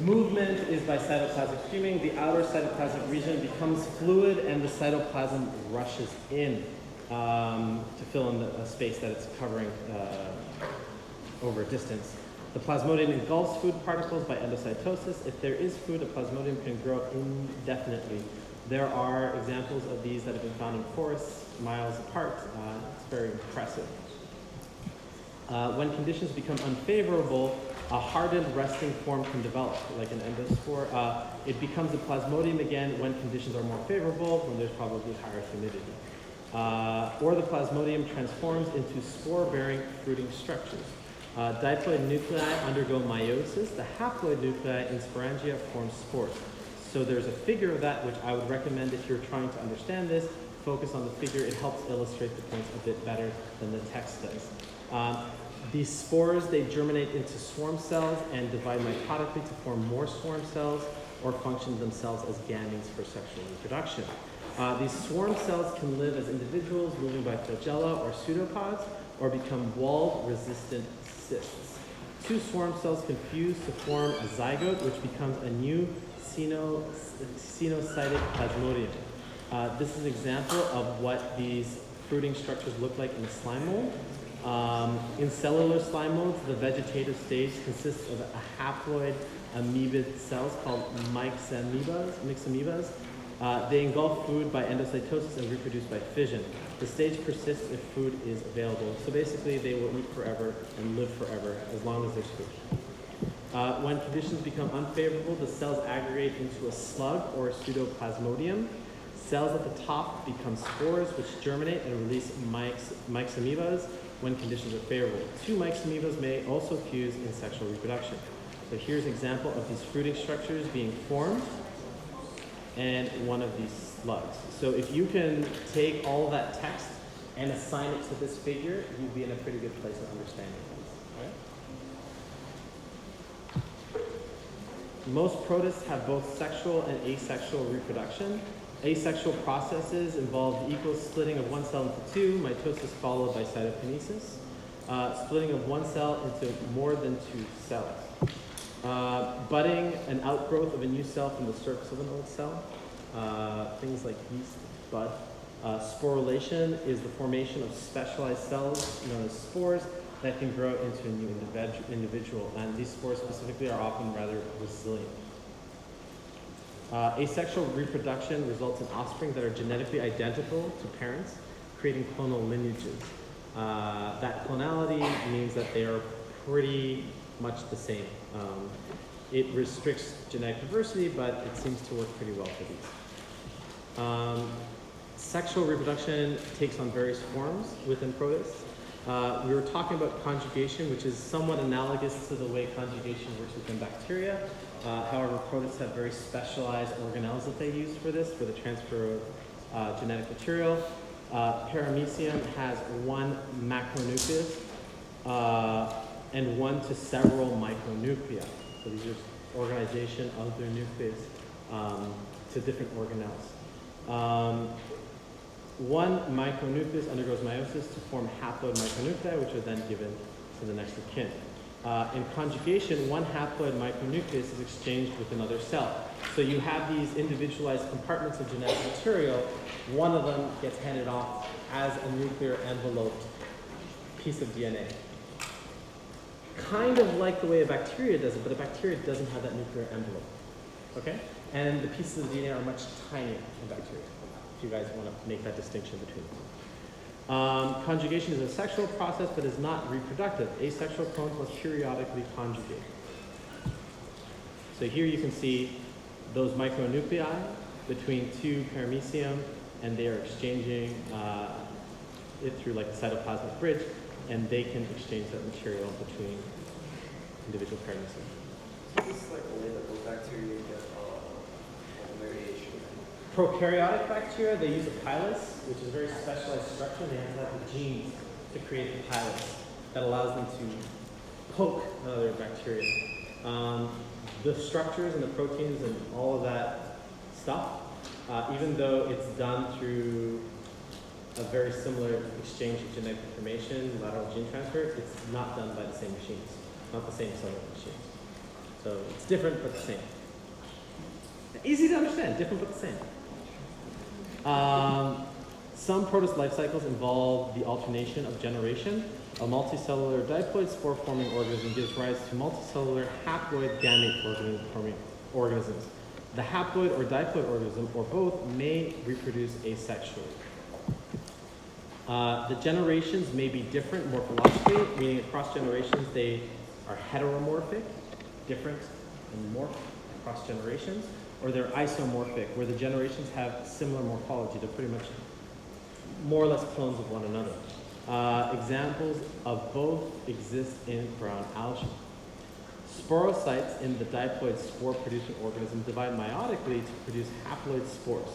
Movement is by cytoplasmic streaming. The outer cytoplasmic region becomes fluid and the cytoplasm rushes in to fill in the space that it's covering over a distance. The plasmodium engulfs food particles by endocytosis. If there is food, a plasmodium can grow indefinitely. There are examples of these that have been found in forests miles apart. It's very impressive. When conditions become unfavorable, a hardened resting form can develop, like an endospore. It becomes a plasmodium again when conditions are more favorable, when there's probably higher humidity. Or the plasmodium transforms into spore-bearing fruiting structures. Diploid nuclei undergo meiosis. The haploid nuclei in sporangia form spores. So there's a figure of that which I would recommend if you're trying to understand this, focus on the figure. It helps illustrate the points a bit better than the text does. These spores, they germinate into swarm cells and divide mitotically to form more swarm cells or function themselves as gametes for sexual reproduction. These swarm cells can live as individuals moving by flagella or pseudopods or become walled resistant cysts. Two swarm cells can fuse to form a zygote, which becomes a new cenocytic plasmodium. This is an example of what these fruiting structures look like in a slime mold. In cellular slime molds, the vegetative stage consists of a haploid amoebid cells called myxamoebas. They engulf food by endocytosis and reproduce by fission. The stage persists if food is available. So basically, they will eat forever and live forever as long as there's food. When conditions become unfavorable, the cells aggregate into a slug or a pseudoplasmodium. Cells at the top become spores, which germinate and release myxamoebas when conditions are favorable. Two myxamoebas may also fuse in sexual reproduction. So here's an example of these fruiting structures being formed and one of these slugs. So if you can take all of that text and assign it to this figure, you'd be in a pretty good place of understanding things. Right? Most protists have both sexual and asexual reproduction. Asexual processes involve the equal splitting of one cell into two, mitosis followed by cytokinesis, splitting of one cell into more than two cells. Budding and outgrowth of a new cell from the surface of an old cell, things like yeast bud. Sporulation is the formation of specialized cells known as spores that can grow into a new individual, and these spores specifically are often rather resilient. Asexual reproduction results in offspring that are genetically identical to parents, creating clonal lineages. That clonality means that they are pretty much the same. It restricts genetic diversity, but it seems to work pretty well for these. Sexual reproduction takes on various forms within protists. We were talking about conjugation, which is somewhat analogous to the way conjugation works within bacteria. However, protists have very specialized organelles that they use for this, for the transfer of genetic material. Paramecium has one macronucleus and one to several micronuclei. So these are organization of their nucleus to different organelles. One micronucleus undergoes meiosis to form haploid micronuclei, which are then given to the next of kin. In conjugation, one haploid micronucleus is exchanged with another cell. So you have these individualized compartments of genetic material. One of them gets handed off as a nuclear enveloped piece of DNA. Kind of like the way a bacteria does it, but a bacteria doesn't have that nuclear envelope. Okay? And the pieces of DNA are much tinier in bacteria, if you guys want to make that distinction between them. Conjugation is a sexual process, but is not reproductive. Asexual clones must periodically conjugate. So here you can see those micronuclei between two paramecium, and they are exchanging it through like the cytoplasmic bridge, and they can exchange that material between individual paramecium. So this is like the way that those bacteria get variation. Prokaryotic bacteria, they use a pilus, which is a very specialized structure. They have the genes to create the pilus that allows them to poke another bacteria. The structures and the proteins and all of that stuff, even though it's done through a very similar exchange of genetic information, lateral gene transfer, it's not done by the same machines, not the same cellular machines. So it's different but the same. Easy to understand, different but the same. Some protist life cycles involve the alternation of generation. A multicellular diploid spore-forming organism gives rise to multicellular haploid gamete-forming organisms. The haploid or diploid organism, or both, may reproduce asexually. The generations may be different morphologically, meaning across generations they are heteromorphic, different and morph across generations, or they're isomorphic, where the generations have similar morphology. They're pretty much more or less clones of one another. Examples of both exist in brown algae. Sporocytes in the diploid spore-producing organism divide meiotically to produce haploid spores.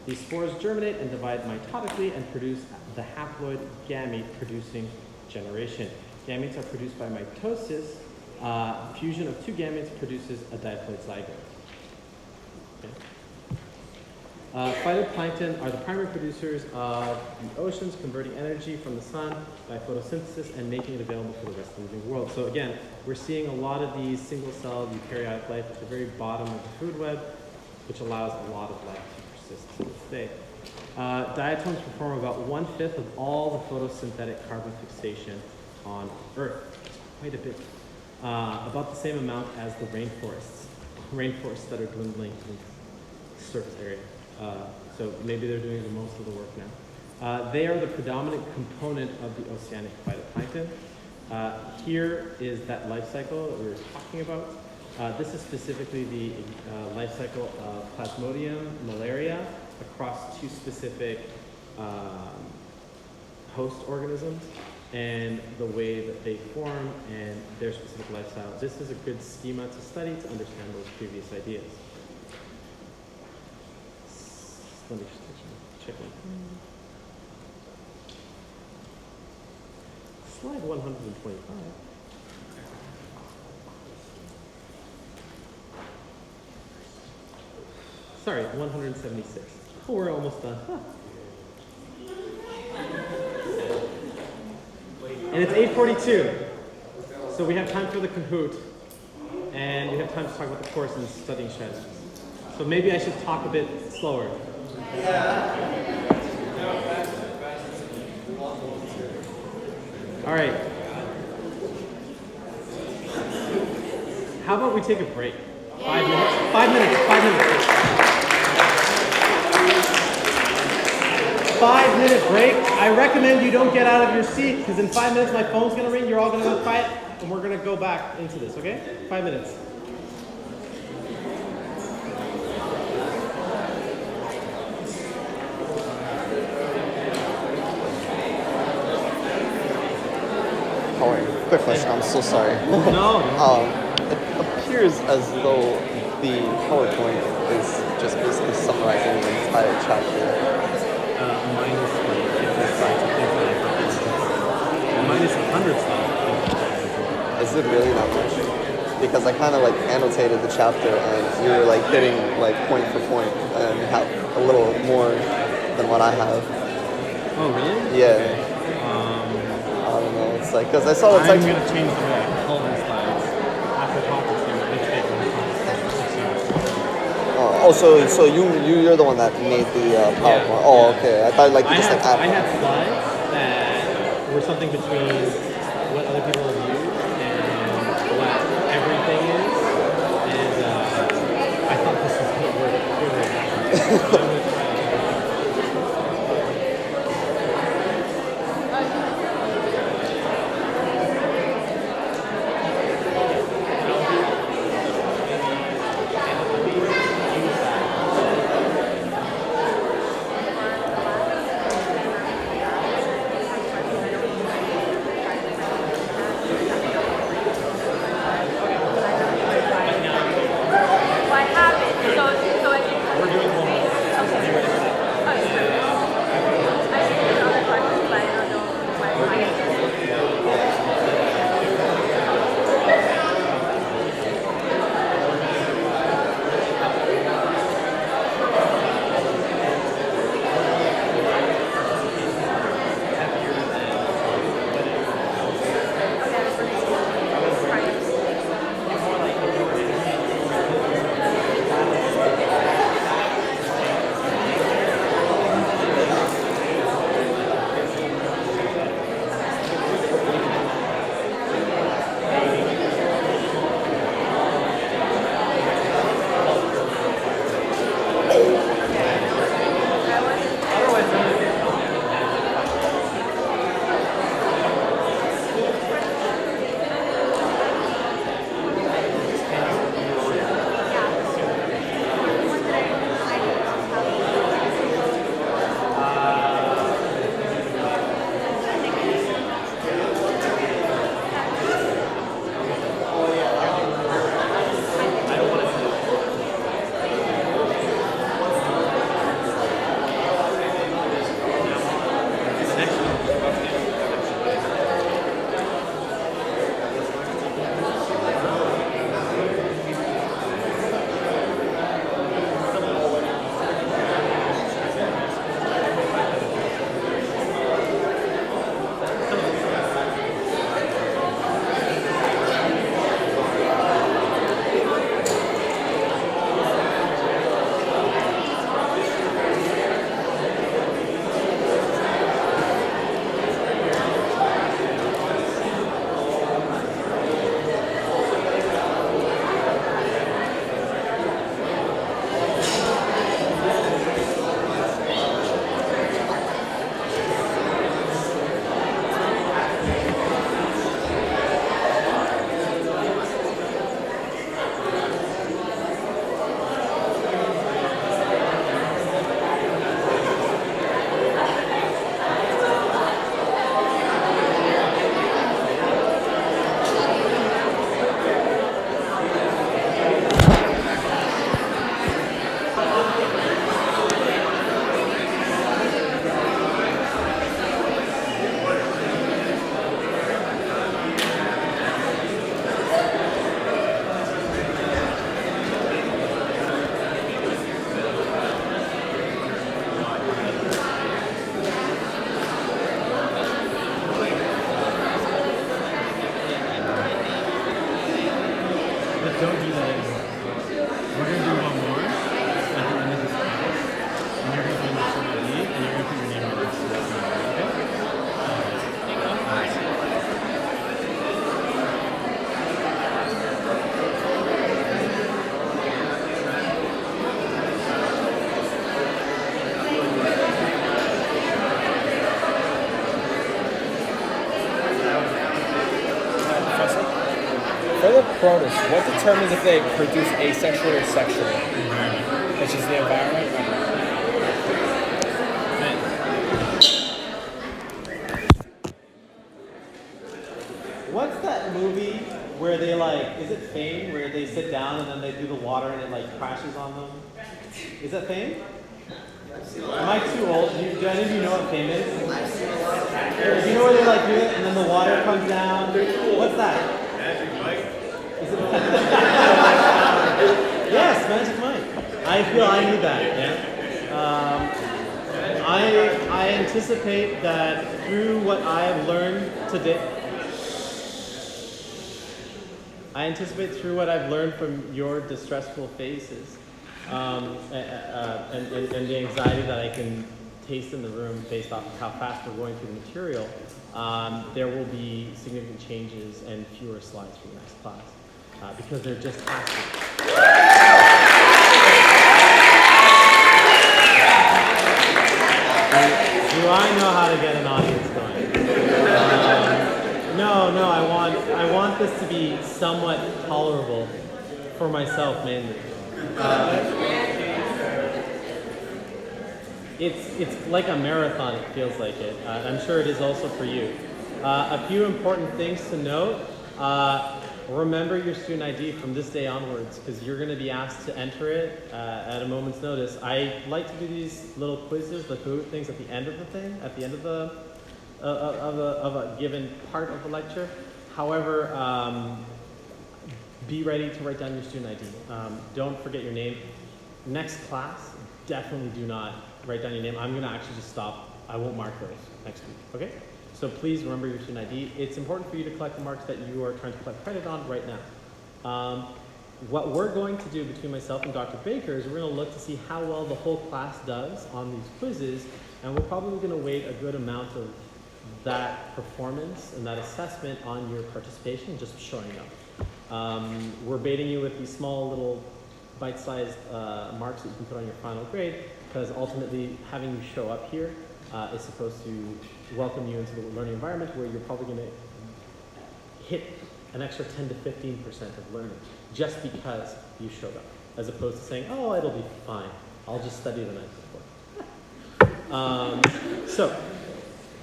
These spores germinate and divide mitotically and produce the haploid gamete-producing generation. Gametes are produced by mitosis. Fusion of two gametes produces a diploid zygote. Okay. Phytoplankton are the primary producers of the oceans, converting energy from the sun by photosynthesis and making it available for the rest of the living world. So again, we're seeing a lot of these single-celled eukaryotic life at the very bottom of the food web, which allows a lot of life to persist to this day. Diatoms perform about 1/5 of all the photosynthetic carbon fixation on Earth. It's quite a bit. About the same amount as the rainforests that are dwindling in surface area. So maybe they're doing the most of the work now. They are the predominant component of the oceanic phytoplankton. Here is that life cycle that we were talking about. This is specifically the life cycle of Plasmodium malaria across two specific host organisms, and the way that they form and their specific lifestyle. This is a good schema to study to understand those previous ideas. Let me just check one. Slide 125. Sorry, 176. Oh, we're almost done. Huh. And it's 8:42. So we have time for the Kahoot. And we have time to talk about the course and studying strategies. So maybe I should talk a bit slower. All right. How about we take a break? 5 minutes? 5 minutes. 5 minutes. 5-minute break. I recommend you don't get out of your seat because in 5 minutes my phone's going to ring. You're all going to go quiet and we're going to go back into this, okay? 5 minutes. Quick question, I'm so sorry. No. It appears as though the PowerPoint is just basically summarizing the entire chapter. Minus like 50 slides, I think. Minus 100 slides. Is it really that much? Because I kind of like annotated the chapter and you're like hitting like point for point and have a little more than what I have. Oh, really? Yeah. Okay. I don't know. It's like, because I saw the I'm text. going to change the way I call these slides. After talking to you, they take So you're the one that made the PowerPoint. Yeah. Oh, okay. I thought like you just like I added. had slides that were something between what other people have used and what everything is, and I thought this was going to work really well. For protists, what determines if they produce asexually or sexually? Which is the environment. What's that movie where they like, is it Fame, where they sit down and then they do the water and it like crashes on them? Is that Fame? Am I too old? Do any of you know what Fame is? Do you know where they like do it and then the water comes down? What's that? Magic Mike. Is it yes, Magic Mike. I feel I need that. Yeah. I anticipate that through what I have learned today. I anticipate through what I've learned from your distressful faces, and the anxiety that I can taste in the room based off of how fast we're going through the material, there will be significant changes and fewer slides for the next class, because there just has to be. Do I know how to get an audience going? No, I want this to be somewhat tolerable for myself mainly. It's like a marathon, it feels like it. I'm sure it is also for you. A few important things to note. Remember your student ID from this day onwards, because you're going to be asked to enter it at a moment's notice. I like to do these little quizzes, the Kahoot things at the end of the thing, at the end of the of a given part of the lecture. However, be ready to write down your student ID. Don't forget your name. Next class, definitely do not write down your name. I'm going to actually just stop. I won't mark those next week, okay? So please remember your student ID. It's important for you to collect the marks that you are trying to collect credit on right now. What we're going to do between myself and Dr. Baker is we're going to look to see how well the whole class does on these quizzes, and we're probably going to weight a good amount of that performance and that assessment on your participation, just showing up. We're baiting you with these small little bite-sized marks that you can put on your final grade, because ultimately having you show up here is supposed to welcome you into the learning environment where you're probably going to hit an extra 10 to 15% of learning just because you showed up, as opposed to saying, oh, it'll be fine, I'll just study the night before. So,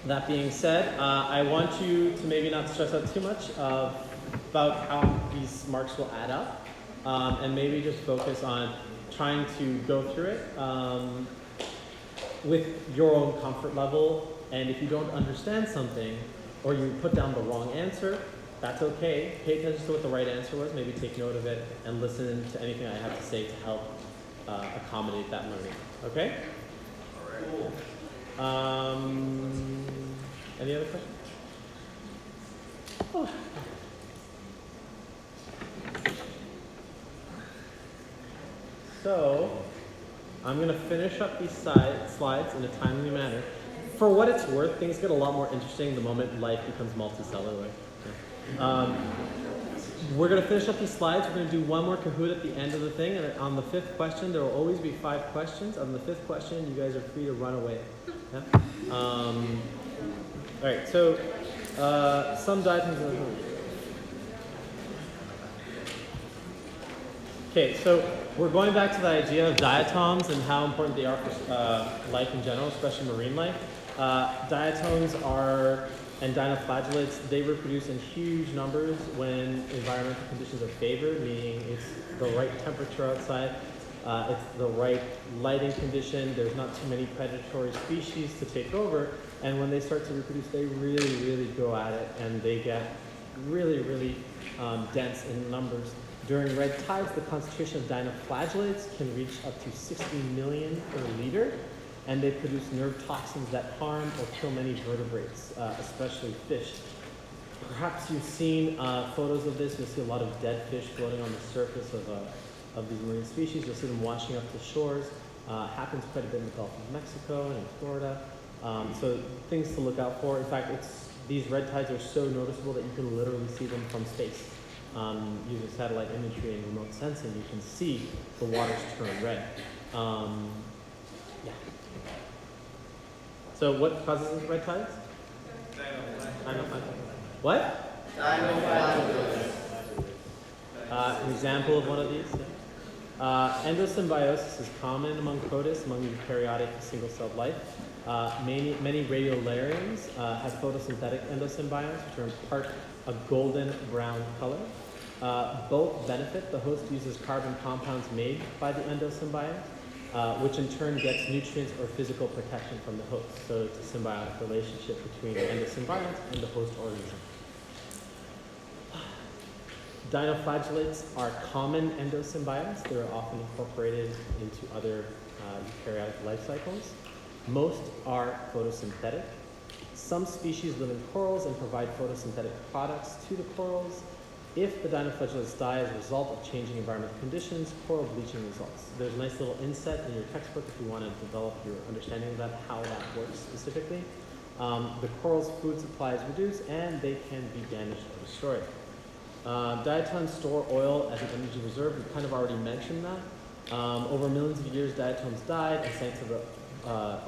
that being said, I want you to maybe not stress out too much about how these marks will add up, and maybe just focus on trying to go through it with your own comfort level. And if you don't understand something, or you put down the wrong answer, that's okay. Pay attention to what the right answer was, maybe take note of it, and listen to anything I have to say to help accommodate that learning, okay? Any other questions? Oh. So, I'm going to finish up these slides in a timely manner. For what it's worth, things get a lot more interesting the moment life becomes multicellular. We're going to finish up these slides. We're going to do one more Kahoot at the end of the thing, and on the 5th question, there will always be 5 questions. On the 5th question, you guys are free to run away. Yeah? All right, so some diatoms. Okay, so we're going back to the idea of diatoms and how important they are for life in general, especially marine life. Diatoms and dinoflagellates, they reproduce in huge numbers when environmental conditions are favored, meaning it's the right temperature outside, it's the right lighting condition, there's not too many predatory species to take over, and when they start to reproduce, they really, really go at it, and they get really, really dense in numbers. During red tides, the concentration of dinoflagellates can reach up to 60 million per liter, and they produce nerve toxins that harm or kill many vertebrates, especially fish. Perhaps you've seen photos of this. You'll see a lot of dead fish floating on the surface of these marine species. You'll see them washing up to shores. Happens quite a bit in the Gulf of Mexico and in Florida. So things to look out for. In fact, these red tides are so noticeable that you can literally see them from space. Using satellite imagery and remote sensing, you can see the waters turn red. Yeah. So what causes these red tides? Dinoflagellates. What? Dinoflagellates. An example of one of these. Endosymbiosis is common among protists, among eukaryotic single-celled life. Many radiolarians have photosynthetic endosymbionts, which are in part a golden brown color. Both benefit. The host uses carbon compounds made by the endosymbiont, which in turn gets nutrients or physical protection from the host. So it's a symbiotic relationship between the endosymbiont and the host organism. Dinoflagellates are common endosymbionts. They're often incorporated into other eukaryotic life cycles. Most are photosynthetic. Some species live in corals and provide photosynthetic products to the corals. If the dinoflagellates die as a result of changing environmental conditions, coral bleaching results. There's a nice little inset in your textbook if you want to develop your understanding of that, how that works specifically. The coral's food supply is reduced and they can be damaged or destroyed. Diatoms store oil as an energy reserve. We kind of already mentioned that. Over millions of years, diatoms died and sank to the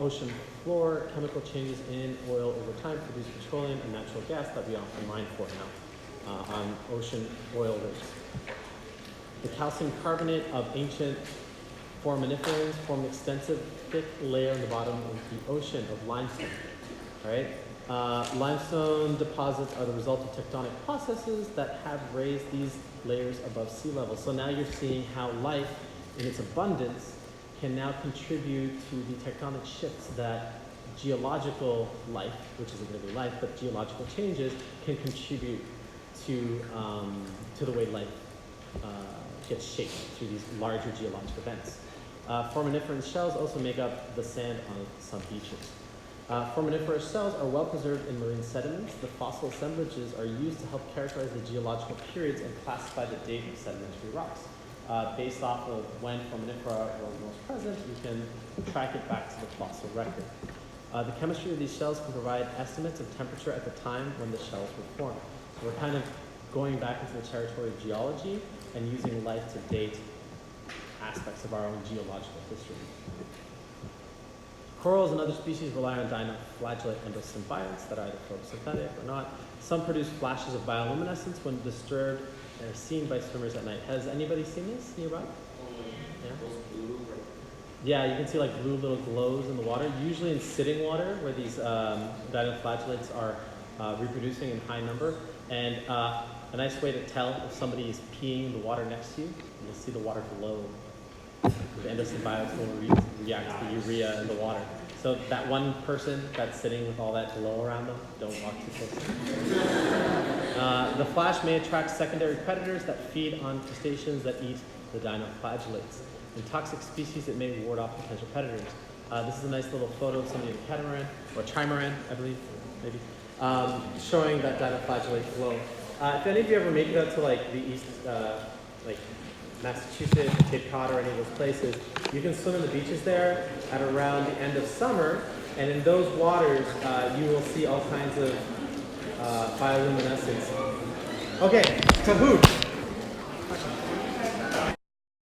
ocean floor. Chemical changes in oil over time produce petroleum and natural gas that we often mine for now on ocean oil rigs. The calcium carbonate of ancient foraminiferans formed an extensive thick layer in the bottom of the ocean of limestone. All right? Limestone deposits are the result of tectonic processes that have raised these layers above sea level. So now you're seeing how life, in its abundance, can now contribute to the tectonic shifts that geological life, which isn't going to be life, but geological changes can contribute to the way life gets shaped through these larger geologic events. Foraminiferous shells also make up the sand on some beaches. Foraminiferous shells are well preserved in marine sediments. The fossil assemblages are used to help characterize the geological periods and classify the date of sedimentary rocks. Based off of when foraminifera were most present, you can track it back to the fossil record. The chemistry of these shells can provide estimates of temperature at the time when the shells were formed. So we're kind of going back into the territory of geology and using life to date aspects of our own geological history. Corals and other species rely on dinoflagellate endosymbionts that are either photosynthetic or not. Some produce flashes of bioluminescence when disturbed and are seen by swimmers at night. Has anybody seen this nearby? Yeah? Yeah, you can see like blue little glows in the water, usually in sitting water where these dinoflagellates are reproducing in high number. And a nice way to tell if somebody is peeing in the water next to you, you'll see the water glow. The endosymbionts will react to the urea in the water. So that one person that's sitting with all that glow around them, don't walk too close. The flash may attract secondary predators that feed on crustaceans that eat the dinoflagellates. In toxic species, it may ward off potential predators. This is a nice little photo of somebody in a catamaran, or a trimaran, I believe, maybe, showing that dinoflagellate glow. If any of you ever make it out to like the east, like Massachusetts, Cape Cod, or any of those places, you can swim in the beaches there at around the end of summer, and in those waters, you will see all kinds of bioluminescence. Okay, Kahoot!